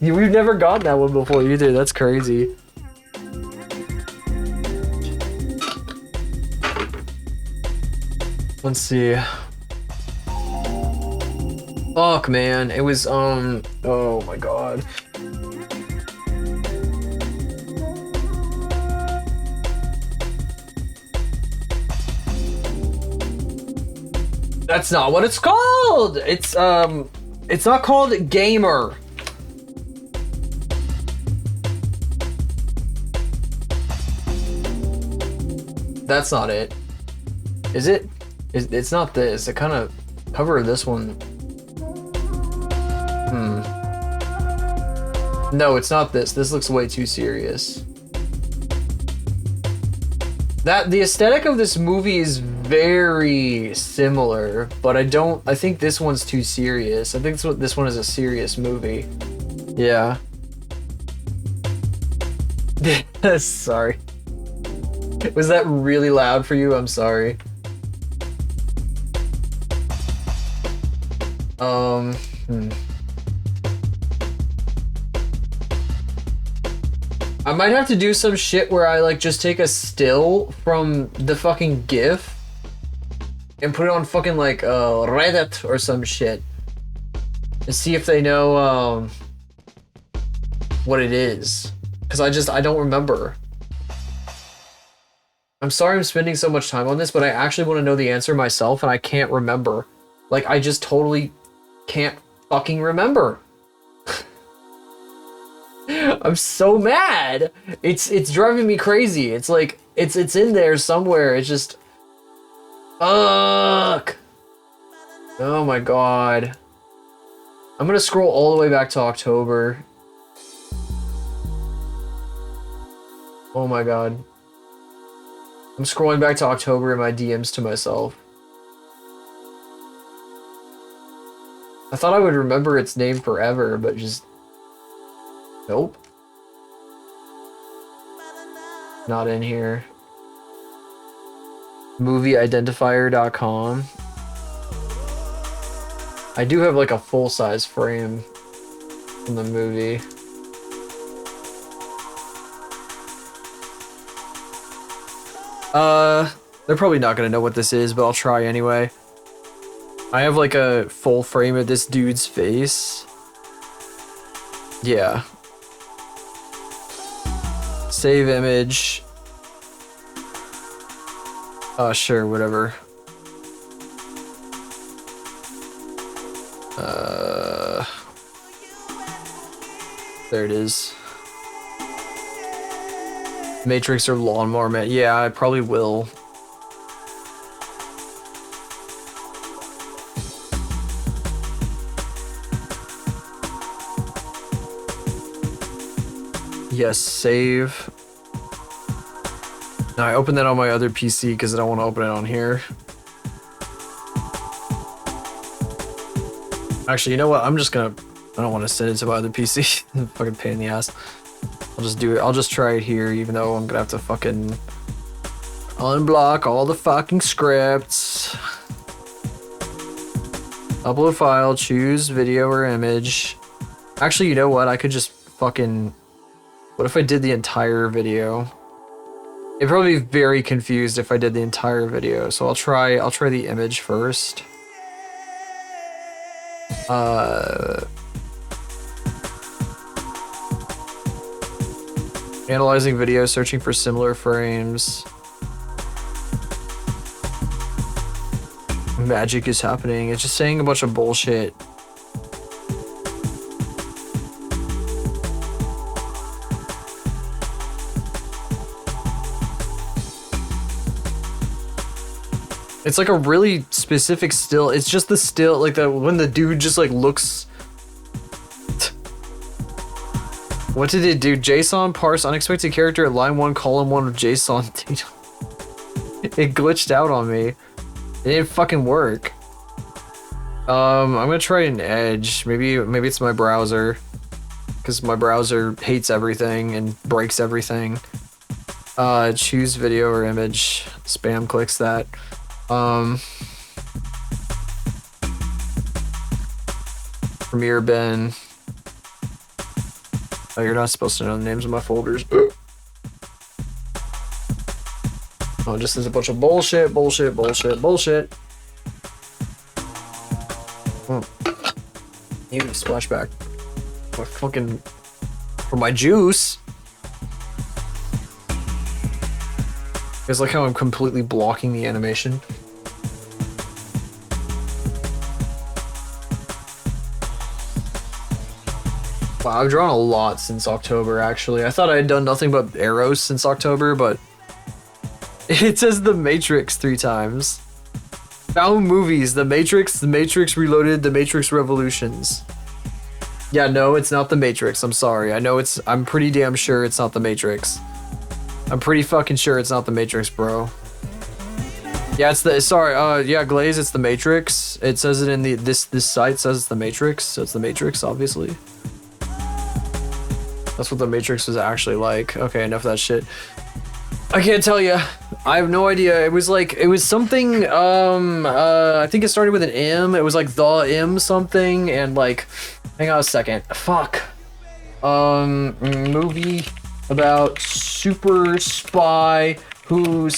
We've never gotten that one before either. That's crazy. Let's see. Fuck, man. It was, oh my god. That's not what it's called! It's not called Gamer. That's not it. Is it? It's not this. The kind of cover of this one. No, it's not this. This looks way too serious. The aesthetic of this movie is very similar, but I think this one's too serious. I think this one is a serious movie. Yeah. Sorry. Was that really loud for you? I'm sorry. I might have to do some shit where I like just take a still from the fucking GIF and put it on fucking like Reddit or some shit and see if they know what it is, because I don't remember. I'm sorry I'm spending so much time on this, but I actually want to know the answer myself and I can't remember. Like, I just totally can't fucking remember. I'm so mad. It's driving me crazy. It's like it's in there somewhere. It's just fuck. Oh my god. I'm gonna scroll all the way back to October. Oh my god. I'm scrolling back to October in my DMs to myself. I thought I would remember its name forever, but just nope. Not in here. Movieidentifier.com. I do have like a full-size frame from the movie. They're probably not gonna know what this is, but I'll try anyway. I have like a full frame of this dude's face. Yeah. Save image. Sure, whatever. There it is. Matrix or Lawnmower Man. Yeah, I probably will. Yes, save. Now I opened that on my other PC because I don't want to open it on here. Actually, you know what? I'm just gonna... I don't want to send it to my other PC. Fucking pain in the ass. I'll just do it. I'll just try it here, even though I'm gonna have to fucking unblock all the fucking scripts. Upload file, choose video or image. Actually, you know what? I could just fucking... What if I did the entire video? It'd probably be very confused if I did the entire video, so I'll try the image first. Analyzing video, searching for similar frames. Magic is happening. It's just saying a bunch of bullshit. It's like a really specific still. It's just the still, like when the dude just like looks. What did it do? JSON parse unexpected character at line 1, column 1 of JSON. It glitched out on me. It didn't fucking work. I'm gonna try an Edge. Maybe it's my browser, because my browser hates everything and breaks everything. Choose video or image. Spam clicks that. Premiere bin. Oh, you're not supposed to know the names of my folders. Oh, just is a bunch of bullshit. Oh. Need a splashback. My fucking... For my juice. It's like how I'm completely blocking the animation. Wow, I've drawn a lot since October, actually. I thought I had done nothing but arrows since October, but... It says The Matrix 3 times. Found movies, The Matrix Reloaded, The Matrix Revolutions. Yeah, no, it's not The Matrix, I'm sorry. I'm pretty damn sure it's not The Matrix. I'm pretty fucking sure it's not The Matrix, bro. Yeah, yeah, Glaze, it's The Matrix. It says it in this site says it's The Matrix, so it's The Matrix, obviously. That's what The Matrix was actually like. Okay, enough of that shit. I can't tell you. I have no idea. It was something, I think it started with an M. It was like The M something, and like, hang on a second. Fuck. Movie about super spy who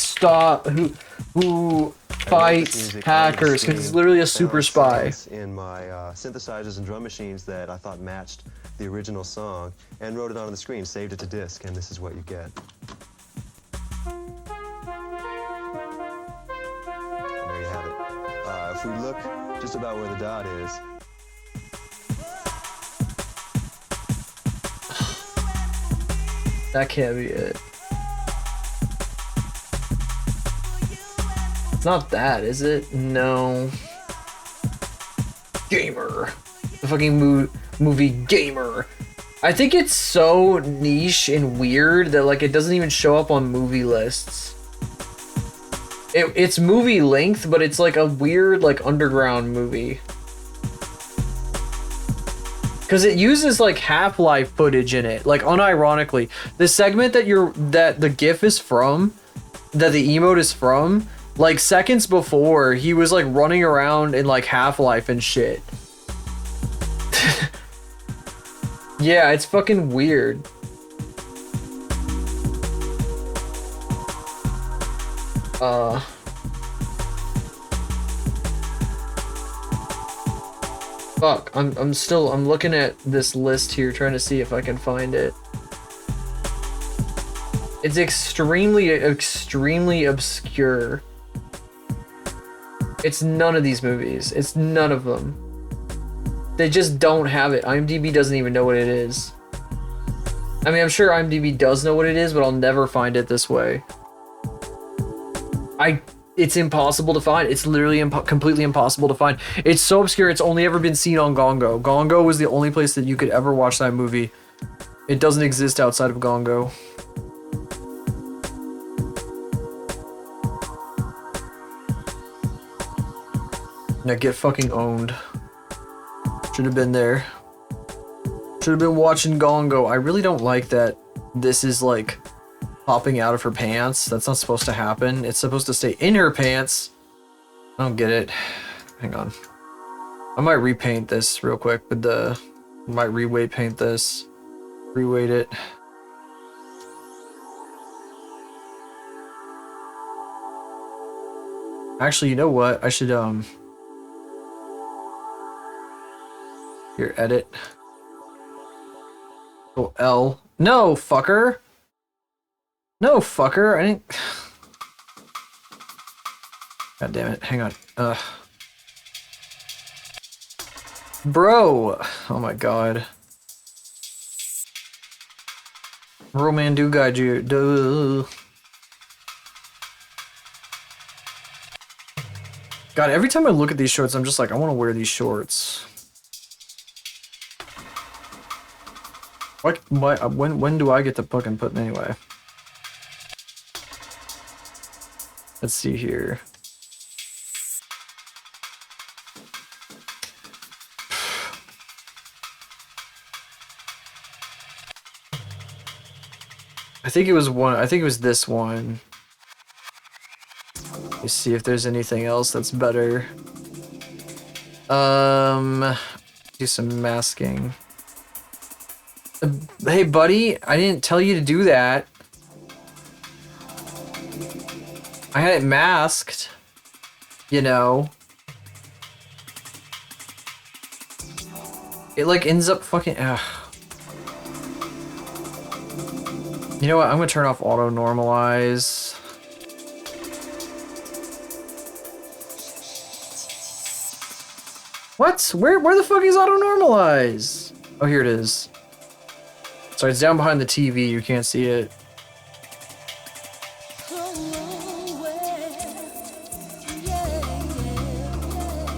fights hackers, because it's literally a super spy. In my synthesizers and drum machines that I thought matched the original song, and wrote it on the screen, saved it to disk, and this is what you get. And there you have it. If we look just about where the dot is, that can't be it. It's not that, is it? No. Gamer. The fucking movie Gamer. I think it's so niche and weird that like it doesn't even show up on movie lists. It's movie length, but it's like a weird like underground movie. Cause it uses like Half-Life footage in it, like unironically. The segment that the GIF is from, that the emote is from, like seconds before he was like running around in like Half-Life and shit. Yeah, it's fucking weird. Fuck, I'm looking at this list here trying to see if I can find it. It's extremely obscure. It's none of these movies. It's none of them. They just don't have it. IMDb doesn't even know what it is. I mean, I'm sure IMDb does know what it is, but I'll never find it this way. It's impossible to find. It's literally completely impossible to find. It's so obscure, it's only ever been seen on Gongo. Gongo was the only place that you could ever watch that movie. It doesn't exist outside of Gongo. Now get fucking owned. Should have been there. Should have been watching Gongo. I really don't like that this is like popping out of her pants. That's not supposed to happen. It's supposed to stay in her pants. I don't get it. Hang on. I might repaint this real quick, but might reweight paint this. Reweight it. Actually, you know what? I should here, edit. Oh, L. No, fucker. No, fucker. I didn't. God damn it. Hang on. Bro. Oh my god. Roman do guide you. Duh. God, every time I look at these shorts, I'm just like, I want to wear these shorts. When do I get to fucking put them anyway? Let's see here. I think it was this one. Let's see if there's anything else that's better. Do some masking. Hey, buddy, I didn't tell you to do that. I had it masked, you know. It like ends up fucking. Ugh. You know what? I'm gonna turn off auto normalize. What? Where the fuck is auto normalize? Oh, here it is. So it's down behind the TV, you can't see it.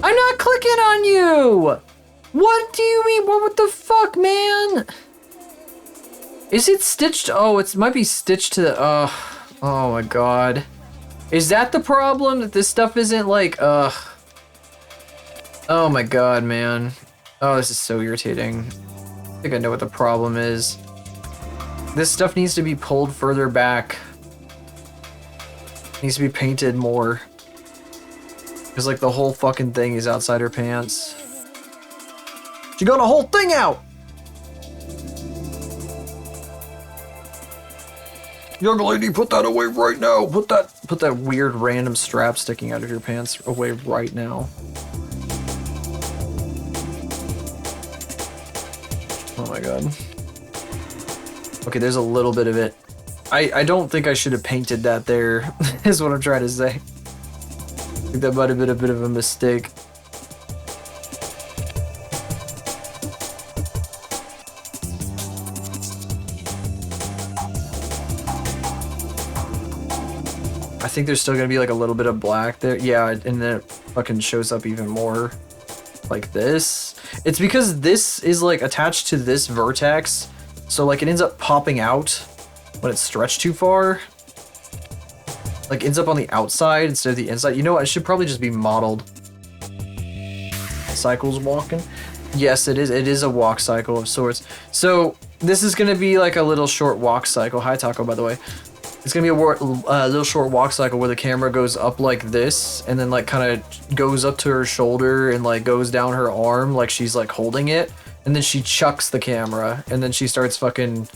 I'm not clicking on you! What do you mean? What the fuck, man? Is it stitched? Oh, it might be stitched to the, oh my god. Is that the problem? That this stuff isn't like, oh my god, man. Oh, this is so irritating. I think I know what the problem is. This stuff needs to be pulled further back. It needs to be painted more. Because like the whole fucking thing is outside her pants. She got a whole thing out! Young lady, put that away right now! Put that weird random strap sticking out of your pants away right now. Oh my god. Okay, there's a little bit of it. I don't think I should have painted that there, is what I'm trying to say. I think that might have been a bit of a mistake. I think there's still gonna be like a little bit of black there. Yeah, and then it fucking shows up even more like this. It's because this is like attached to this vertex. So like it ends up popping out when it's stretched too far. Like ends up on the outside instead of the inside. You know what? It should probably just be modeled. Cycles walking. Yes, it is. It is a walk cycle of sorts. So this is going to be like a little short walk cycle. Hi, Taco, by the way. It's going to be a little short walk cycle where the camera goes up like this and then like kind of goes up to her shoulder and like goes down her arm like she's like holding it. and then she chucks the camera, and then she starts fucking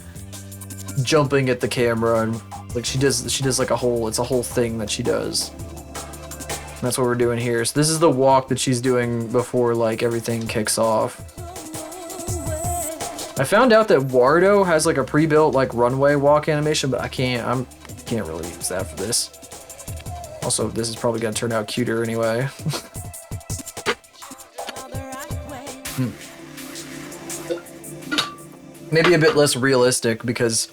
jumping at the camera, and like she does like it's a whole thing that she does. And that's what we're doing here. So this is the walk that she's doing before like everything kicks off. I found out that Wardo has like a pre-built like runway walk animation, but I can't really use that for this. Also, this is probably gonna turn out cuter anyway. Maybe a bit less realistic because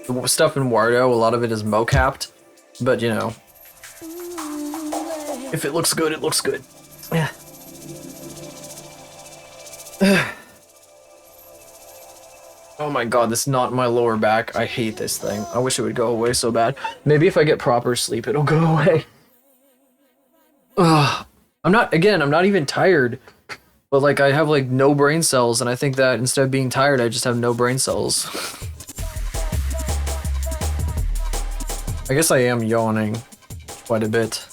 the stuff in Wardo, a lot of it is mocapped, but you know, if it looks good, it looks good. Yeah. Oh my god, this knot in my lower back. I hate this thing. I wish it would go away so bad. Maybe if I get proper sleep, it'll go away. Ugh. I'm not even tired. But like, I have like no brain cells, and I think that instead of being tired, I just have no brain cells. I guess I am yawning quite a bit.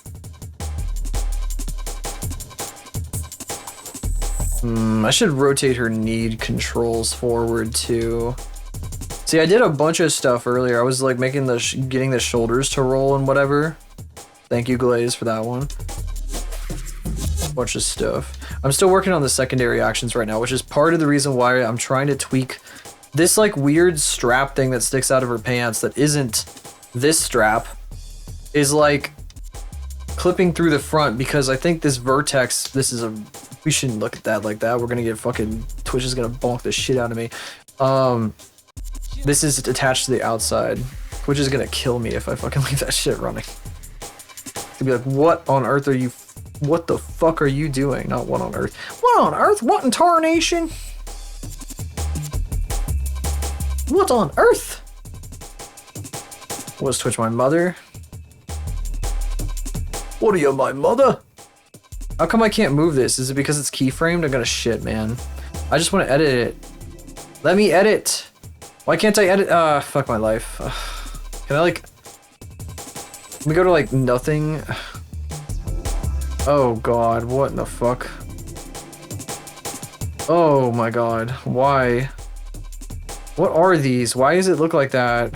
I should rotate her need controls forward too. See, I did a bunch of stuff earlier. I was like making getting the shoulders to roll and whatever. Thank you, Glaze, for that one. Bunch of stuff. I'm still working on the secondary actions right now, which is part of the reason why I'm trying to tweak this like weird strap thing that sticks out of her pants that isn't this strap, is like clipping through the front, because I think this vertex, we shouldn't look at that like that. We're gonna get fucking, Twitch is gonna bonk the shit out of me. This is attached to the outside. Twitch is gonna kill me if I fucking leave that shit running. He'll be like, what on earth are you, what the fuck are you doing? Not what on earth. What on earth? What in tarnation? What on earth? Was Twitch my mother? What are you, my mother? How come I can't move this? Is it because it's keyframed? I'm gonna shit, man. I just want to edit it. Let me edit. Why can't I edit? Fuck my life. Can I like... Let me go to like nothing. Oh god, what in the fuck? Oh my god, why? What are these? Why does it look like that?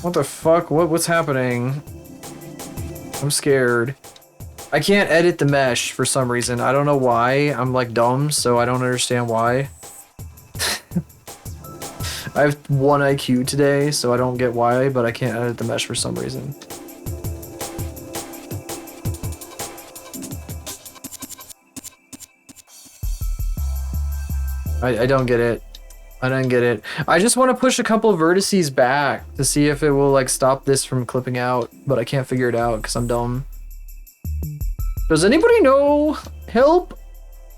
What the fuck? What's happening? I'm scared. I can't edit the mesh for some reason. I don't know why. I'm like dumb, so I don't understand why. I have 1 IQ today, so I don't get why, but I can't edit the mesh for some reason. I don't get it. I don't get it. I just want to push a couple of vertices back to see if it will like stop this from clipping out, but I can't figure it out because I'm dumb. Does anybody know? Help!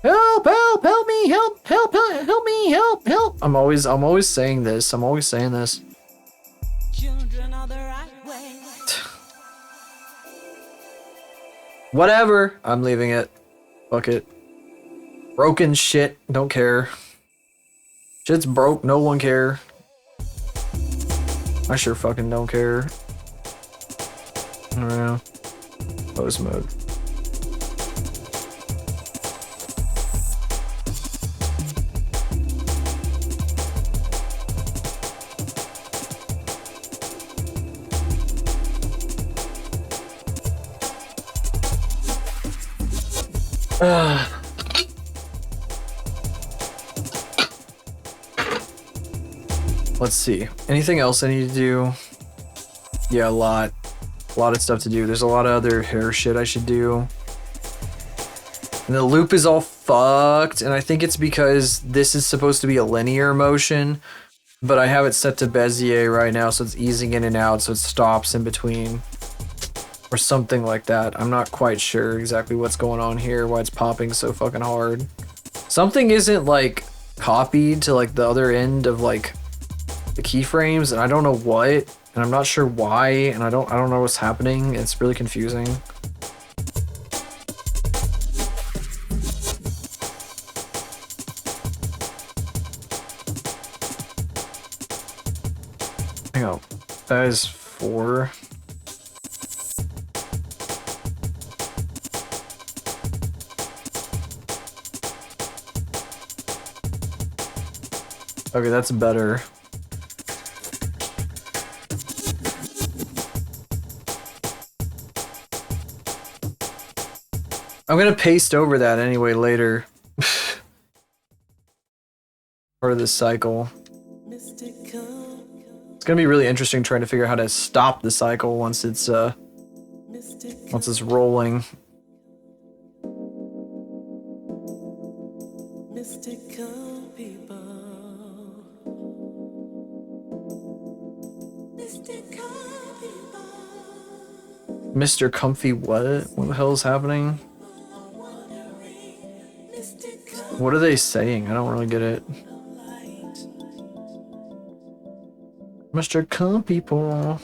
Help! Help! Help me! Help! Help! Help! Help me! Help! Help! I'm always saying this. I'm always saying this. Children are the right way. Whatever. I'm leaving it. Fuck it. Broken shit. Don't care. Shit's broke. No one care. I sure fucking don't care. I don't know. Pose mode. Let's see. Anything else I need to do? Yeah, a lot of stuff to do. There's a lot of other hair shit I should do. And the loop is all fucked, and I think it's because this is supposed to be a linear motion, but I have it set to Bezier right now, so it's easing in and out, so it stops in between. Or something like that. I'm not quite sure exactly what's going on here, why it's popping so fucking hard. Something isn't like copied to like the other end of like the keyframes, and I don't know what, and I'm not sure why, and I don't know what's happening. It's really confusing. Hang on. That is 4. Okay, that's better. I'm gonna paste over that anyway later. Part of this cycle. It's gonna be really interesting trying to figure out how to stop the cycle once it's rolling. Mr. Comfy what? What the hell is happening? What are they saying? I don't really get it. Mr. Comfy Ball.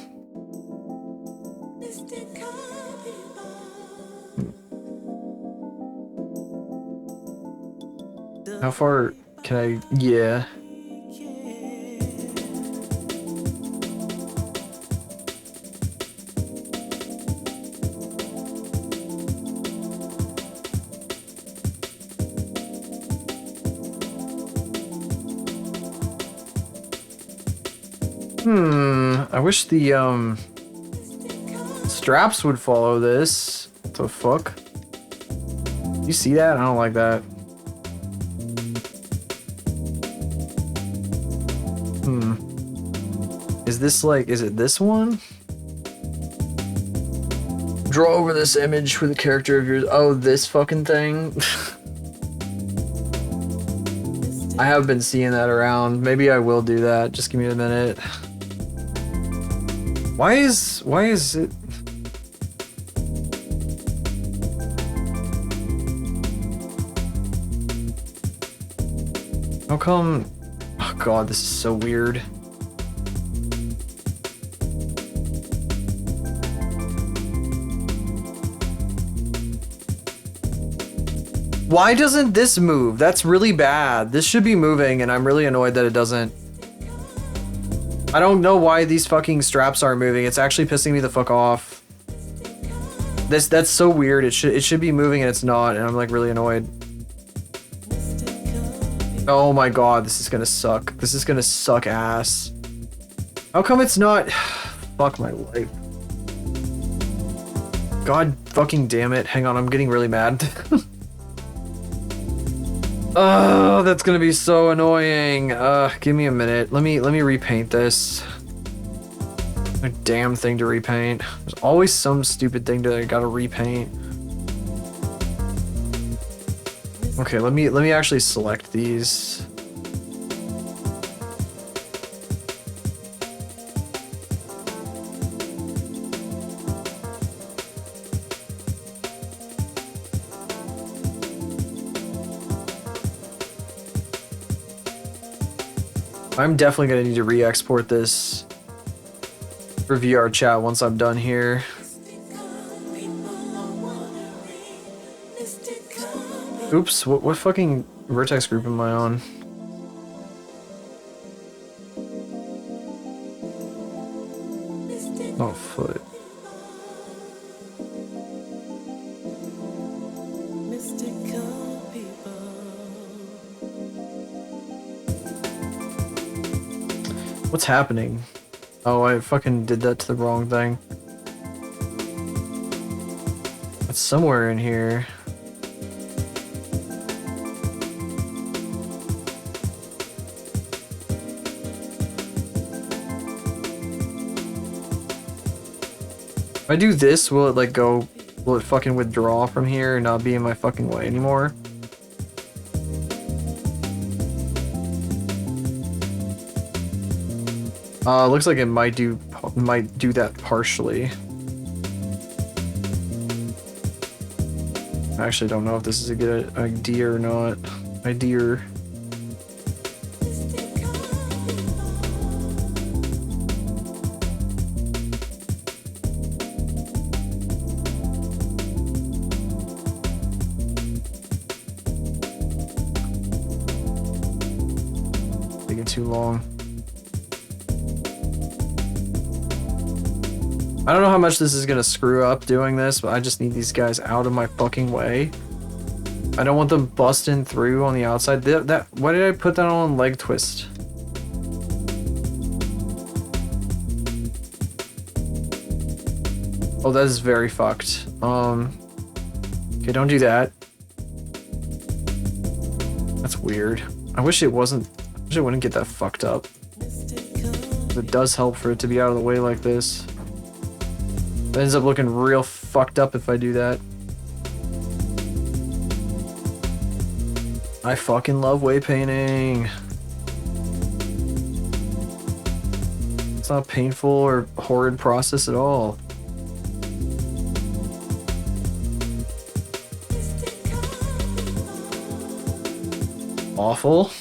How far can I? Yeah. I wish the straps would follow this. What the fuck? You see that? I don't like that. Is this like, is it this one? Draw over this image with a character of yours. Oh, this fucking thing? I have been seeing that around. Maybe I will do that. Just give me a minute. Why is it? How come? Oh god, this is so weird. Why doesn't this move? That's really bad. This should be moving and I'm really annoyed that it doesn't. I don't know why these fucking straps aren't moving. It's actually pissing me the fuck off. That's so weird. It should be moving and it's not, and I'm like really annoyed. Oh my god, this is gonna suck. This is gonna suck ass. How come it's not? Fuck my life. God fucking damn it. Hang on, I'm getting really mad. Oh, that's gonna be so annoying. Give me a minute. Let me repaint this. A damn thing to repaint. There's always some stupid thing that I gotta repaint. Okay, let me actually select these. I'm definitely gonna need to re-export this for VR chat once I'm done here. Oops, what fucking vertex group am I on? Oh, foot. What's happening? Oh, I fucking did that to the wrong thing. It's somewhere in here. If I do this, will it like go, will it fucking withdraw from here and not be in my fucking way anymore? Looks like it might do that partially. I actually don't know if this is a good idea or not. Idea. Taking too long. I don't know how much this is gonna screw up doing this, but I just need these guys out of my fucking way. I don't want them busting through on the outside. Why did I put that on leg twist? Oh, that is very fucked. Okay, don't do that. That's weird. I wish it wasn't. I wish it wouldn't get that fucked up. It does help for it to be out of the way like this. It ends up looking real fucked up if I do that. I fucking love weight painting. It's not a painful or horrid process at all. Awful.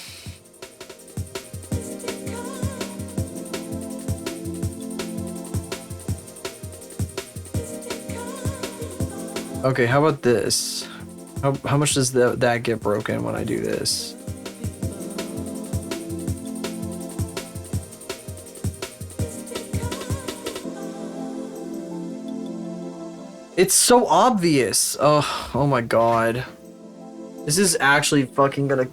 Okay, how about this? How much does that get broken when I do this? It's so obvious. Oh my god. This is actually fucking gonna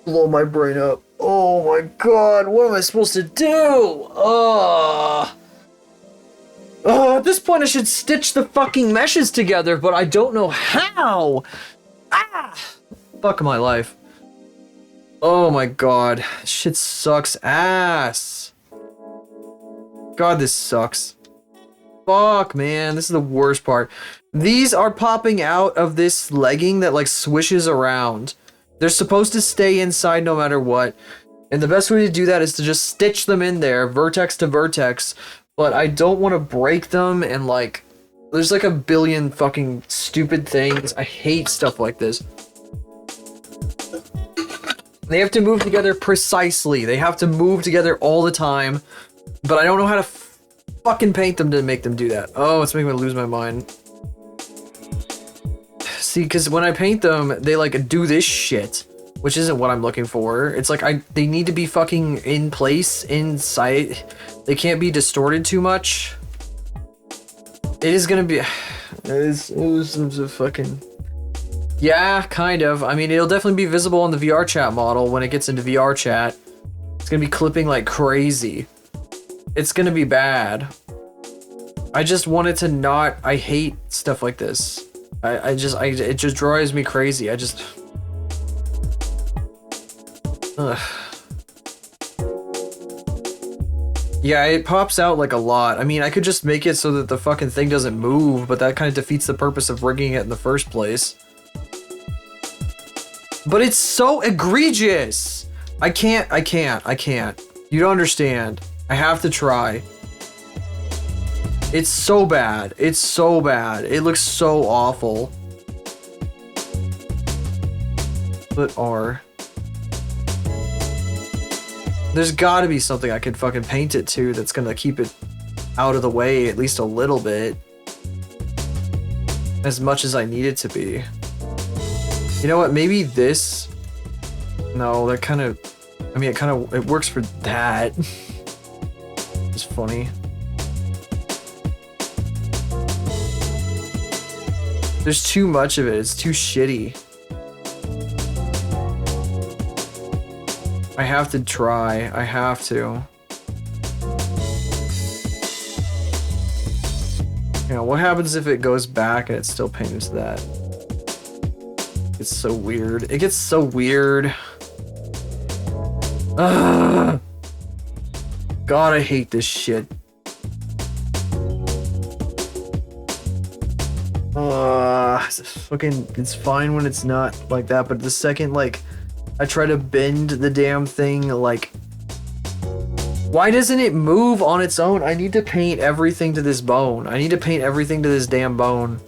blow my brain up. Oh my god, what am I supposed to do? At this point I should stitch the fucking meshes together, but I don't know how. Fuck my life. Oh my god, shit sucks ass. God, this sucks. Fuck, man, this is the worst part. These are popping out of this legging that like swishes around. They're supposed to stay inside no matter what. And the best way to do that is to just stitch them in there, vertex to vertex. But I don't want to break them and like, there's like a billion fucking stupid things. I hate stuff like this. They have to move together precisely. They have to move together all the time. But I don't know how to fucking paint them to make them do that. Oh, it's making me lose my mind. See, because when I paint them, they like do this shit, which isn't what I'm looking for. It's like they need to be fucking in place, inside. They can't be distorted too much. It is gonna be. It was a fucking. Yeah, kind of. I mean, it'll definitely be visible on the VR chat model when it gets into VR chat. It's gonna be clipping like crazy. It's gonna be bad. I just want it to not. I hate stuff like this. It just drives me crazy. Ugh. Yeah, it pops out like a lot. I mean, I could just make it so that the fucking thing doesn't move, but that kind of defeats the purpose of rigging it in the first place. But it's so egregious! I can't. You don't understand. I have to try. It's so bad. It's so bad. It looks so awful. But R. There's gotta be something I can fucking paint it to that's gonna keep it out of the way at least a little bit. As much as I need it to be. You know what, maybe this? No, that kind of, I mean, it works for that. It's funny. There's too much of it, it's too shitty. I have to try, I have to. You know, what happens if it goes back and it still paints that? It's so weird. It gets so weird. Ugh. God, I hate this shit. It's fine when it's not like that, but the second, like, I try to bend the damn thing, like, why doesn't it move on its own? I need to paint everything to this bone. I need to paint everything to this damn bone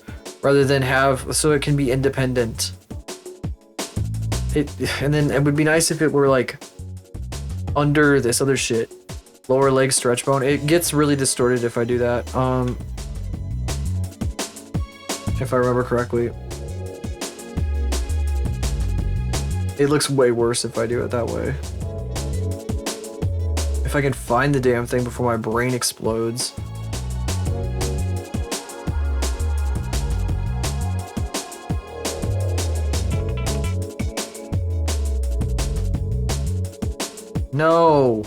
rather than have, so it can be independent. And then it would be nice if it were like under this other shit. Lower leg stretch bone. It gets really distorted if I do that. If I remember correctly. It looks way worse if I do it that way. If I can find the damn thing before my brain explodes. No.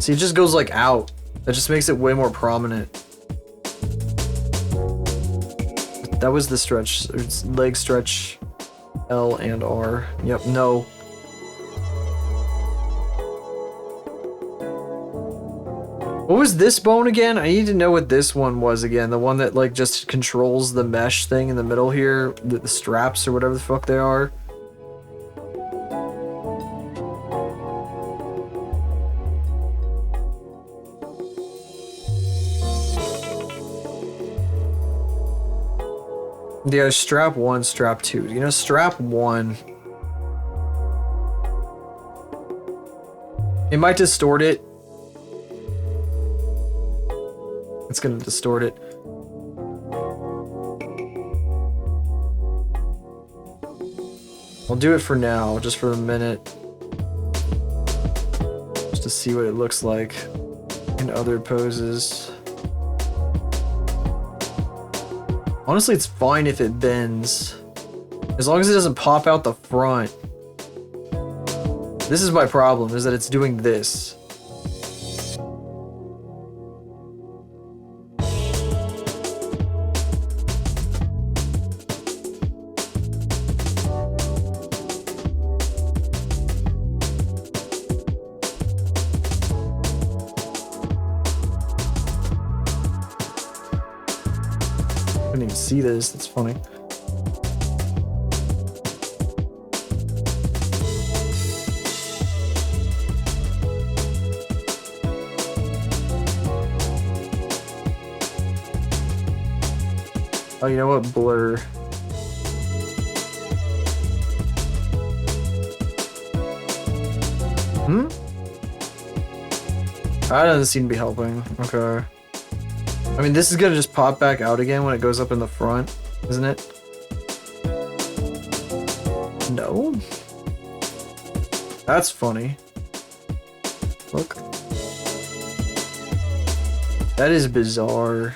See, it just goes like out. That just makes it way more prominent. That was the stretch, leg stretch, L and R. Yep, no. What was this bone again? I need to know what this one was again. The one that like just controls the mesh thing in the middle here, the straps or whatever the fuck they are. Yeah, strap 1, strap 2. You know, strap 1. It might distort it. It's gonna distort it. I'll do it for now, just for a minute. Just to see what it looks like in other poses. Honestly, it's fine if it bends. As long as it doesn't pop out the front. This is my problem, is that it's doing this. I didn't even see this, that's funny. Oh, you know what? Blur. That doesn't seem to be helping. Okay. I mean, this is gonna just pop back out again when it goes up in the front, isn't it? No? That's funny. Look. That is bizarre.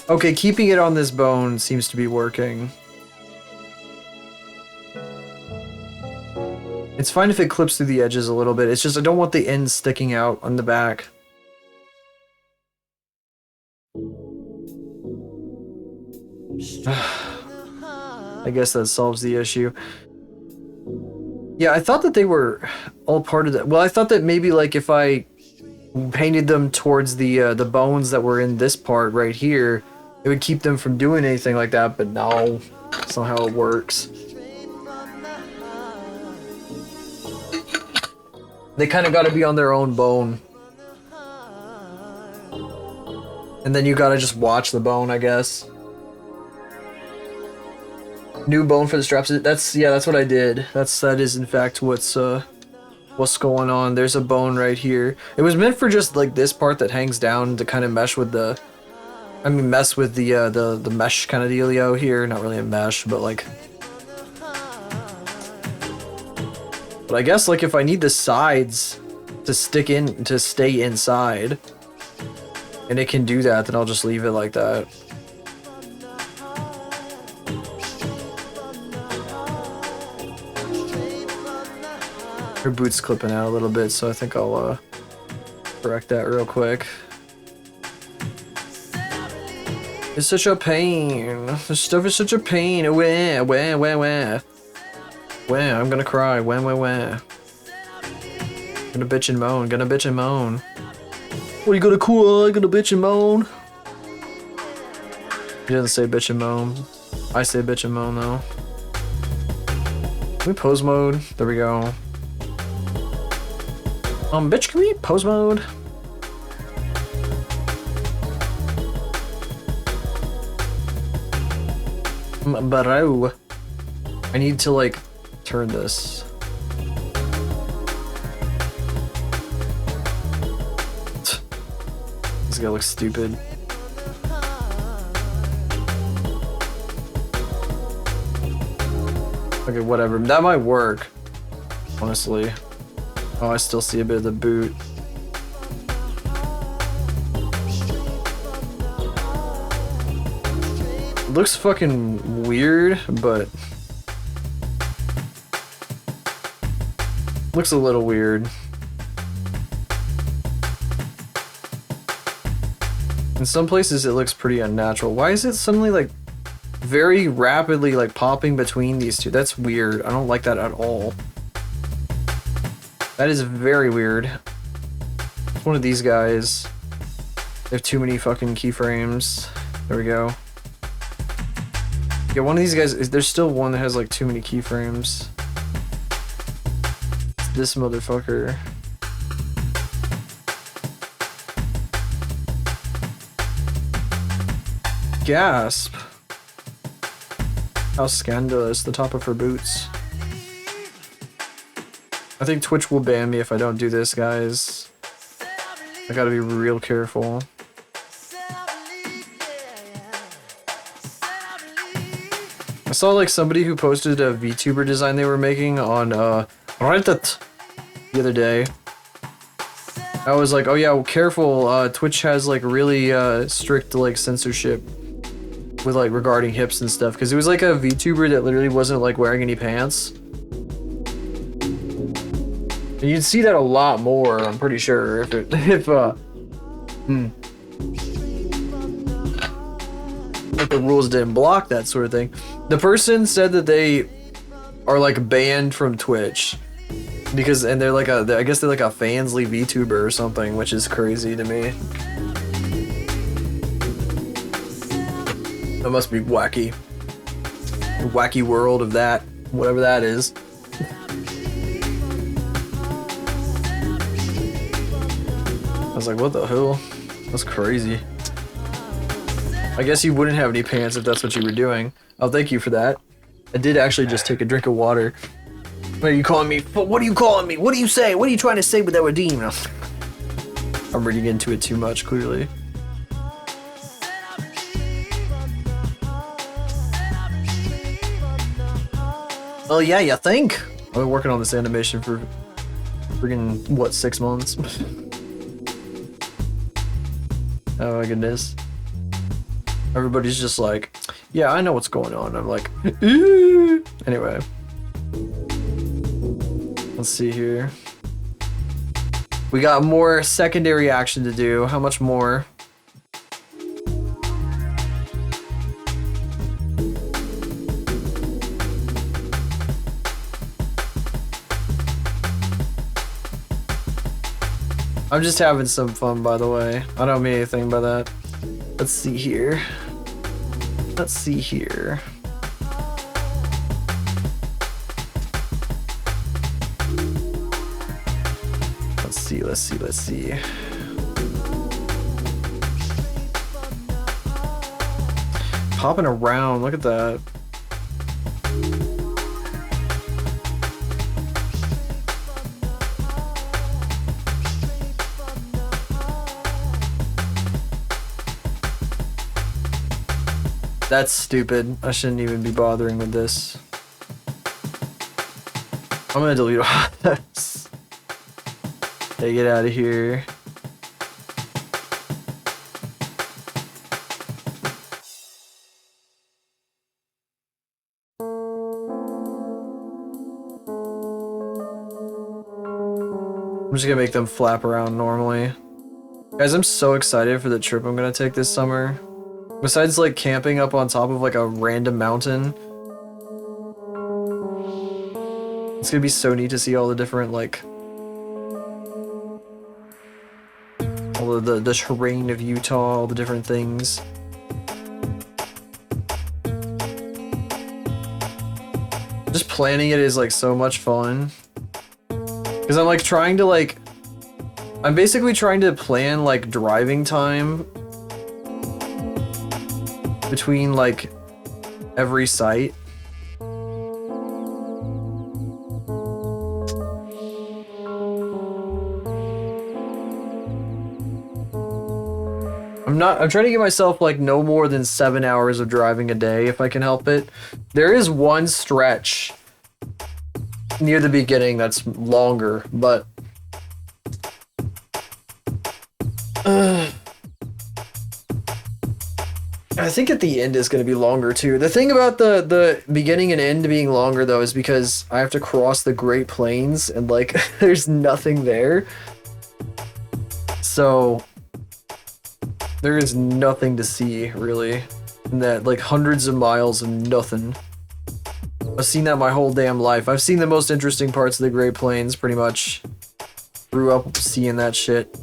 Okay, keeping it on this bone seems to be working. It's fine if it clips through the edges a little bit. It's just I don't want the ends sticking out on the back. I guess that solves the issue. Yeah, I thought that they were all part of that. Well, I thought that maybe like if I painted them towards the bones that were in this part right here, it would keep them from doing anything like that, but no, that's not how it works. They kind of got to be on their own bone. And then you got to just watch the bone, I guess. New bone for the straps. That's what I did. That is in fact what's going on. There's a bone right here. It was meant for just like this part that hangs down to kind of mesh with the mess with the mesh kind of dealio here. Not really a mesh, but like. But I guess like if I need the sides to stay inside, and it can do that, then I'll just leave it like that. Her boot's clipping out a little bit, so I think I'll correct that real quick. It's such a pain. This stuff is such a pain. Wah. I'm gonna cry. Wah. Gonna bitch and moan. What are you gonna cry? Gonna bitch and moan? He doesn't say bitch and moan. I say bitch and moan though. Can we pose mode? There we go. Bitch, can we pose mode? Bro. I need to like turn this. This guy looks stupid. Okay, whatever. That might work, honestly. Oh, I still see a bit of the boot. Looks fucking weird, but looks a little weird. In some places it looks pretty unnatural. Why is it suddenly like very rapidly like popping between these two? That's weird. I don't like that at all. That is very weird. It's one of these guys. They have too many fucking keyframes. There we go. Yeah, one of these guys, there's still one that has like too many keyframes. It's this motherfucker. Gasp. How scandalous, the top of her boots. I think Twitch will ban me if I don't do this, guys. I gotta be real careful. I saw like somebody who posted a VTuber design they were making on Reddit the other day. I was like, oh yeah, well, careful, Twitch has like really strict like censorship with like regarding hips and stuff, because it was like a VTuber that literally wasn't like wearing any pants. And you'd see that a lot more, I'm pretty sure, if the rules didn't block that sort of thing. The person said that they are like banned from Twitch because, and they're like I guess they're like a Fansly VTuber or something, which is crazy to me. That must be wacky. Wacky world of that, whatever that is. I was like, what the hell? That's crazy. I guess you wouldn't have any pants if that's what you were doing. Oh, thank you for that. I did actually just take a drink of water. What are you calling me? What are you calling me? What do you say? What are you trying to say with that redeem? I'm reading into it too much, clearly. Oh yeah, you think? I've been working on this animation for friggin' what, 6 months? Oh my goodness. Everybody's just like, yeah, I know what's going on. I'm like, anyway. Let's see here. We got more secondary action to do. How much more? I'm just having some fun, by the way. I don't mean anything by that. Let's see here. Let's see here. Let's see. Popping around, look at that. That's stupid. I shouldn't even be bothering with this. I'm gonna delete all this. Hey, get out of here. I'm just gonna make them flap around normally. Guys, I'm so excited for the trip I'm gonna take this summer. Besides like camping up on top of like a random mountain, it's gonna be so neat to see all the different like all of the terrain of Utah, all the different things. Just planning it is like so much fun. Cause I'm like trying to like, I'm basically trying to plan like driving time between like every site. I'm trying to give myself like no more than 7 hours of driving a day if I can help it. There is one stretch near the beginning that's longer, but I think at the end is going to be longer too. The thing about the beginning and end being longer though is because I have to cross the Great Plains and like there's nothing there. So there is nothing to see really. In that like hundreds of miles of nothing. I've seen that my whole damn life. I've seen the most interesting parts of the Great Plains pretty much. Grew up seeing that shit.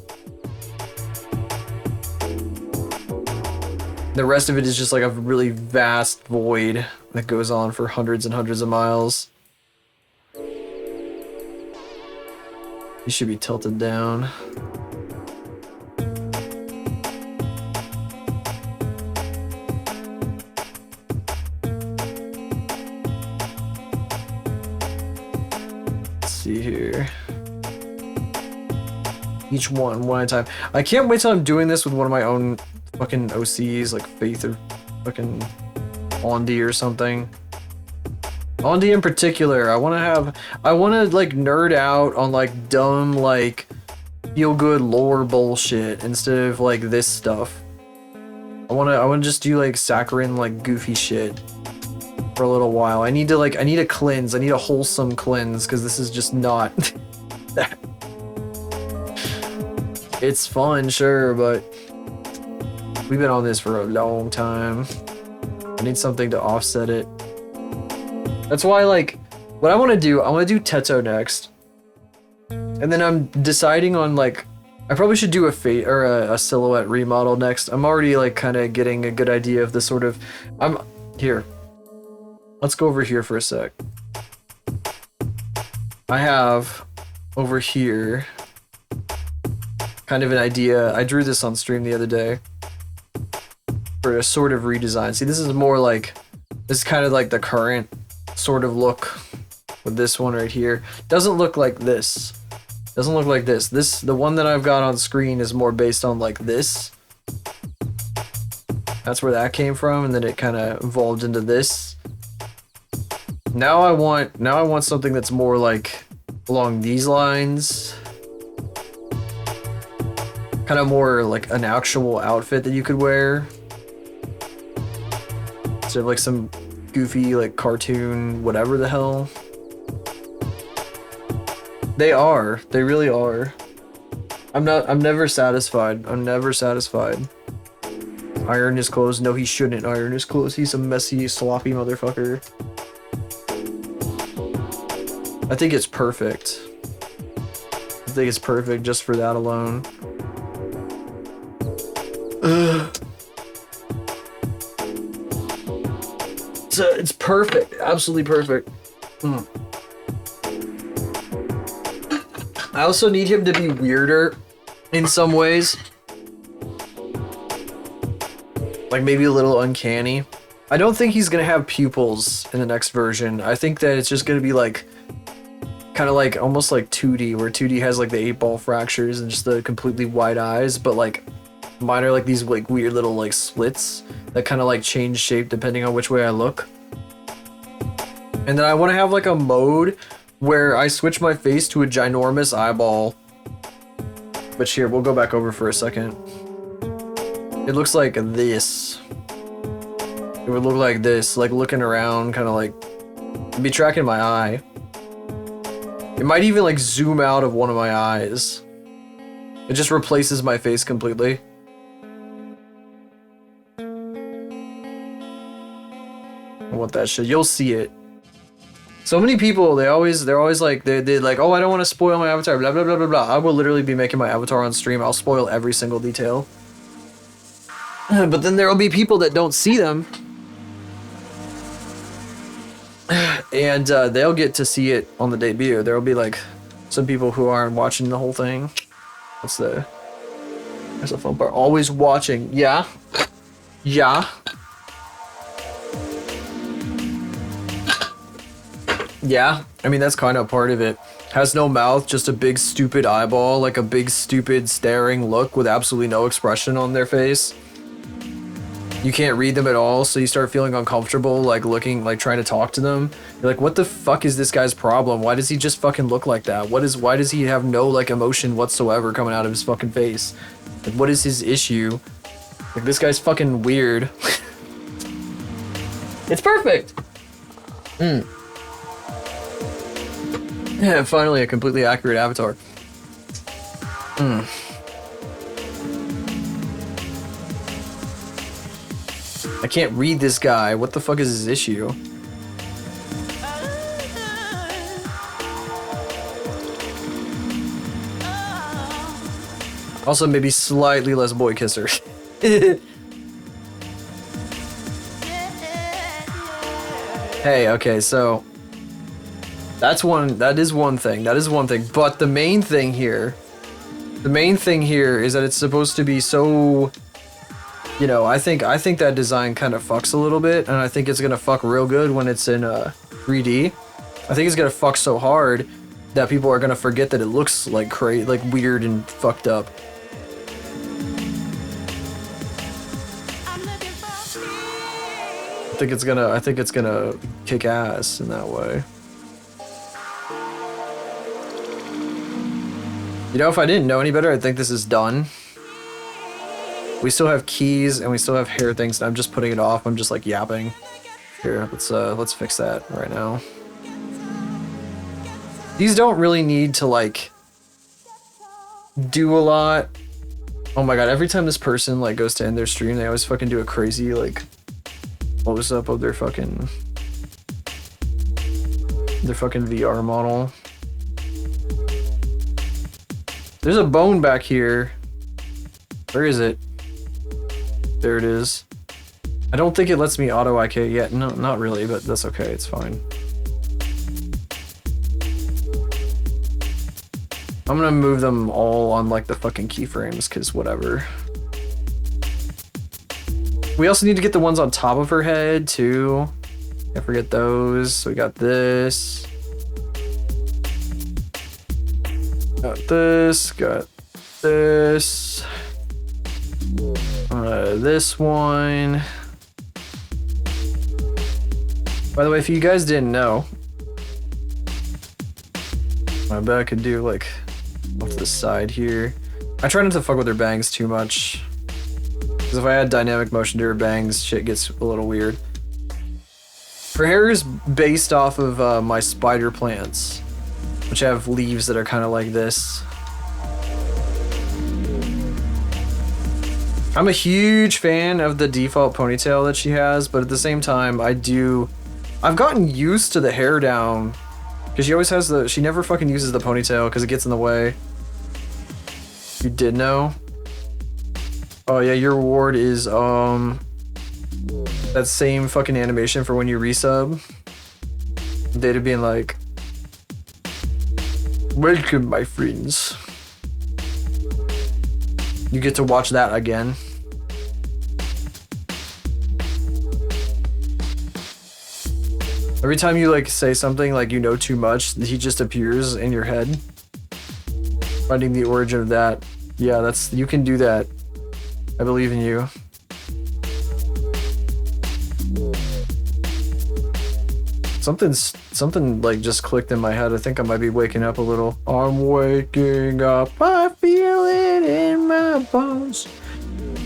The rest of it is just like a really vast void that goes on for hundreds and hundreds of miles. You should be tilted down. Let's see here. Each one at a time. I can't wait till I'm doing this with one of my own fucking OCs, like Faith or fucking Ondi or something. Ondi in particular, I want to like nerd out on like dumb like feel good lore bullshit instead of like this stuff. I want to just do like saccharine like goofy shit for a little while. I need a cleanse. I need a wholesome cleanse because this is just not that. It's fun, sure, but we've been on this for a long time. I need something to offset it. That's why, like, what I want to do, I want to do Teto next. And then I'm deciding on, like, I probably should do a silhouette remodel next. I'm already, like, kind of getting a good idea of the sort of... Here. Let's go over here for a sec. I have, over here, kind of an idea. I drew this on stream the other day. For a sort of redesign. See, this is more like, this is kind of like the current sort of look with this one right here. Doesn't look like this. Doesn't look like this. The one that I've got on screen is more based on like this. That's where that came from, and then it kind of evolved into this. Now I want something that's more like along these lines. Kind of more like an actual outfit that you could wear. Instead of like some goofy like cartoon whatever the hell. They really are. I'm never satisfied. I'm never satisfied. Iron his clothes. No, he shouldn't iron his clothes. He's a messy, sloppy motherfucker. I think it's perfect. I think it's perfect just for that alone. Ugh. It's perfect, absolutely perfect. I also need him to be weirder in some ways. Like maybe a little uncanny. I don't think he's gonna have pupils in the next version. I think that it's just gonna be like, kind of like almost like 2D, where 2D has like the 8-ball fractures and just the completely wide eyes, but like mine are like these like weird little like slits that kind of like change shape depending on which way I look. And then I want to have like a mode where I switch my face to a ginormous eyeball. Which here, we'll go back over for a second. It looks like this. It would look like this, like looking around, kind of like, it'd be tracking my eye. It might even like zoom out of one of my eyes. It just replaces my face completely. I want that shit. You'll see it. So many people, they're always like, they're like, oh, I don't want to spoil my avatar, blah, blah, blah, blah, blah. I will literally be making my avatar on stream. I'll spoil every single detail. But then there will be people that don't see them. And they'll get to see it on the debut. There will be like some people who aren't watching the whole thing. That's the fun part. Always watching. Yeah. Yeah. Yeah, I mean, that's kind of part of it. Has no mouth, just a big stupid eyeball, like a big stupid staring look with absolutely no expression on their face. You can't read them at all, so you start feeling uncomfortable, like looking, like trying to talk to them. You're like, what the fuck is this guy's problem? Why does he just fucking look like that? Why does he have no like emotion whatsoever coming out of his fucking face? Like, what is his issue? Like, this guy's fucking weird. It's perfect! Yeah, finally a completely accurate avatar. I can't read this guy. What the fuck is his issue? Also, maybe slightly less boy kisser. Hey, okay, so that is one thing. But the main thing here is that it's supposed to be so, you know, I think that design kind of fucks a little bit, and I think it's gonna fuck real good when it's in 3D. I think it's gonna fuck so hard that people are gonna forget that it looks like weird and fucked up. I think it's gonna kick ass in that way. You know, if I didn't know any better, I'd think this is done. We still have keys and we still have hair things, and I'm just putting it off. I'm just like yapping. Here, let's fix that right now. These don't really need to like do a lot. Oh my god, every time this person like goes to end their stream, they always fucking do a crazy like close up of their fucking VR model. There's a bone back here. Where is it? There it is. I don't think it lets me auto IK yet. No, not really, but that's okay. It's fine. I'm gonna move them all on like the fucking keyframes, cause whatever. We also need to get the ones on top of her head too. Can't forget those. So we got this. Got this. Got this. This one. By the way, if you guys didn't know, I bet I could do like off the side here. I try not to fuck with her bangs too much, because if I add dynamic motion to her bangs, shit gets a little weird. Her hair is based off of my spider plants, which have leaves that are kind of like this. I'm a huge fan of the default ponytail that she has, but at the same time, I've gotten used to the hair down, because she always has she never fucking uses the ponytail because it gets in the way. You did know? Oh yeah, your reward is that same fucking animation for when you resub. Data being like, welcome my friends. You get to watch that again. Every time you like say something like you know too much, he just appears in your head. Finding the origin of that. Yeah, you can do that. I believe in you. Something like just clicked in my head. I think I might be waking up a little. I'm waking up. I feel it in my bones.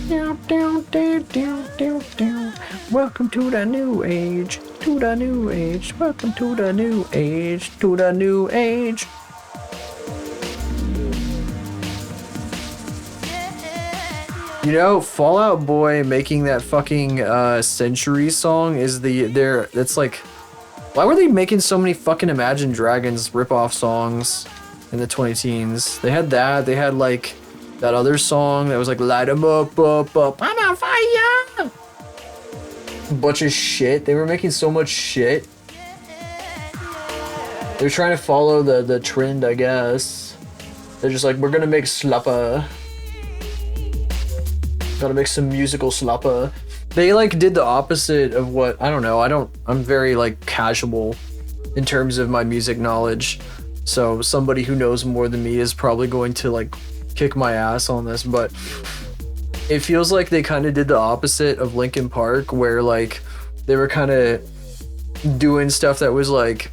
Down, down, down, down, down, down. Welcome to the new age. To the new age. Welcome to the new age. To the new age. You know, Fall Out Boy making that fucking Century song is it's like, why were they making so many fucking Imagine Dragons ripoff songs in the 2010s? They had that, they had like that other song that was like light 'em up, up, up, I'm on fire! Bunch of shit. They were making so much shit. They're trying to follow the trend, I guess. They're just like, we're gonna make slappa. Gotta make some musical slappa. They like did the opposite of what, I don't know, I'm very like casual in terms of my music knowledge. So somebody who knows more than me is probably going to like kick my ass on this, but it feels like they kind of did the opposite of Linkin Park, where like they were kind of doing stuff that was like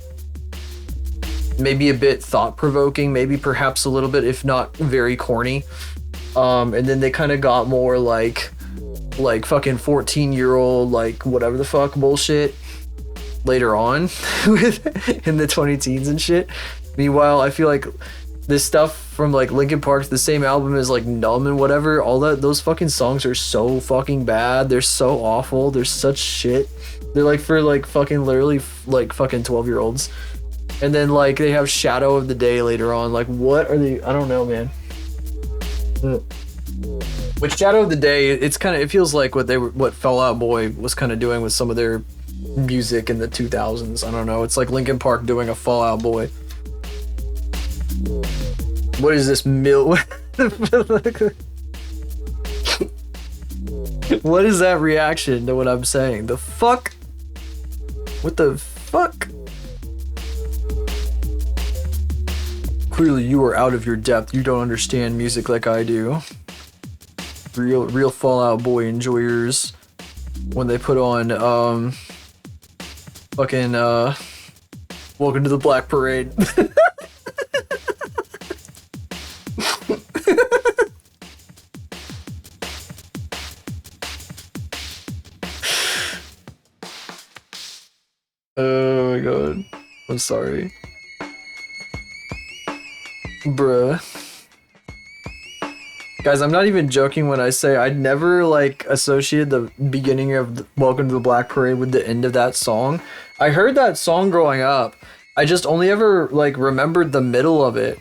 maybe a bit thought-provoking, maybe perhaps a little bit, if not very corny. And then they kind of got more like fucking 14-year-old, like whatever the fuck bullshit later on with in the 20 teens and shit. Meanwhile, I feel like this stuff from like Linkin Park, the same album as like Numb and whatever, all those fucking songs are so fucking bad. They're so awful. They're such shit. They're like for like fucking literally like fucking 12-year-olds. And then like they have Shadow of the Day later on. Like what are they? I don't know, man. With Shadow of the Day, it feels like what Fall Out Boy was kind of doing with some of their music in the 2000s. I don't know. It's like Linkin Park doing a Fall Out Boy. What is this What is that reaction to what I'm saying? The fuck? What the fuck? Clearly you are out of your depth. You don't understand music like I do. Real Fall Out Boy enjoyers when they put on fucking Welcome to the Black Parade. Oh my god. I'm sorry. Bruh. Guys, I'm not even joking when I say I'd never like associated the beginning of Welcome to the Black Parade with the end of that song. I heard that song growing up. I just only ever like remembered the middle of it.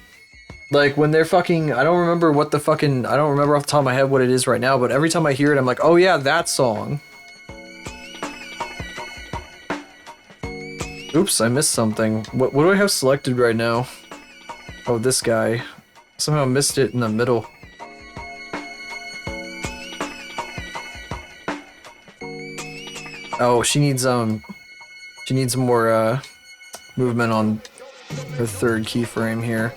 Like when they're fucking, I don't remember off the top of my head what it is right now, but every time I hear it, I'm like, oh yeah, that song. Oops, I missed something. What do I have selected right now? Oh, this guy. Somehow missed it in the middle. Oh, she needs more movement on her third keyframe here.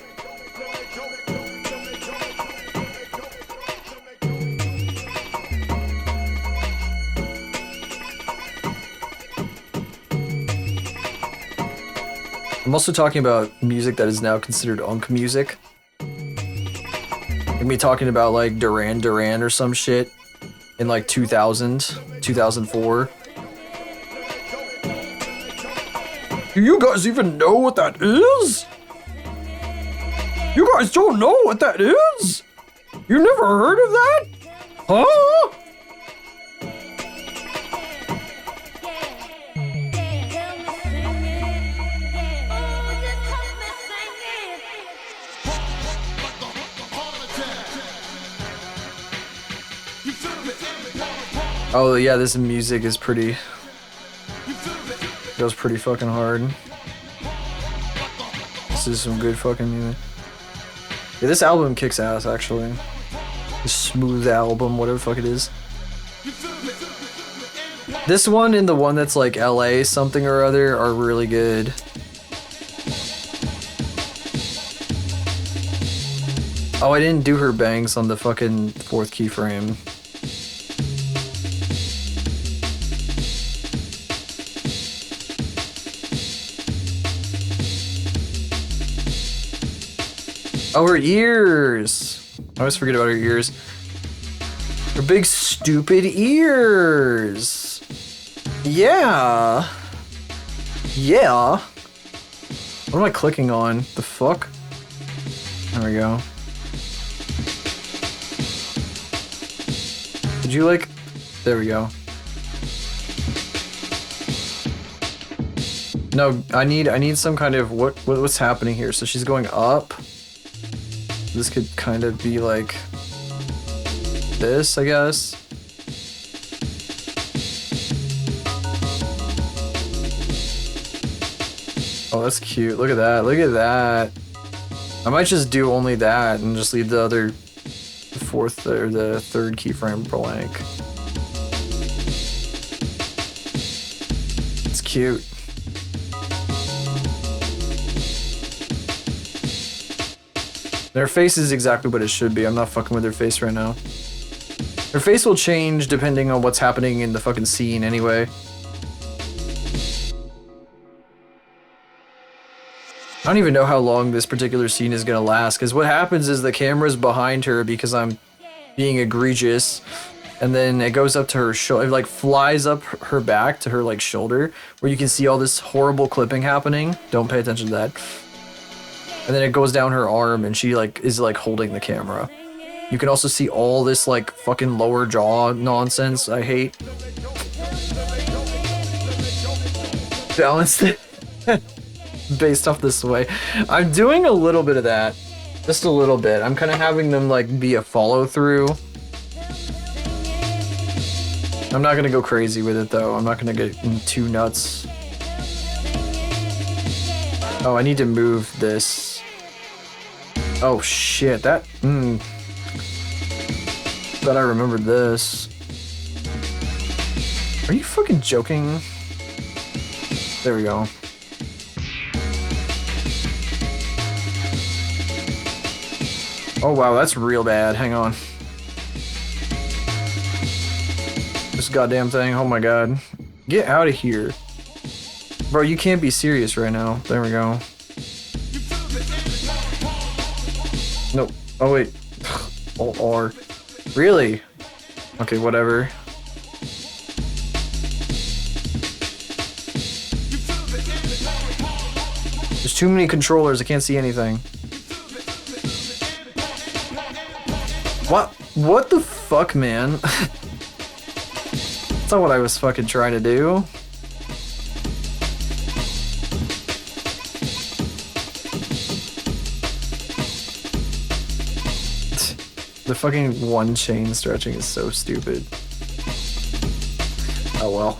I'm also talking about music that is now considered unk music. Like me talking about like Duran Duran or some shit in like 2000, 2004. Do you guys even know what that is? You guys don't know what that is? You never heard of that? Huh? Oh yeah, this music is pretty... goes pretty fucking hard. This is some good fucking music. Yeah, this album kicks ass, actually. This smooth album, whatever the fuck it is. This one and the one that's like LA something or other are really good. Oh, I didn't do her bangs on the fucking fourth keyframe. Oh, her ears! I always forget about her ears. Her big stupid ears! Yeah! Yeah! What am I clicking on? The fuck? There we go. Did you like... There we go. No, I need some kind of... What's happening here? So she's going up. This could kind of be like this, I guess. Oh, that's cute. Look at that. Look at that. I might just do only that and just leave the other fourth or the third keyframe blank. It's cute. Their face is exactly what it should be. I'm not fucking with their face right now. Her face will change depending on what's happening in the fucking scene anyway. I don't even know how long this particular scene is gonna last, because what happens is the camera's behind her because I'm being egregious. And then it goes up to her shoulder, it like flies up her back to her like shoulder, where you can see all this horrible clipping happening. Don't pay attention to that. And then it goes down her arm, and she like is like holding the camera. You can also see all this like fucking lower jaw nonsense I hate. Balanced it based off this way. I'm doing a little bit of that, just a little bit. I'm kind of having them like be a follow through. I'm not gonna go crazy with it though. I'm not gonna get too nuts. Oh, I need to move this. Oh shit, that. Bet I remembered this. Are you fucking joking? There we go. Oh wow, that's real bad. Hang on. This goddamn thing, oh my god. Get out of here. Bro, you can't be serious right now. There we go. Nope. Oh wait. Alt R. Really? Okay, whatever. There's too many controllers, I can't see anything. What the fuck, man? That's not what I was fucking trying to do. The fucking one chain stretching is so stupid. Oh well.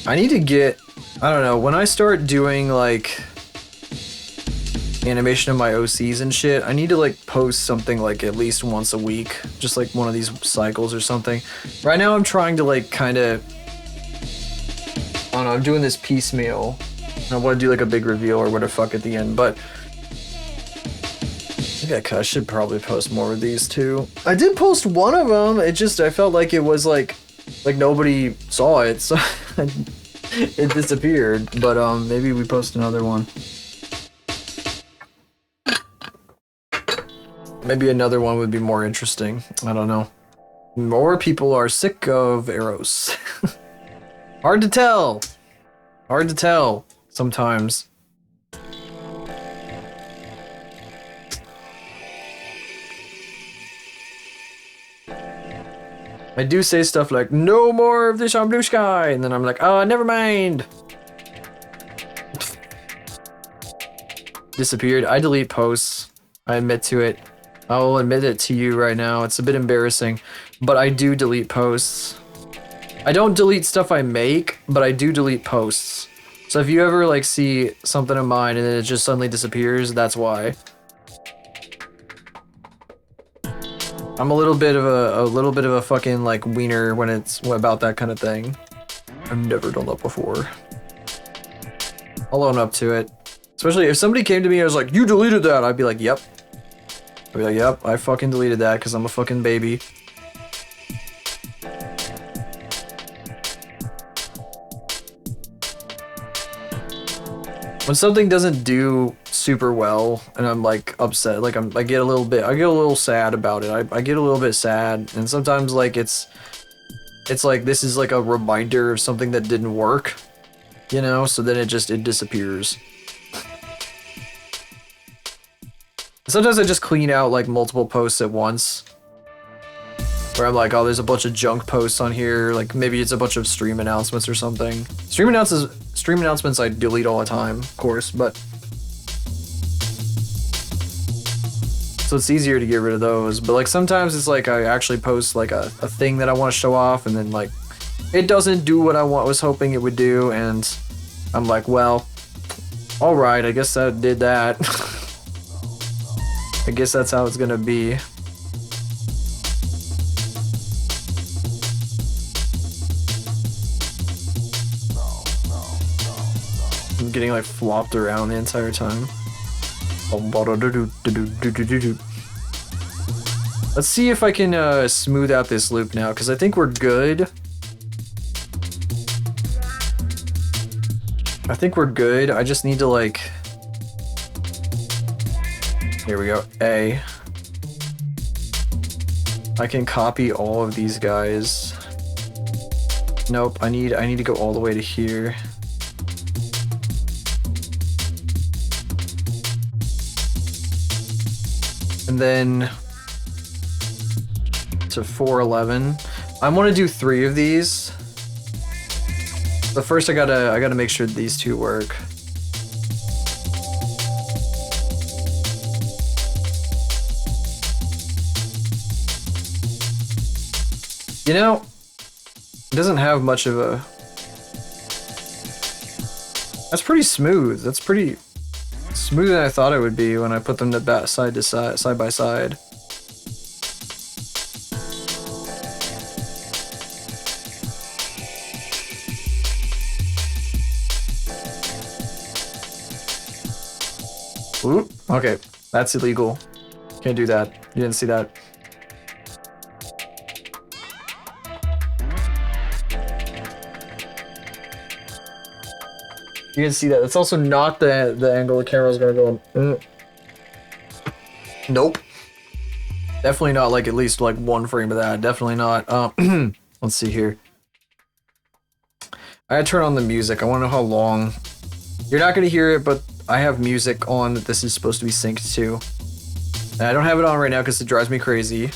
I need to get, I don't know, when I start doing like animation of my OCs and shit, I need to like post something like at least once a week, just like one of these cycles or something. Right now I'm trying to like kind of, I don't know, I'm doing this piecemeal. I want to do like a big reveal or what the fuck at the end, but I should probably post more of these too. I did post one of them, it just, I felt like it was like nobody saw it, so it disappeared, but maybe we post another one. Maybe another one would be more interesting. I don't know. More people are sick of arrows. Hard to tell. Hard to tell sometimes. I do say stuff like, no more of this on blue sky, and then I'm like, oh, never mind. Disappeared. I delete posts. I admit to it. I will admit it to you right now. It's a bit embarrassing, but I do delete posts. I don't delete stuff I make, but I do delete posts. So if you ever like see something of mine and then it just suddenly disappears, that's why. I'm a little bit of a fucking like wiener when it's about that kind of thing. I've never done that before. I'll own up to it. Especially if somebody came to me and was like, you deleted that, I'd be like, yep. I'd be like, yep, I fucking deleted that because I'm a fucking baby. When something doesn't do super well and I'm like upset, like I get a little sad about it. I get a little bit sad, and sometimes like it's like this is like a reminder of something that didn't work, you know, so then it disappears. Sometimes I just clean out like multiple posts at once. Where I'm like, oh, there's a bunch of junk posts on here. Like maybe it's a bunch of stream announcements or something. Stream announcements I delete all the time, of course, but so it's easier to get rid of those. But like sometimes it's like I actually post like a thing that I want to show off, and then like it doesn't do what I was hoping it would do, and I'm like, well, all right, I guess that did that. I guess that's how it's gonna be. I'm getting like flopped around the entire time. Let's see if I can smooth out this loop now, because I think we're good. I think we're good. I just need to like... Here we go. A. I can copy all of these guys. Nope, I need to go all the way to here. And then to 411. I want to do 3 of these. But first I gotta make sure these 2 work. You know, it doesn't have much of a... That's pretty smooth. That's pretty smoother than I thought it would be when I put them to side by side. Ooh, okay, that's illegal. Can't do that. You didn't see that. You can see that. That's also not the angle the camera is gonna go on. Nope. Definitely not like at least like 1 frame of that. Definitely not. Let's see here. I gotta turn on the music. I wanna know how long. You're not gonna hear it, but I have music on that this is supposed to be synced to. And I don't have it on right now because it drives me crazy.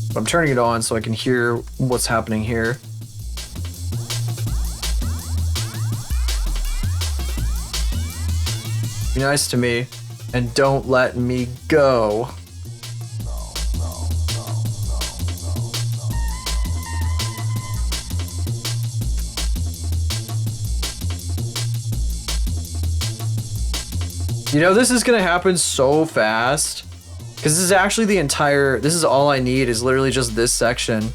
But I'm turning it on so I can hear what's happening here. Be nice to me and don't let me go. You know, this is gonna happen so fast because this is actually the entire, this is all I need is literally just this section.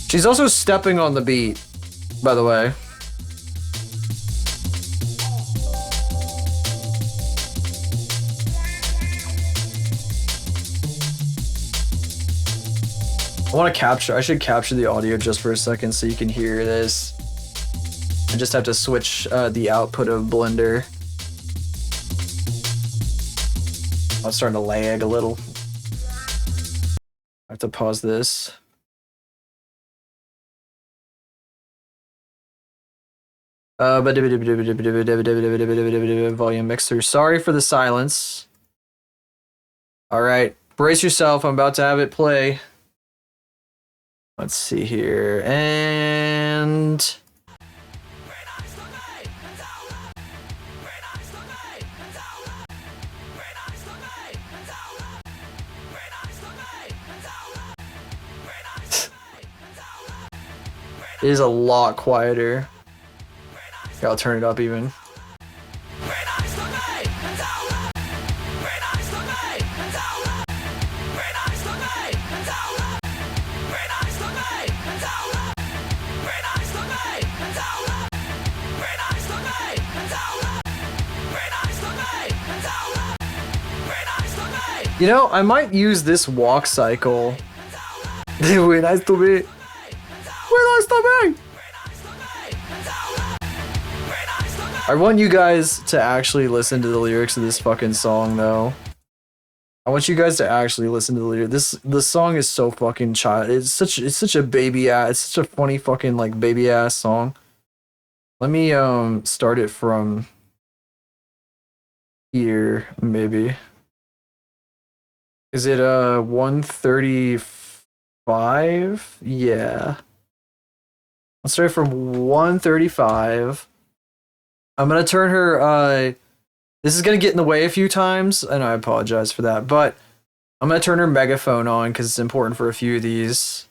She's also stepping on the beat, by the way. I should capture the audio just for a second so you can hear this. I just have to switch the output of Blender. I'm starting to lag a little. I have to pause this. Volume mixer. Sorry for the silence. Alright, brace yourself. I'm about to have it play. Let's see here. And... It is a lot quieter. Yeah, I'll turn it up even. You know, I might use this walk cycle. Very nice to meet. Nice to meet. I want you guys to actually listen to the lyrics of this fucking song, though. I want you guys to actually listen to the lyrics. This song is so fucking child. It's such a baby ass. It's such a funny fucking like baby ass song. Let me start it from here maybe. Is it 135? Yeah. Let's start from 135. I'm gonna turn her, this is gonna get in the way a few times, and I apologize for that, but I'm gonna turn her megaphone on because it's important for a few of these.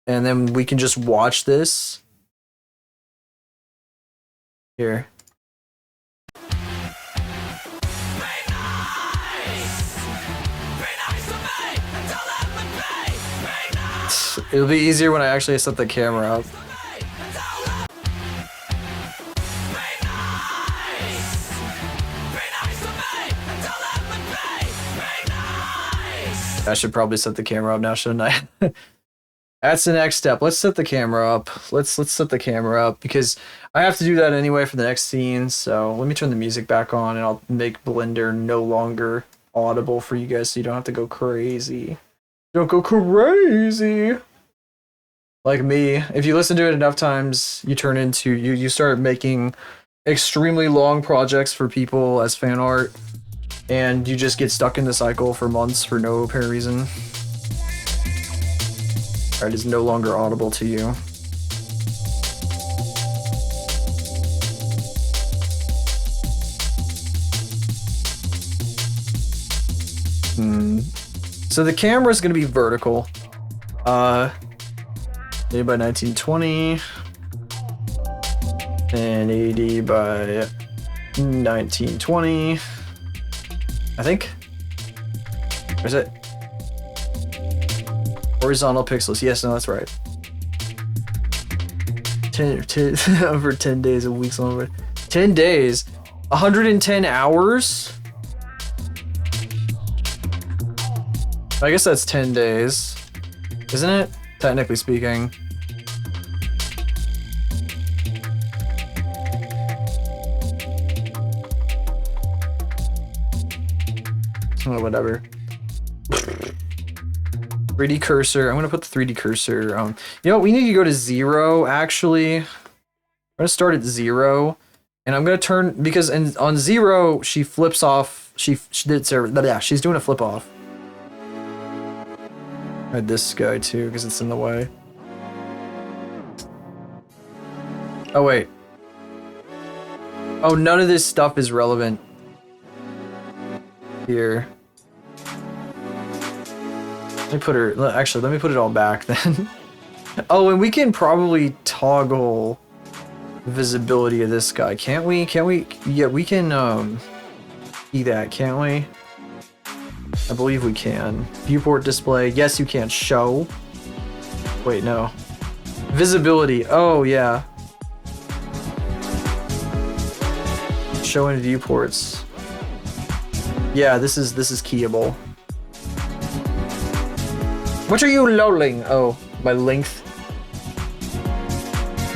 And then we can just watch this. Here. It'll be easier when I actually set the camera up. I should probably set the camera up now, shouldn't I? That's the next step. Let's set the camera up. Let's set the camera up because I have to do that anyway for the next scene. So let me turn the music back on and I'll make Blender no longer audible for you guys so you don't have to go crazy. Don't go crazy. Like me, if you listen to it enough times, you turn into you start making extremely long projects for people as fan art, and you just get stuck in the cycle for months for no apparent reason. Art is no longer audible to you. So the camera is going to be vertical. Made by 1920 and 80 by 1920. I think. Or is it? Horizontal pixels. Yes, no, that's right. 10 over 10 days, a week's longer. 10 days. 110 hours? I guess that's 10 days. Isn't it? Technically speaking. Oh, whatever. 3D cursor. I'm gonna put the 3D cursor on. You know what? We need to go to 0. Actually, I'm gonna start at 0, and I'm gonna turn because on 0 she flips off. She did. Yeah, she's doing a flip off. Add this guy too because it's in the way. Oh wait. Oh, none of this stuff is relevant here. Let me put her. Actually, let me put it all back then. Oh, and we can probably toggle visibility of this guy, can't we? Can't we? Yeah, we can see that, can't we? I believe we can. Viewport display. Yes, you can. Show. Wait, no. Visibility. Oh, yeah. Show in viewports. Yeah, this is keyable. What are you lolling? Oh, my length.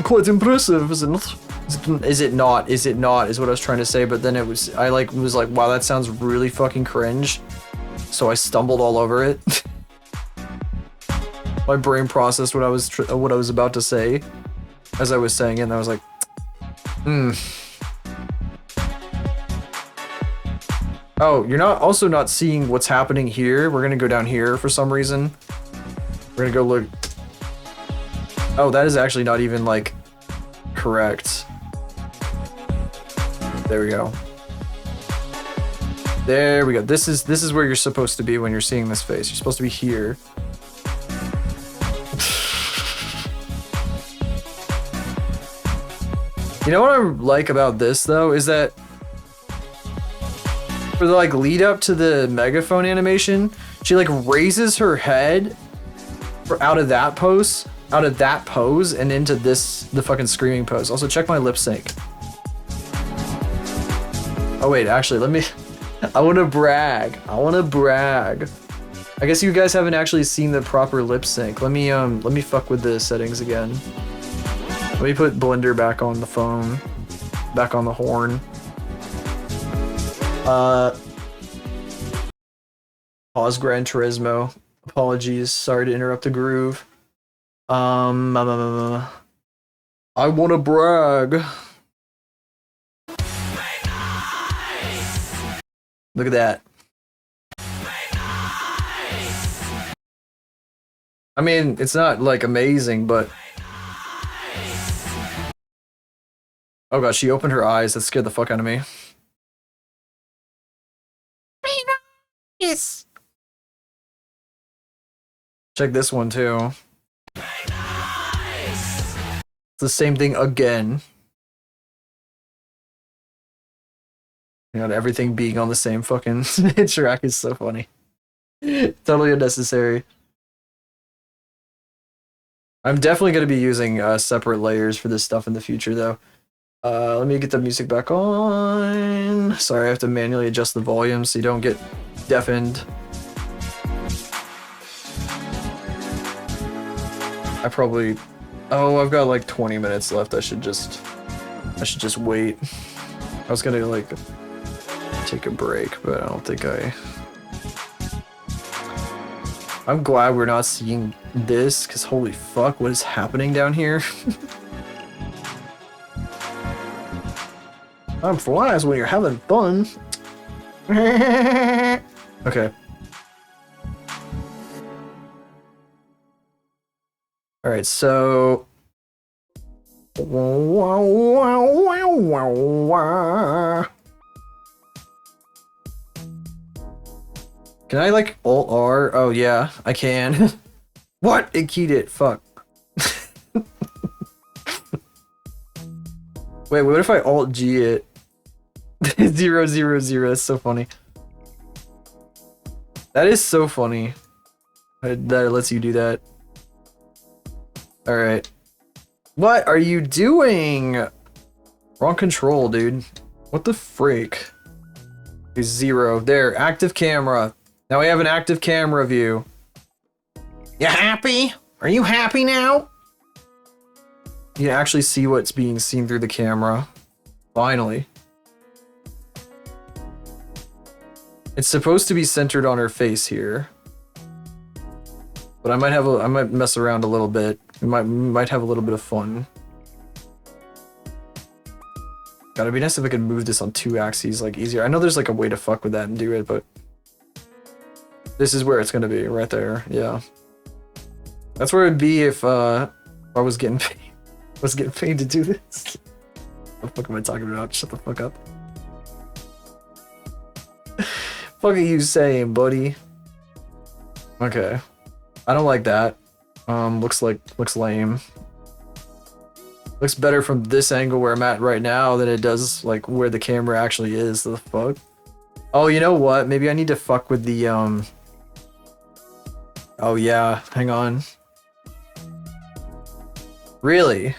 Quite impressive, isn't it? Is it not? Is it not? Is what I was trying to say, but then it was. I was like, wow, that sounds really fucking cringe. So I stumbled all over it. My brain processed what I was about to say as I was saying it, and I was like, Oh, you're also not seeing what's happening here. We're gonna go down here for some reason. We're gonna go look. Oh, that is actually not even like correct. There we go. There we go. This is where you're supposed to be when you're seeing this face. You're supposed to be here. You know what I like about this though is that for the like lead up to the megaphone animation, she like raises her head out of that pose, and into the fucking screaming pose. Also check my lip sync. Oh wait, actually let me. I want to brag. I guess you guys haven't actually seen the proper lip sync. Let me fuck with the settings again. Let me put Blender back on the phone, back on the horn. Pause Gran Turismo. Apologies. Sorry to interrupt the groove. I want to brag. Look at that. I mean, it's not like amazing, but oh god, she opened her eyes. That scared the fuck out of me. Yes. Check this one too. It's the same thing again. You know, everything being on the same fucking track is so funny. Totally unnecessary. I'm definitely going to be using separate layers for this stuff in the future, though. Let me get the music back on. Sorry, I have to manually adjust the volume so you don't get deafened. I probably... Oh, I've got like 20 minutes left. I should just wait. I was gonna like take a break, but I don't think I'm glad we're not seeing this, because holy fuck, what is happening down here? Time flies when you're having fun. Okay. Alright, so... Can I like Alt R? Oh yeah, I can. What? It keyed it. Fuck. Wait, what if I Alt G it? 000. That's so funny. That is so funny. That it lets you do that. Alright. What are you doing? Wrong control, dude. What the freak? Is 0. There, active camera. Now we have an active camera view. You happy? Are you happy now? You can actually see what's being seen through the camera. Finally. It's supposed to be centered on her face here. But I might mess around a little bit. We might have a little bit of fun. God, it'd be nice if I could move this on 2 axes like easier. I know there's like a way to fuck with that and do it, but this is where it's gonna be, right there. Yeah. That's where it'd be if I was getting paid. To do this. What the fuck am I talking about? Shut the fuck up. Fuck are you saying, buddy? Okay. I don't like that. Looks lame. Looks better from this angle where I'm at right now than it does like where the camera actually is. The fuck? Oh, you know what? Maybe I need to fuck with the Oh yeah, hang on. Really?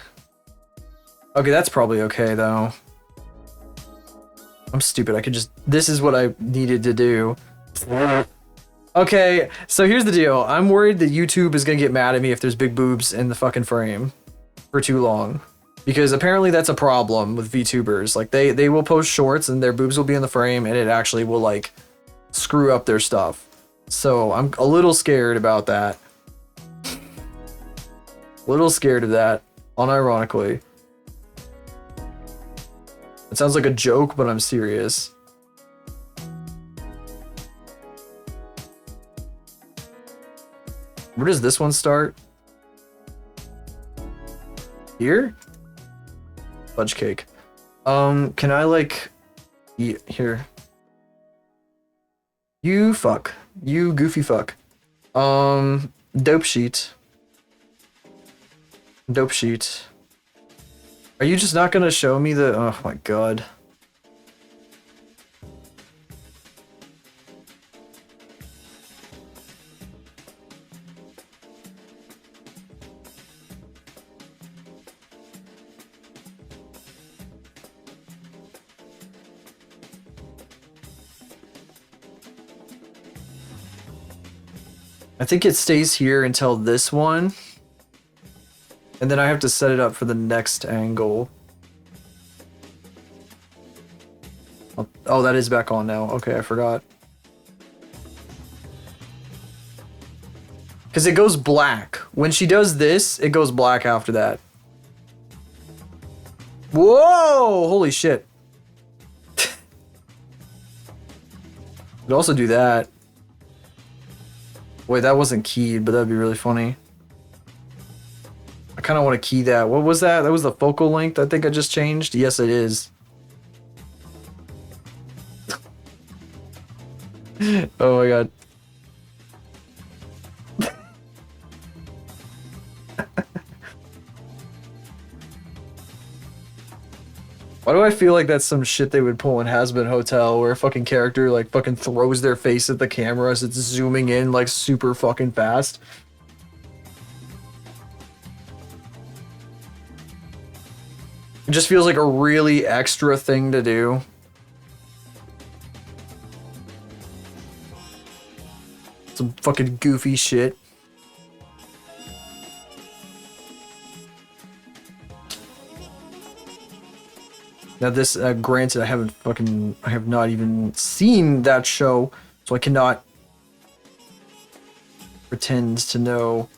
Okay, that's probably okay though. I'm stupid. I could just... This is what I needed to do. Okay, so here's the deal. I'm worried that YouTube is gonna get mad at me if there's big boobs in the fucking frame for too long. Because apparently that's a problem with VTubers. Like, they will post shorts and their boobs will be in the frame and it actually will, like, screw up their stuff. So I'm a little scared about that. A little scared of that, unironically. It sounds like a joke, but I'm serious. Where does this one start? Here? Fudge cake. Can I like... Here. You fuck. You goofy fuck. Dope sheet. Dope sheet. Are you just not gonna show me the... Oh my god. I think it stays here until this one. And then I have to set it up for the next angle. Oh, that is back on now. Okay, I forgot. Because it goes black. When she does this, it goes black after that. Whoa! Holy shit. Could also do that. Wait, that wasn't keyed, but that'd be really funny. I kind of want to key that. What was that? That was the focal length I think I just changed? Yes, it is. Oh my god. Why do I feel like that's some shit they would pull in Has Been Hotel where a fucking character like fucking throws their face at the camera as it's zooming in like super fucking fast? It just feels like a really extra thing to do. Some fucking goofy shit. Now this, granted, I have not even seen that show, so I cannot pretend to know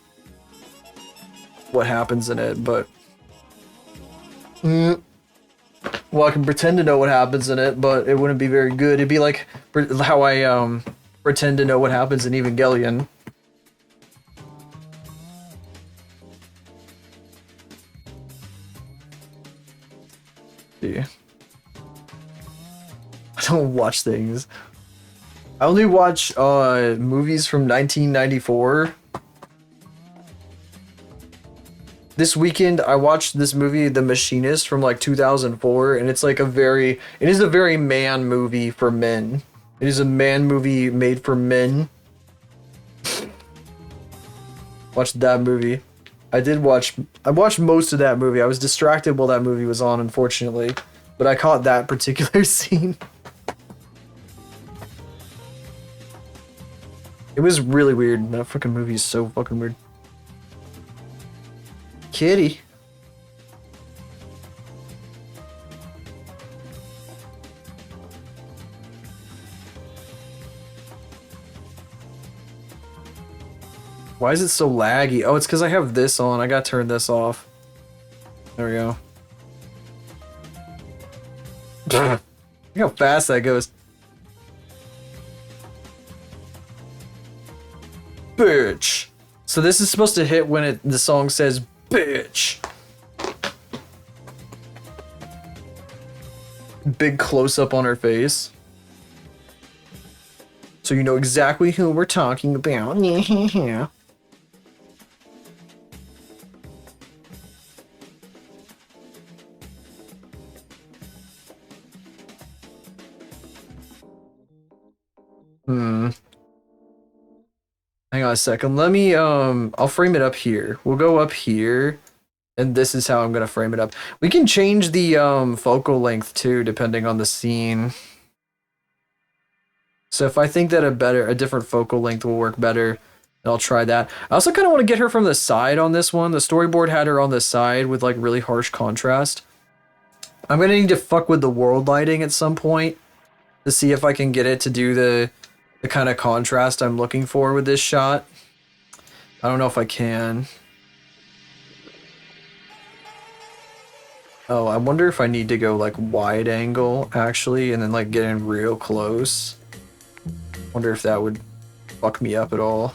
what happens in it, but well, I can pretend to know what happens in it, but it wouldn't be very good. It'd be like how I pretend to know what happens in Evangelion. Yeah. I don't watch things. I only watch movies from 1994. This weekend I watched this movie The Machinist from like 2004, and it's like it is a very man movie for men. It is a man movie made for men. Watched that movie. I watched most of that movie. I was distracted while that movie was on, unfortunately, but I caught that particular scene. It was really weird. That fucking movie is so fucking weird. Kitty. Why is it so laggy? Oh, it's because I have this on. I gotta turn this off. There we go. Look how fast that goes. Bitch. So this is supposed to hit when the song says bitch. Big close up on her face. So you know exactly who we're talking about. Yeah. Hang on a second. Let me, I'll frame it up here. We'll go up here, and this is how I'm gonna frame it up. We can change the, focal length too, depending on the scene. So if I think that a different focal length will work better, I'll try that. I also kind of want to get her from the side on this one. The storyboard had her on the side with, like, really harsh contrast. I'm gonna need to fuck with the world lighting at some point to see if I can get it to do the kind of contrast I'm looking for with this shot. I don't know if I can. Oh, I wonder if I need to go like wide angle actually and then like get in real close. Wonder if that would fuck me up at all.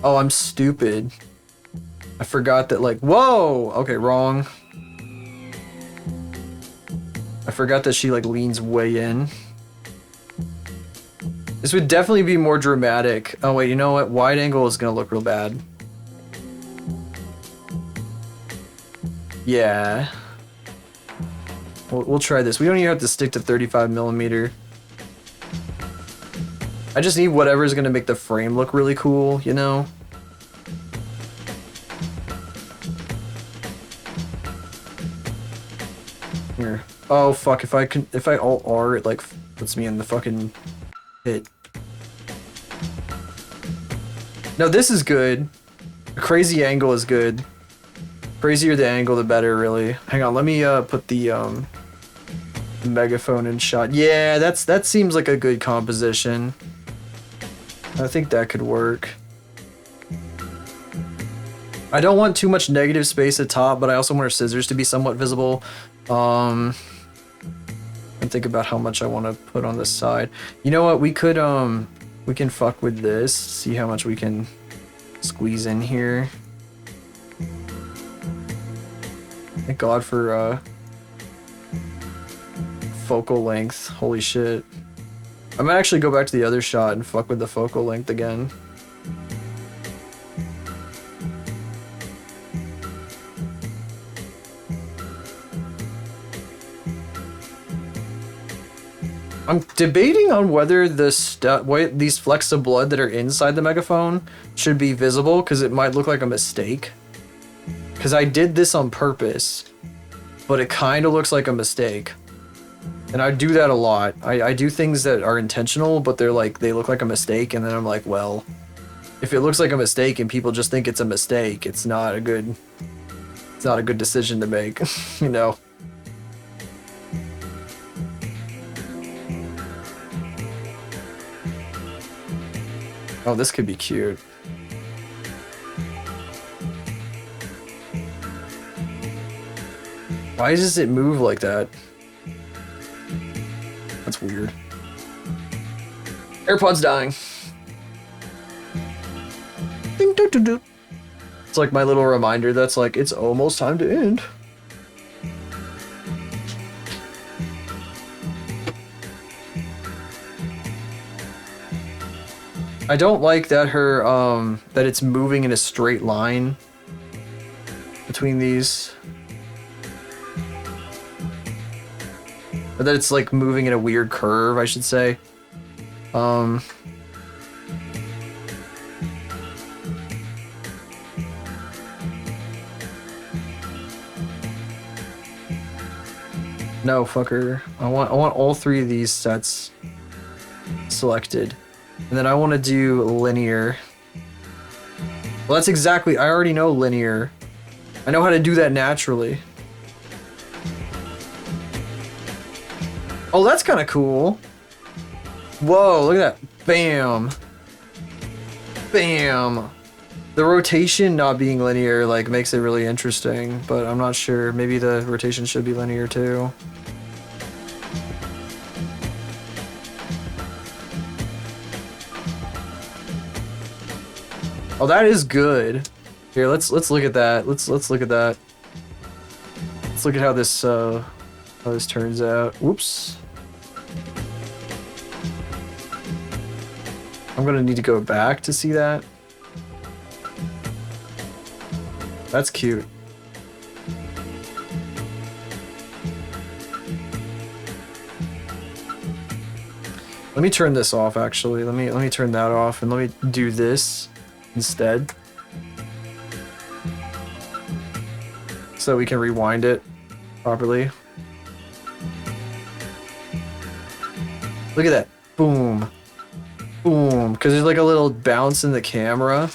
Oh, I'm stupid. I forgot that like, whoa! Okay, wrong. I forgot that she like leans way in. This would definitely be more dramatic. Oh wait, you know what? Wide angle is gonna look real bad. Yeah. We'll try this. We don't even have to stick to 35mm. I just need whatever's gonna make the frame look really cool, you know? Here. Oh fuck, if I alt R, it like puts me in the fucking hit. No, this is good. A crazy angle is good. Crazier the angle, the better, really. Hang on, let me put the megaphone in shot. Yeah, that seems like a good composition. I think that could work. I don't want too much negative space at top, but I also want her scissors to be somewhat visible. And think about how much I want to put on this side. You know what? We can fuck with this. See how much we can squeeze in here. Thank God for focal length. Holy shit. I might actually go back to the other shot and fuck with the focal length again. I'm debating on whether these flecks of blood that are inside the megaphone should be visible, because it might look like a mistake. Because I did this on purpose, but it kind of looks like a mistake. And I do that a lot. I do things that are intentional, but they look like a mistake, and then I'm like, well, if it looks like a mistake and people just think it's a mistake, it's not a good decision to make, you know? Oh, this could be cute. Why does it move like that? That's weird. AirPods dying. Ding, doo, doo, doo. It's like my little reminder that's like, it's almost time to end. I don't like that that it's moving in a straight line between these. Or that it's like moving in a weird curve, I should say. No, fucker. I want all three of these sets selected. And then I want to do linear. Well, that's exactly, I already know linear. I know how to do that naturally. Oh, that's kind of cool. Whoa, look at that. Bam. Bam. The rotation not being linear like makes it really interesting, but I'm not sure. Maybe the rotation should be linear too. Oh, that is good. Here, let's look at that. Let's look at that. Let's look at how this turns out. Whoops. I'm gonna need to go back to see that. That's cute. Let me turn this off actually. Let me turn that off and let me do this instead. So we can rewind it properly. Look at that. Boom. Boom. Because there's like a little bounce in the camera.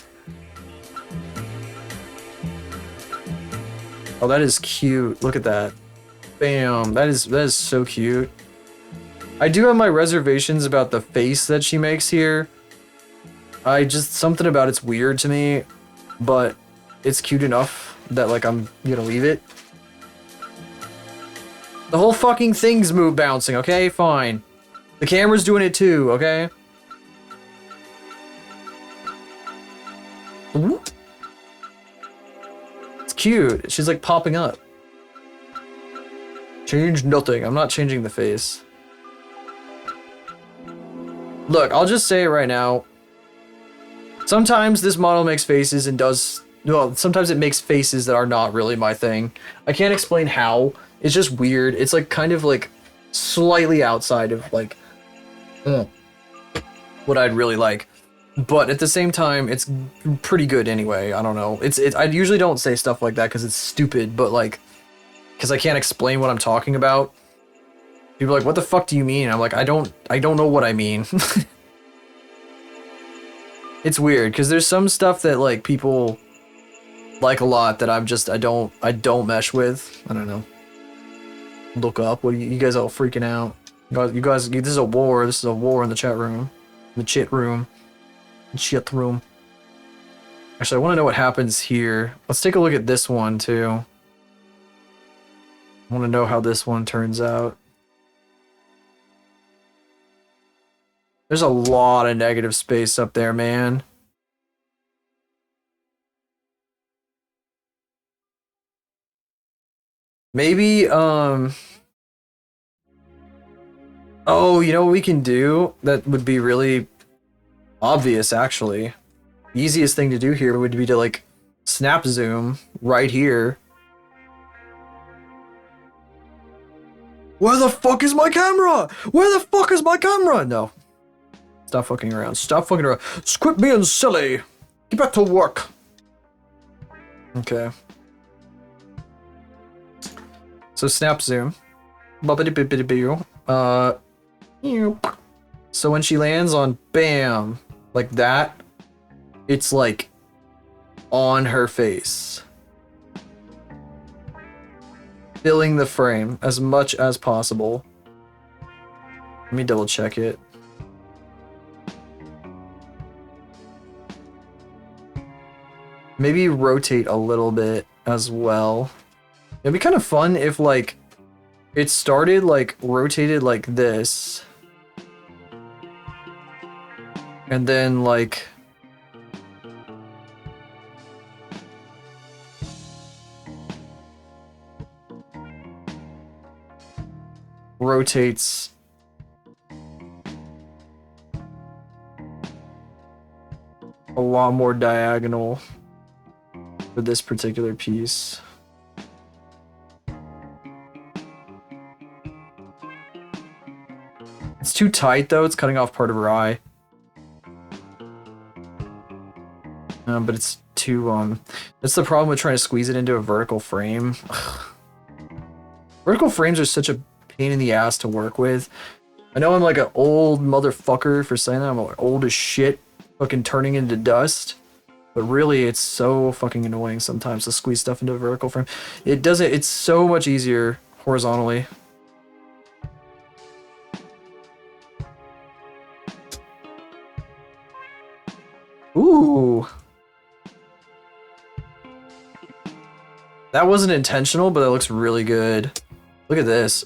Oh, that is cute. Look at that. Bam. That is so cute. I do have my reservations about the face that she makes here. Something about it's weird to me, but it's cute enough that like I'm gonna leave it. The whole fucking thing's bouncing, okay? Fine. The camera's doing it too, okay? Whoop. It's cute. She's like popping up. Change nothing. I'm not changing the face. Look, I'll just say it right now. Sometimes this model makes faces and sometimes it makes faces that are not really my thing. I can't explain how. It's just weird. It's like kind of like slightly outside of like what I'd really like. But at the same time, it's pretty good anyway. I don't know. I usually don't say stuff like that because it's stupid, but like, because I can't explain what I'm talking about. People are like, what the fuck do you mean? I'm like, I don't know what I mean. It's weird because there's some stuff that like people like a lot that I don't mesh with. I don't know. Look up. What are you guys all freaking out? You guys, this is a war. This is a war in the chat room. The chit room. The shit room. Actually, I want to know what happens here. Let's take a look at this one too. I want to know how this one turns out. There's a lot of negative space up there, man. Maybe, oh, you know what we can do? That would be really obvious, actually. The easiest thing to do here would be to, like, snap zoom right here. Where the fuck is my camera? Where the fuck is my camera? No. Stop fucking around. Stop fucking around. Quit being silly. Get back to work. Okay. So snap zoom. So when she lands on bam, like that, it's like on her face. Filling the frame as much as possible. Let me double check it. Maybe rotate a little bit as well. It'd be kind of fun if like it started like rotated like this. And then like rotates a lot more diagonal for this particular piece. It's too tight though, it's cutting off part of her eye. But it's too, that's the problem with trying to squeeze it into a vertical frame. Vertical frames are such a pain in the ass to work with. I know I'm like an old motherfucker for saying that. I'm like old as shit, fucking turning into dust. But really, it's so fucking annoying sometimes to squeeze stuff into a vertical frame. It doesn't, it's so much easier horizontally. Ooh. That wasn't intentional, but that looks really good. Look at this.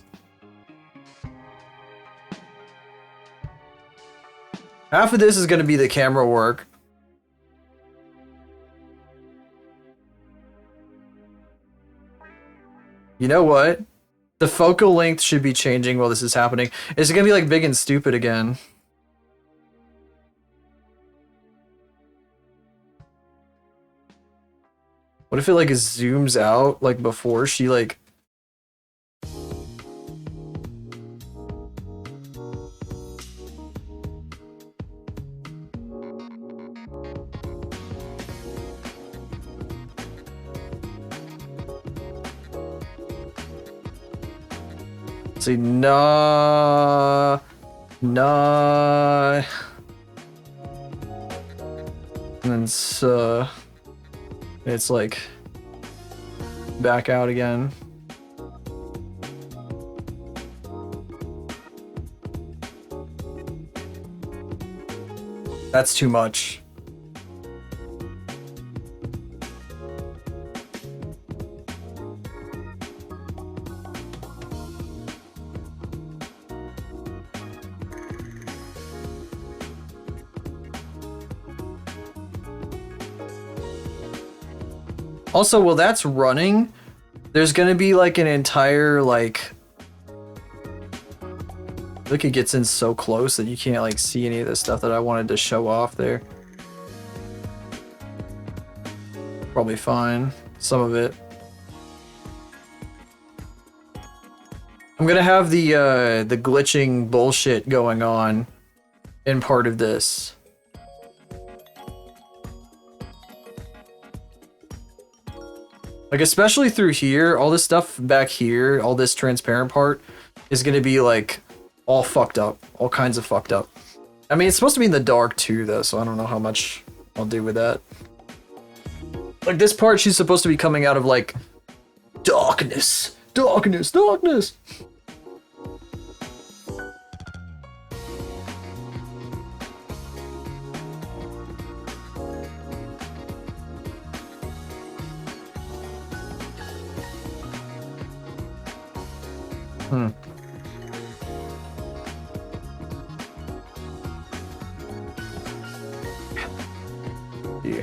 Half of this is going to be the camera work. You know what? The focal length should be changing while this is happening. It's going to be like big and stupid again. What if it like zooms out like before she like... See, nah, and then it's like back out again. That's too much. Also, while that's running, there's gonna be like an entire like... Look, it gets in so close that you can't like see any of the stuff that I wanted to show off there. Probably fine, some of it. I'm gonna have the glitching bullshit going on in part of this. Like, especially through here, all this stuff back here, all this transparent part is gonna be like all fucked up, all kinds of fucked up. I mean, it's supposed to be in the dark too though, so I don't know how much I'll do with that. Like this part, she's supposed to be coming out of like darkness, darkness, darkness. Yeah.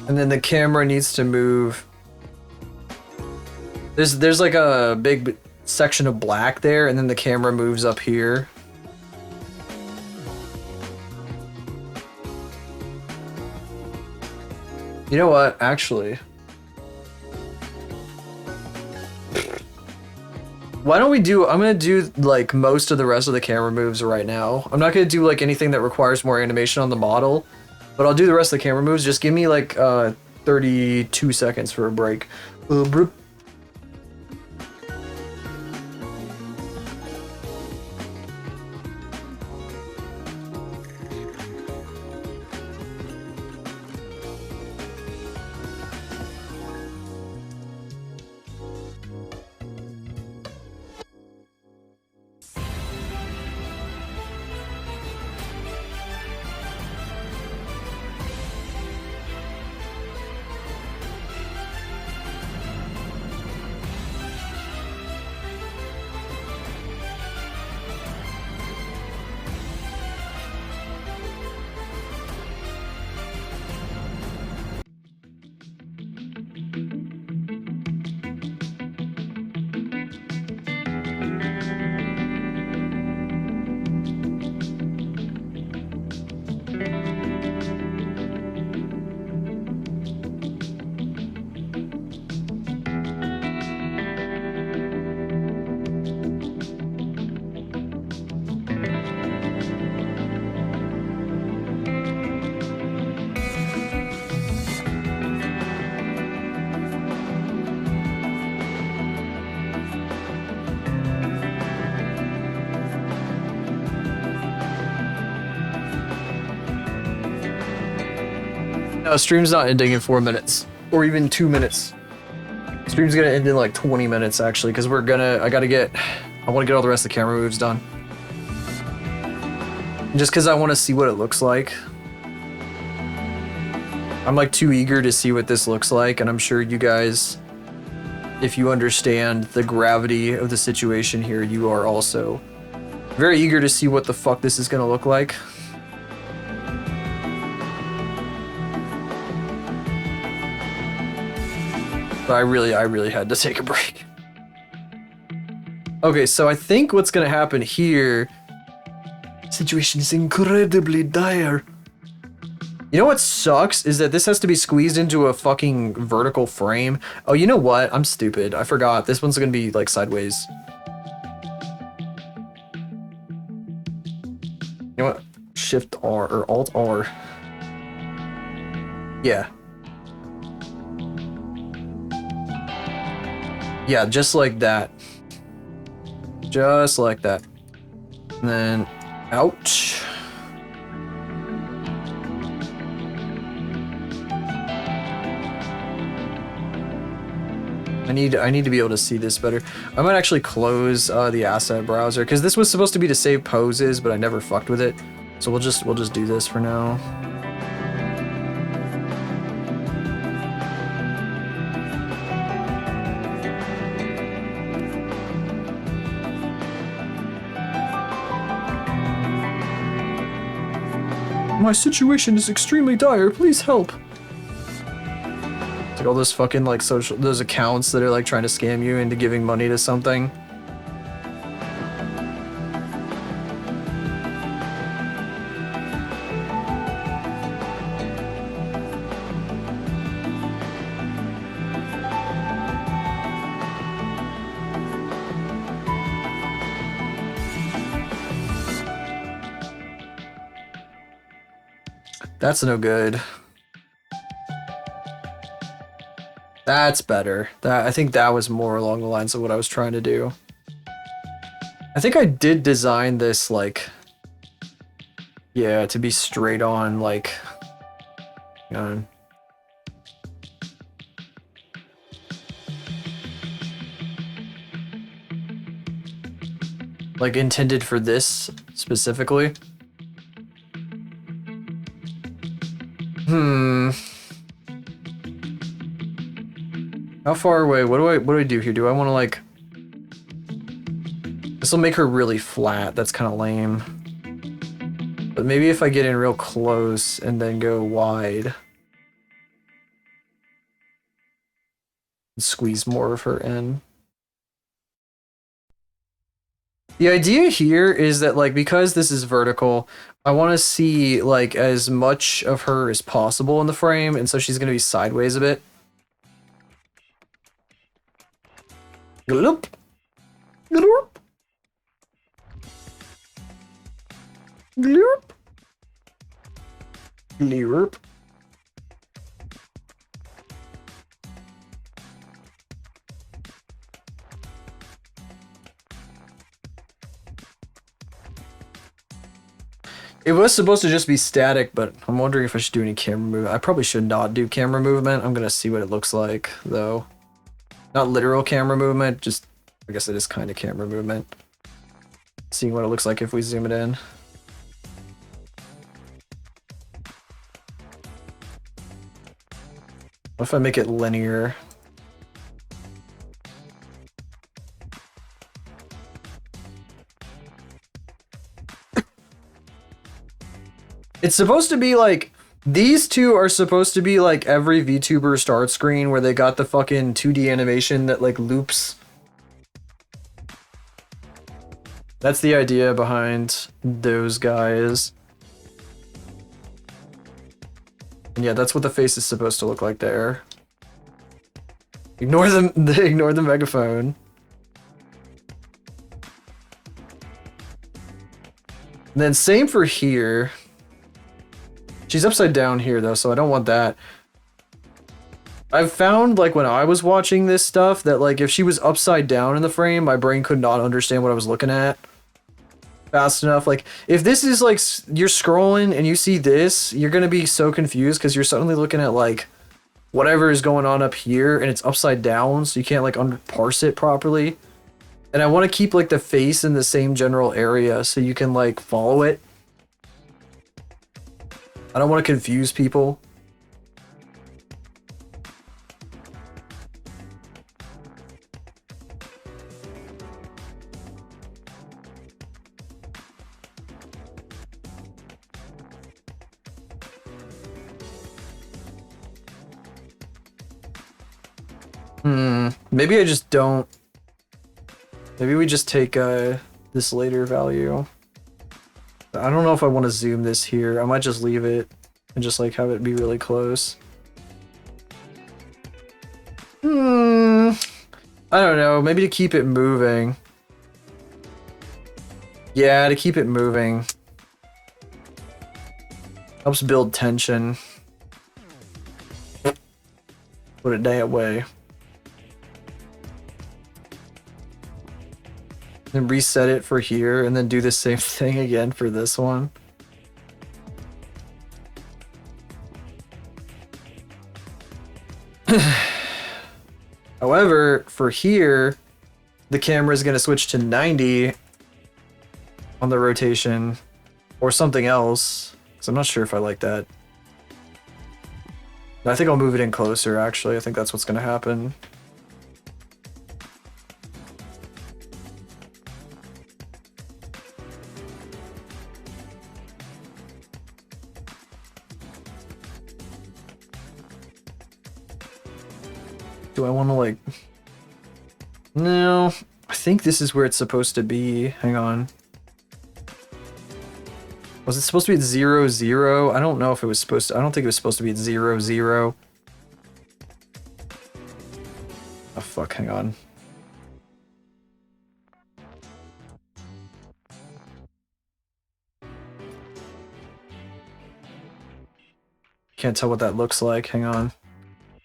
And then the camera needs to move. There's like a big section of black there, and then the camera moves up here. You know what, actually? Why don't we do, I'm gonna do like most of the rest of the camera moves right now. I'm not gonna do like anything that requires more animation on the model, but I'll do the rest of the camera moves. Just give me like 32 seconds for a break. No, stream's not ending in 4 minutes. Or even 2 minutes. Stream's gonna end in like 20 minutes actually, because I want to get all the rest of the camera moves done. Just because I want to see what it looks like. I'm like too eager to see what this looks like, and I'm sure you guys, if you understand the gravity of the situation here, you are also very eager to see what the fuck this is gonna look like. But I really had to take a break. Okay, so I think what's gonna happen here, situation is incredibly dire. You know what sucks is that this has to be squeezed into a fucking vertical frame. Oh, you know what? I'm stupid. I forgot. This one's gonna be like sideways. You know what? Shift R or Alt R. Yeah. Yeah, just like that. Just like that. And then, ouch. I need to be able to see this better. I might actually close the asset browser because this was supposed to be to save poses, but I never fucked with it. So we'll just do this for now. My situation is extremely dire. Please help. Like all those fucking like those accounts that are like trying to scam you into giving money to something. That's no good. That's better. I think that was more along the lines of what I was trying to do. I think I did design this like, yeah, to be straight on, like, like intended for this specifically. How far away? What do I do here? Do I want to like... This will make her really flat. That's kind of lame. But maybe if I get in real close and then go wide. Squeeze more of her in. The idea here is that like, because this is vertical, I want to see like as much of her as possible in the frame, and so she's going to be sideways a bit. Gloop. Gloop. Gloop. Gloop. It was supposed to just be static, but I'm wondering if I should do any camera movement. I probably should not do camera movement. I'm gonna see what it looks like, though. Not literal camera movement, just, I guess it is kind of camera movement. Seeing what it looks like if we zoom it in. What if I make it linear? It's supposed to be like, these two are supposed to be like every VTuber start screen where they got the fucking 2D animation that like loops. That's the idea behind those guys. And yeah, that's what the face is supposed to look like there. Ignore them, ignore the megaphone. And then same for here. She's upside down here though, so I don't want that. I've found like when I was watching this stuff that like if she was upside down in the frame, my brain could not understand what I was looking at. fast enough. Like, if this is like you're scrolling and you see this, you're gonna be so confused because you're suddenly looking at like whatever is going on up here and it's upside down, so you can't like parse it properly. And I want to keep like the face in the same general area so you can like follow it. I don't want to confuse people. Maybe I just don't. Maybe we just take this later value. I don't know if I want to zoom this here. I might just leave it and just like have it be really close. I don't know. Maybe to keep it moving. Yeah, to keep it moving. Helps build tension. Put it that way. Then reset it for here, and then do the same thing again for this one. However, for here, the camera is going to switch to 90 on the rotation, or something else, because I'm not sure if I like that. I think I'll move it in closer, actually. I think that's what's going to happen. Do I want to like... No, I think this is where it's supposed to be. Hang on. Was it supposed to be at 0, 0? I don't know if it was supposed to... I don't think it was supposed to be at 0, 0. Oh, fuck, hang on. Can't tell what that looks like. Hang on.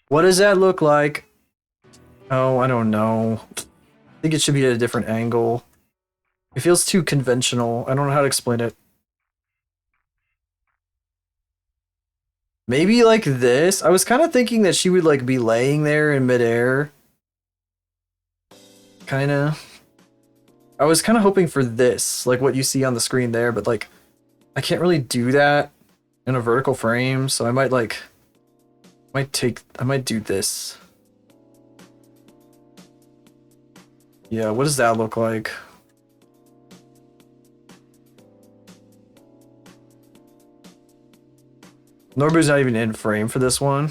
What does that look like? Oh, I don't know. I think it should be at a different angle. It feels too conventional. I don't know how to explain it. Maybe like this? I was kind of thinking that she would like be laying there in midair. Kinda. I was kind of hoping for this, like what you see on the screen there, but like I can't really do that in a vertical frame, so I might like I might do this. Yeah, what does that look like? Norbu's not even in frame for this one.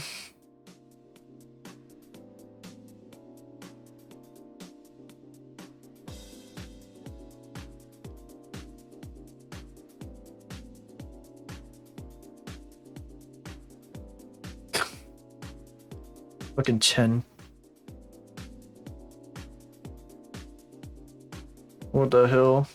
Fucking Chen. What the hell?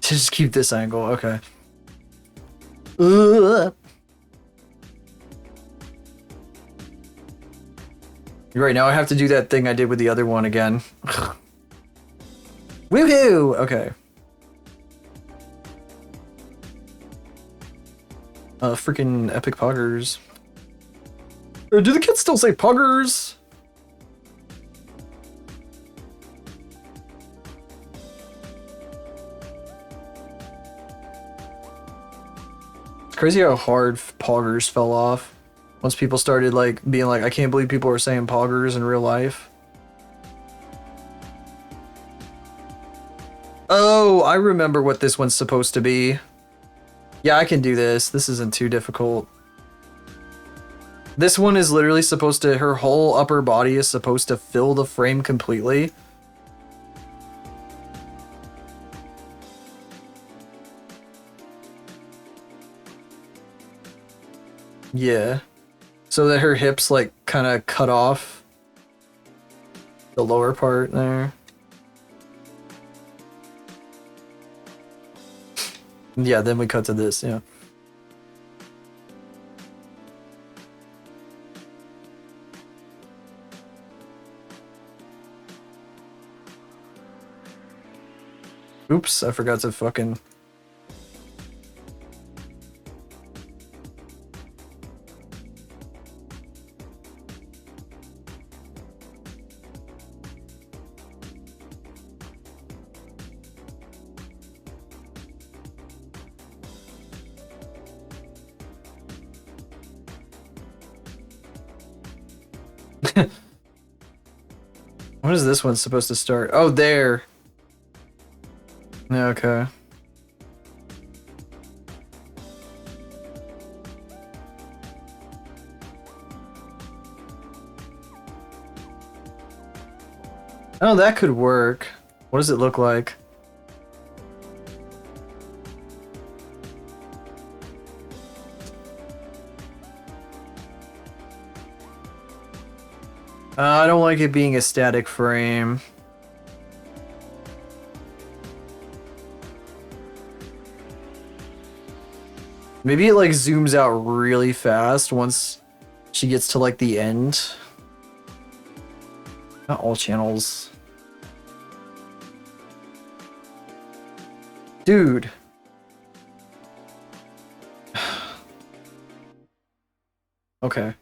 Just keep this angle, okay. You're right, now I have to do that thing I did with the other one again. Woohoo! Okay. Freaking epic poggers. Or do the kids still say poggers? It's crazy how hard poggers fell off. Once people started like being like, I can't believe people are saying poggers in real life. Oh, I remember what this one's supposed to be. Yeah, I can do this. This isn't too difficult. This one is literally supposed to, her whole upper body is supposed to fill the frame completely. Yeah. So that her hips like kind of cut off the lower part there. Yeah, then we cut to this, yeah. Oops, I forgot to fucking... When is this one supposed to start? Oh, there. Yeah, okay. Oh, that could work. What does it look like? I don't like it being a static frame. Maybe it like zooms out really fast once she gets to like the end. Not all channels. Dude. Okay.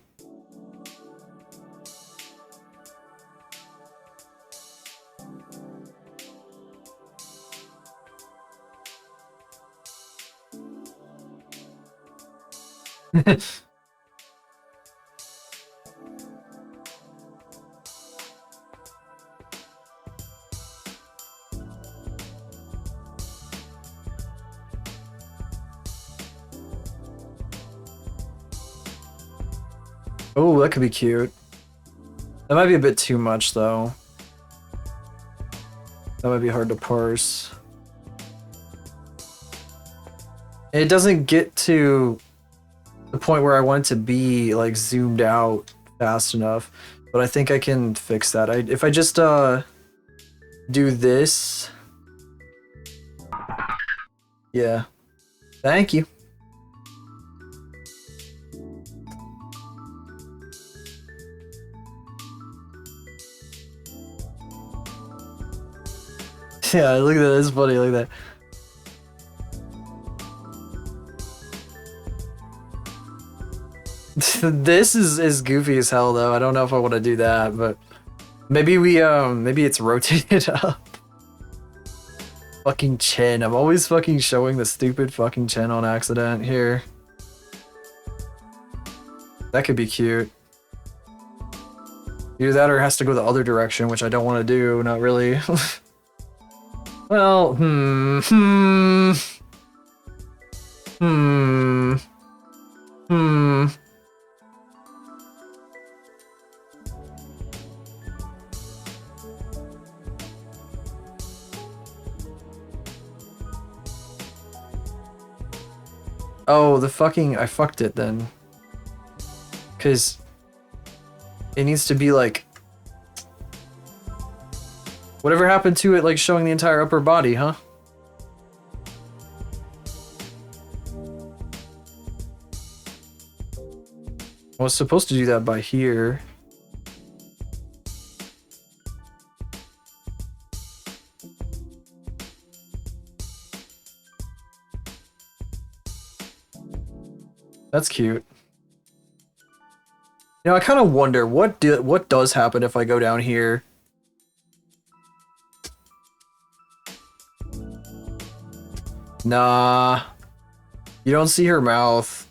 Oh, that could be cute. That might be a bit too much, though. That might be hard to parse. It doesn't get to the point where I want it to be, like, zoomed out fast enough. But I think I can fix that. If I just, do this... Yeah. Thank you. Yeah, look at that. It's funny. Look at that. This is goofy as hell, though. I don't know if I want to do that, but maybe we maybe it's rotated up. Fucking chin. I'm always fucking showing the stupid fucking chin on accident here. That could be cute. Either that or it has to go the other direction, which I don't want to do. Not really. Well, Oh, the fucking... I fucked it then. Because it needs to be like... Whatever happened to it, like, showing the entire upper body, huh? I was supposed to do that by here. That's cute. You know, I kind of wonder what does happen if I go down here. Nah. You don't see her mouth.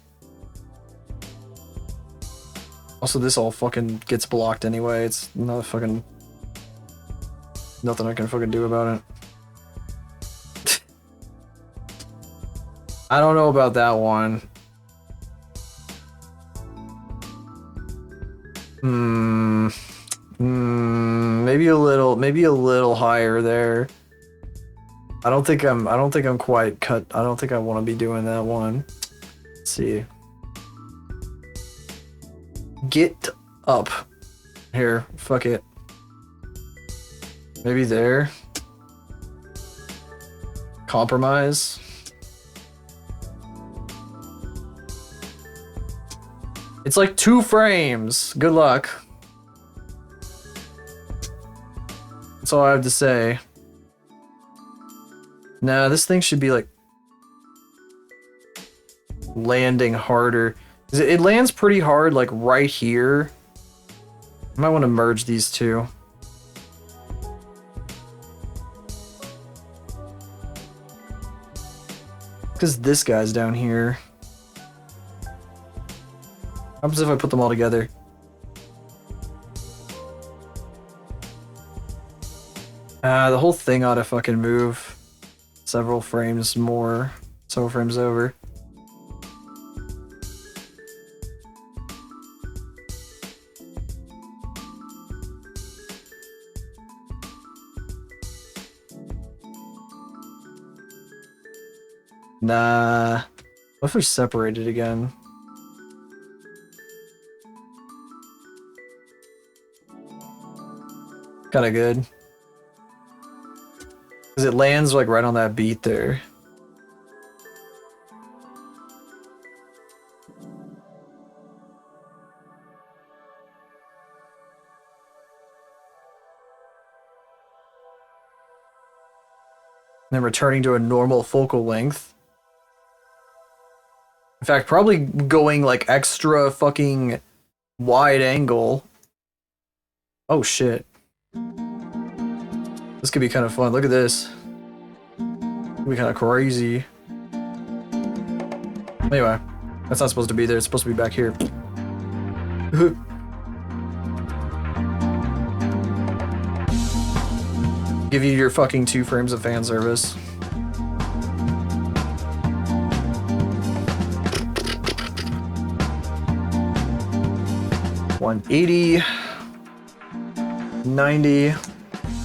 Also, this all fucking gets blocked anyway. It's not fucking... Nothing I can fucking do about it. I don't know about that one. Maybe a little higher there. I don't think I'm quite cut. I don't think I want to be doing that one. Let's see. Get up. Here, fuck it. Maybe there. Compromise. It's like 2 frames. Good luck. That's all I have to say. Nah, this thing should be like landing harder. It lands pretty hard like right here. I might want to merge these two. Because this guy's down here. What happens if I put them all together? The whole thing ought to fucking move several frames more. Several frames over. Nah. What if we separate it again? Kinda good. Because it lands like right on that beat there. And then returning to a normal focal length. In fact, probably going like extra fucking wide angle. Oh shit. This could be kind of fun. Look at this. Could be kind of crazy. Anyway, that's not supposed to be there. It's supposed to be back here. Give you your fucking 2 frames of fan service. $180, $90.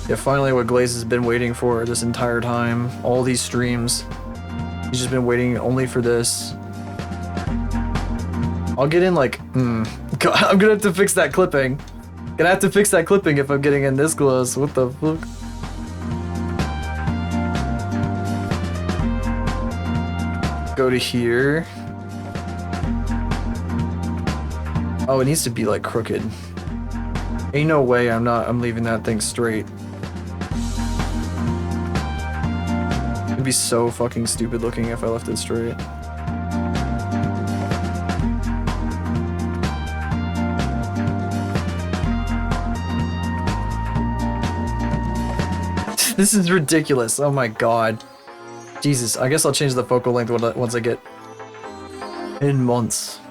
Yeah, finally what Glaze has been waiting for this entire time. All these streams. He's just been waiting only for this. I'll get in like, I'm gonna have to fix that clipping. Gonna have to fix that clipping if I'm getting in this close. What the fuck? Go to here. Oh, it needs to be like crooked. Ain't no way I'm leaving that thing straight. It'd be so fucking stupid looking if I left it straight. This is ridiculous. Oh my god. Jesus, I guess I'll change the focal length once I get in months.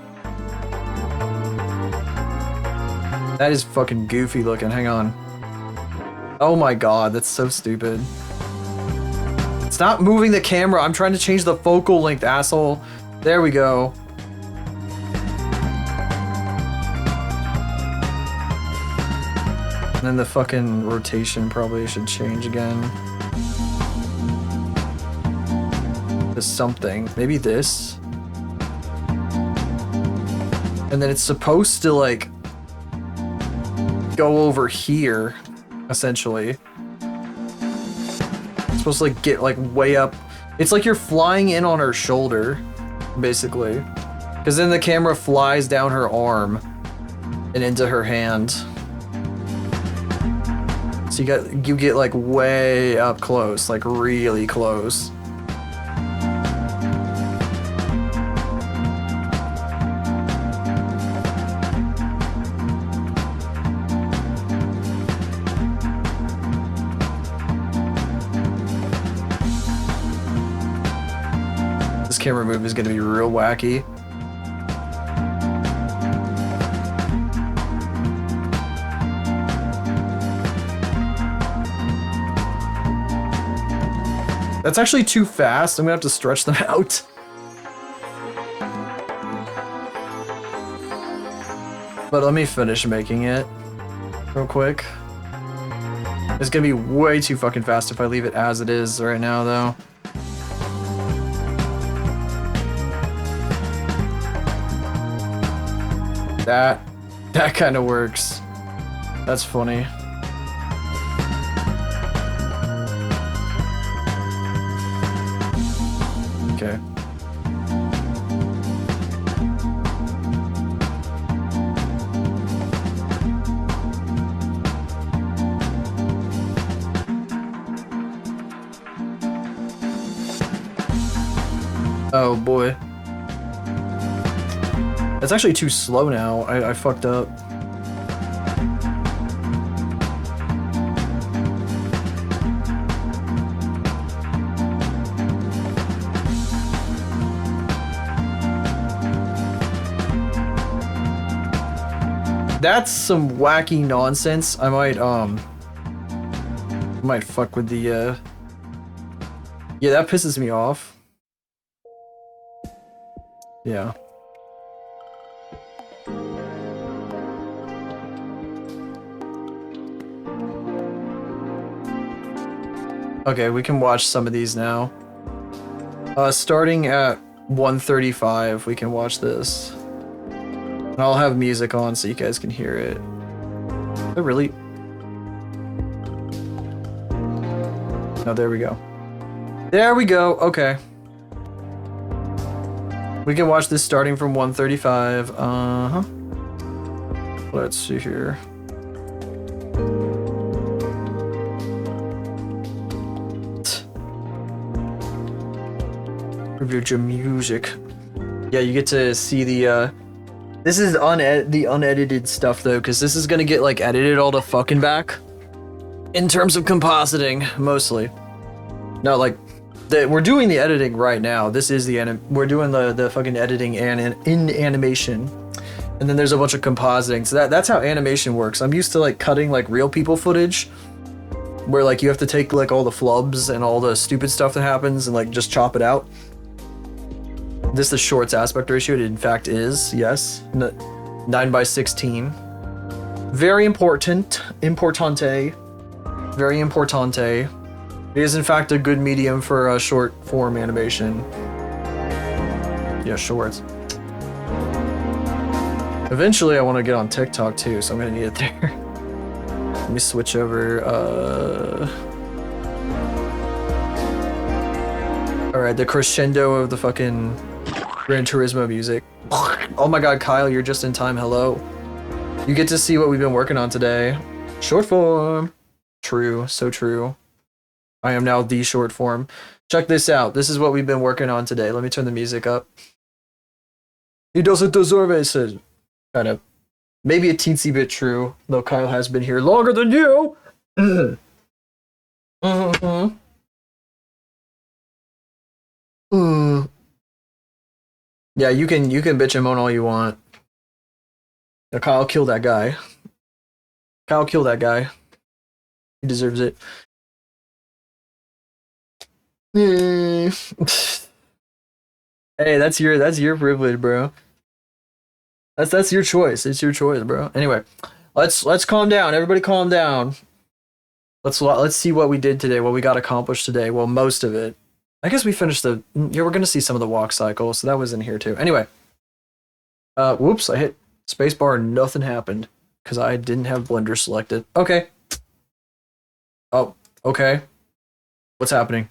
That is fucking goofy looking. Hang on. Oh my god, that's so stupid. Stop moving the camera. I'm trying to change the focal length, asshole. There we go. And then the fucking rotation probably should change again. To something. Maybe this. And then it's supposed to like go over here, essentially. It's supposed to like get like way up. It's like you're flying in on her shoulder, basically. Because then the camera flies down her arm and into her hand. So you get like way up close, like really close. Camera move is going to be real wacky. That's actually too fast. I'm gonna have to stretch them out. But let me finish making it real quick. It's gonna be way too fucking fast if I leave it as it is right now, though. That kind of works. That's funny. Okay. Oh boy. It's actually too slow now. I fucked up. That's some wacky nonsense. I might fuck with the yeah, that pisses me off. Yeah. Okay, we can watch some of these now. Starting at 1:35, we can watch this. And I'll have music on so you guys can hear it. Oh, really? Oh, there we go. There we go. Okay. We can watch this starting from 1:35. Uh-huh. Let's see here. Review your music. Yeah, you get to see the this is the unedited stuff though, because this is gonna get like edited all the fucking back. In terms of compositing, mostly. No, like we're doing the editing right now. This is we're doing the fucking editing in animation. And then there's a bunch of compositing. So that's how animation works. I'm used to like cutting like real people footage where like you have to take like all the flubs and all the stupid stuff that happens and like just chop it out. This the shorts aspect ratio. It in fact is, yes. 9:16. Very important. Importante. Very importante. It is in fact a good medium for a short form animation. Yeah, shorts. Eventually I want to get on TikTok too, so I'm gonna need it there. Let me switch over. Alright, the crescendo of the fucking Gran Turismo music. Oh my god, Kyle, you're just in time. Hello. You get to see what we've been working on today. Short form. True, so true. I am now the short form. Check this out. This is what we've been working on today. Let me turn the music up. He doesn't deserve it, says. Kind of. Maybe a teensy bit true, though Kyle has been here longer than you. Yeah, you can bitch and moan all you want. Now, Kyle, kill that guy. Kyle, kill that guy. He deserves it. Hey, that's your privilege, bro. That's your choice. It's your choice, bro. Anyway, let's calm down. Everybody, calm down. Let's see what we did today. What we got accomplished today. Well, most of it. I guess we finished yeah, we're gonna see some of the walk cycle, so that was in here too. Anyway, whoops, I hit spacebar and nothing happened because I didn't have Blender selected. Okay. Oh, okay. What's happening?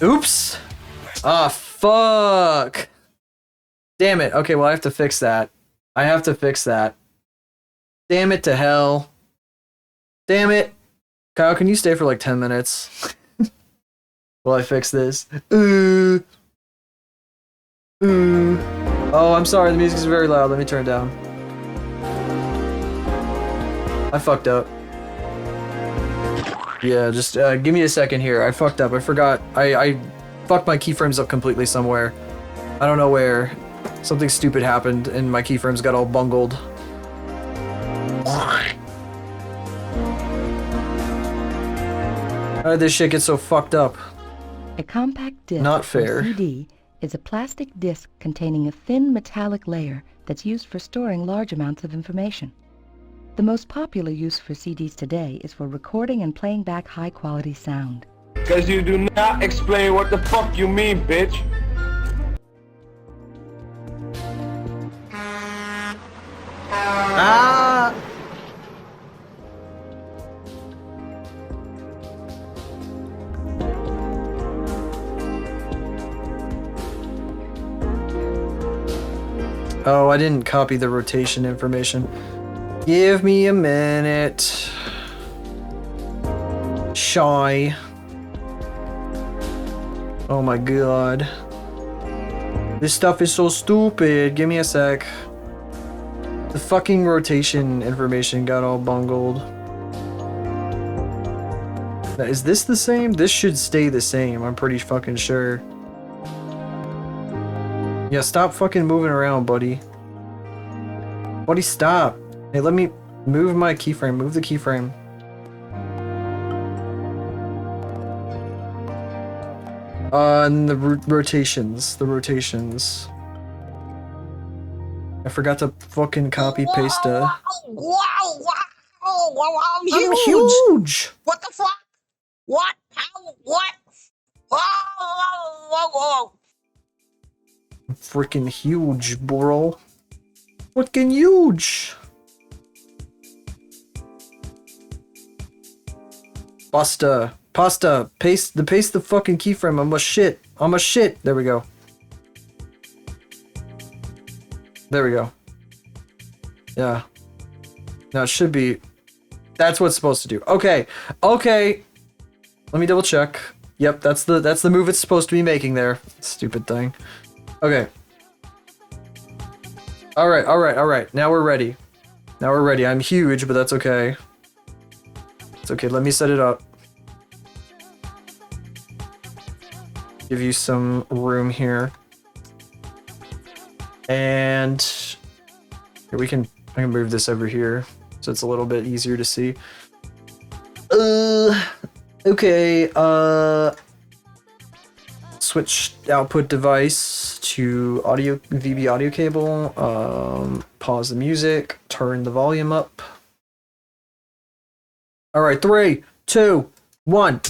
Oops. Ah, fuck. Damn it. Okay, well, I have to fix that. Damn it to hell. Damn it. Kyle, can you stay for like 10 minutes? While I fix this. Oh, I'm sorry. The music's very loud. Let me turn it down. I fucked up. Yeah, just give me a second here. I fucked up. I forgot. I fucked my keyframes up completely somewhere. I don't know where. Something stupid happened and my keyframes got all bungled. How did this shit get so fucked up? A compact disc, Not fair. or CD, is a plastic disc containing a thin metallic layer that's used for storing large amounts of information. The most popular use for CDs today is for recording and playing back high-quality sound. Because you do not explain what the fuck you mean, bitch. Ah! Oh, I didn't copy the rotation information. Give me a minute. Shy. Oh my god. This stuff is so stupid. Give me a sec. The fucking rotation information got all bungled. Now, is this the same? This should stay the same, I'm pretty fucking sure. Yeah, stop fucking moving around, buddy. Buddy, stop. Hey, let me move my keyframe. Move the keyframe. And the rotations. The rotations. I forgot to fucking copy paste a... Wow, I'm huge! What the fuck? What? How? What? Whoa. Freaking huge, bro. Fucking huge! Pasta. Paste the fucking keyframe. I'm a shit. There we go. There we go. Yeah. Now it should be... That's what it's supposed to do. Okay. Let me double check. Yep, that's the move it's supposed to be making there. Stupid thing. Okay. Alright. Now we're ready. I'm huge, but that's okay. It's okay, let me set it up. Give you some room here. And here I can move this over here so it's a little bit easier to see. Okay, switch output device to audio VB audio cable. Pause the music, turn the volume up. All right, 3, 2, 1.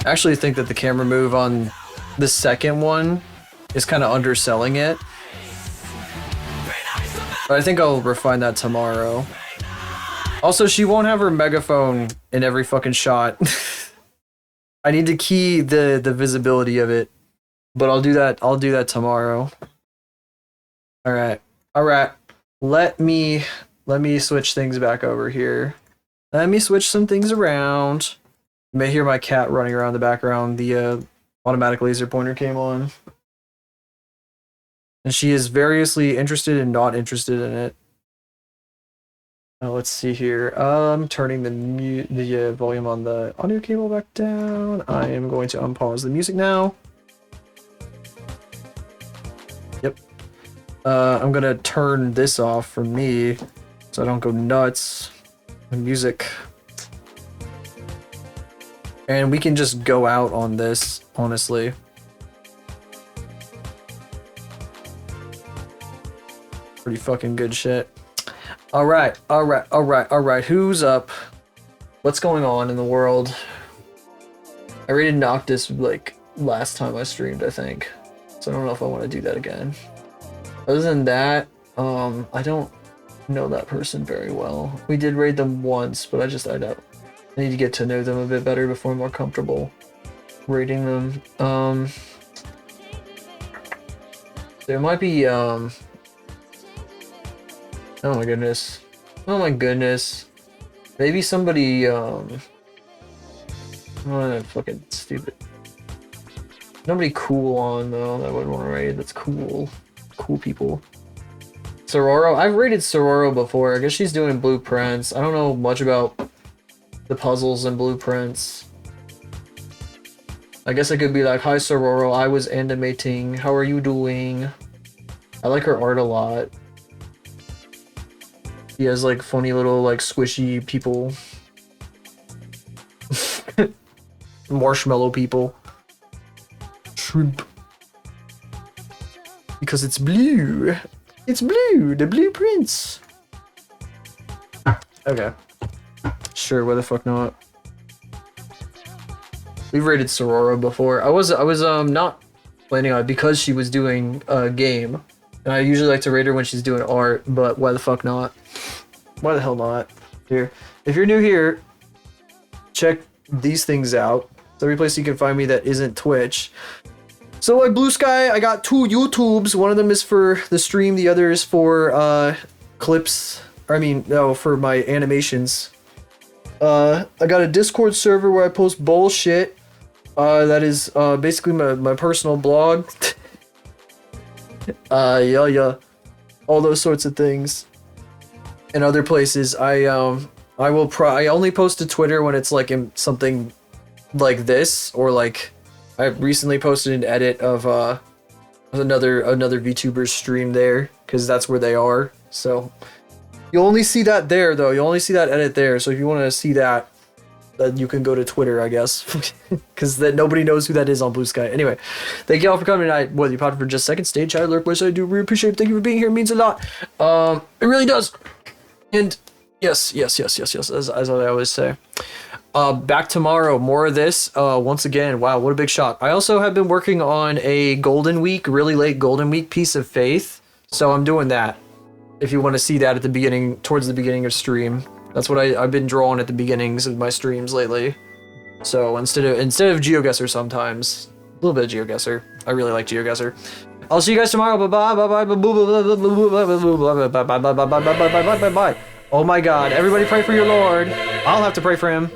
I actually think that the camera move on the second one is kind of underselling it. But I think I'll refine that tomorrow. Also, she won't have her megaphone in every fucking shot. I need to key the visibility of it. But I'll do that tomorrow. Alright. Let me switch things back over here. Let me switch some things around. You may hear my cat running around the background. The automatic laser pointer came on. And she is variously interested and not interested in it. Let's see here. I'm turning the volume on the audio cable back down. I am going to unpause the music now. Yep. I'm gonna turn this off for me so I don't go nuts with music. And we can just go out on this, honestly. Pretty fucking good shit. Alright. Who's up? What's going on in the world? I rated Noctis like last time I streamed, I think. So I don't know if I want to do that again. Other than that, I don't know that person very well. We did raid them once, but I need to get to know them a bit better before I'm more comfortable rating them. There might be, oh my goodness. Maybe somebody, oh, fucking stupid. Nobody cool on, though, that I would want to raid. That's cool. Cool people. Sororo. I've rated Sororo before. I guess she's doing blueprints. I don't know much about the puzzles and blueprints. I guess I could be like, hi Sororo, I was animating. How are you doing? I like her art a lot. He has like funny little like squishy people marshmallow people. Shrimp. Because it's blue. It's blue. The Blue Prince. Okay. Sure, why the fuck not? We've rated Sorora before. I was not planning on it because she was doing a game. And I usually like to rate her when she's doing art, but why the fuck not? Why the hell not? Here. If you're new here, check these things out. It's every place you can find me that isn't Twitch. So like Blue Sky, I got 2 YouTubes. One of them is for the stream, the other is for clips. I mean, no, for my animations. I got a Discord server where I post bullshit. That is basically my personal blog. Yeah. All those sorts of things. And other places, I only post to Twitter when it's like in something like this, or like I recently posted an edit of another VTuber's stream there, because that's where they are. So you'll only see that there, though. You'll only see that edit there. So if you want to see that, then you can go to Twitter, I guess, because that nobody knows who that is on Blue Sky. Anyway, thank you all for coming tonight. Whether you popped for just a second, stay chat, lurk, which I do really appreciate it. Thank you for being here. It means a lot. It really does. And yes, as I always say. Back tomorrow, more of this. Once again, wow, what a big shot. I also have been working on a Golden Week, really late Golden Week piece of Faith. So I'm doing that. If you want to see that at the beginning, towards the beginning of stream. That's what I've been drawing at the beginnings of my streams lately. So instead of GeoGuessr sometimes, a little bit of GeoGuessr. I really like GeoGuessr. I'll see you guys tomorrow. Bye bye. Oh my God! Everybody pray for your Lord. I'll have to pray for him.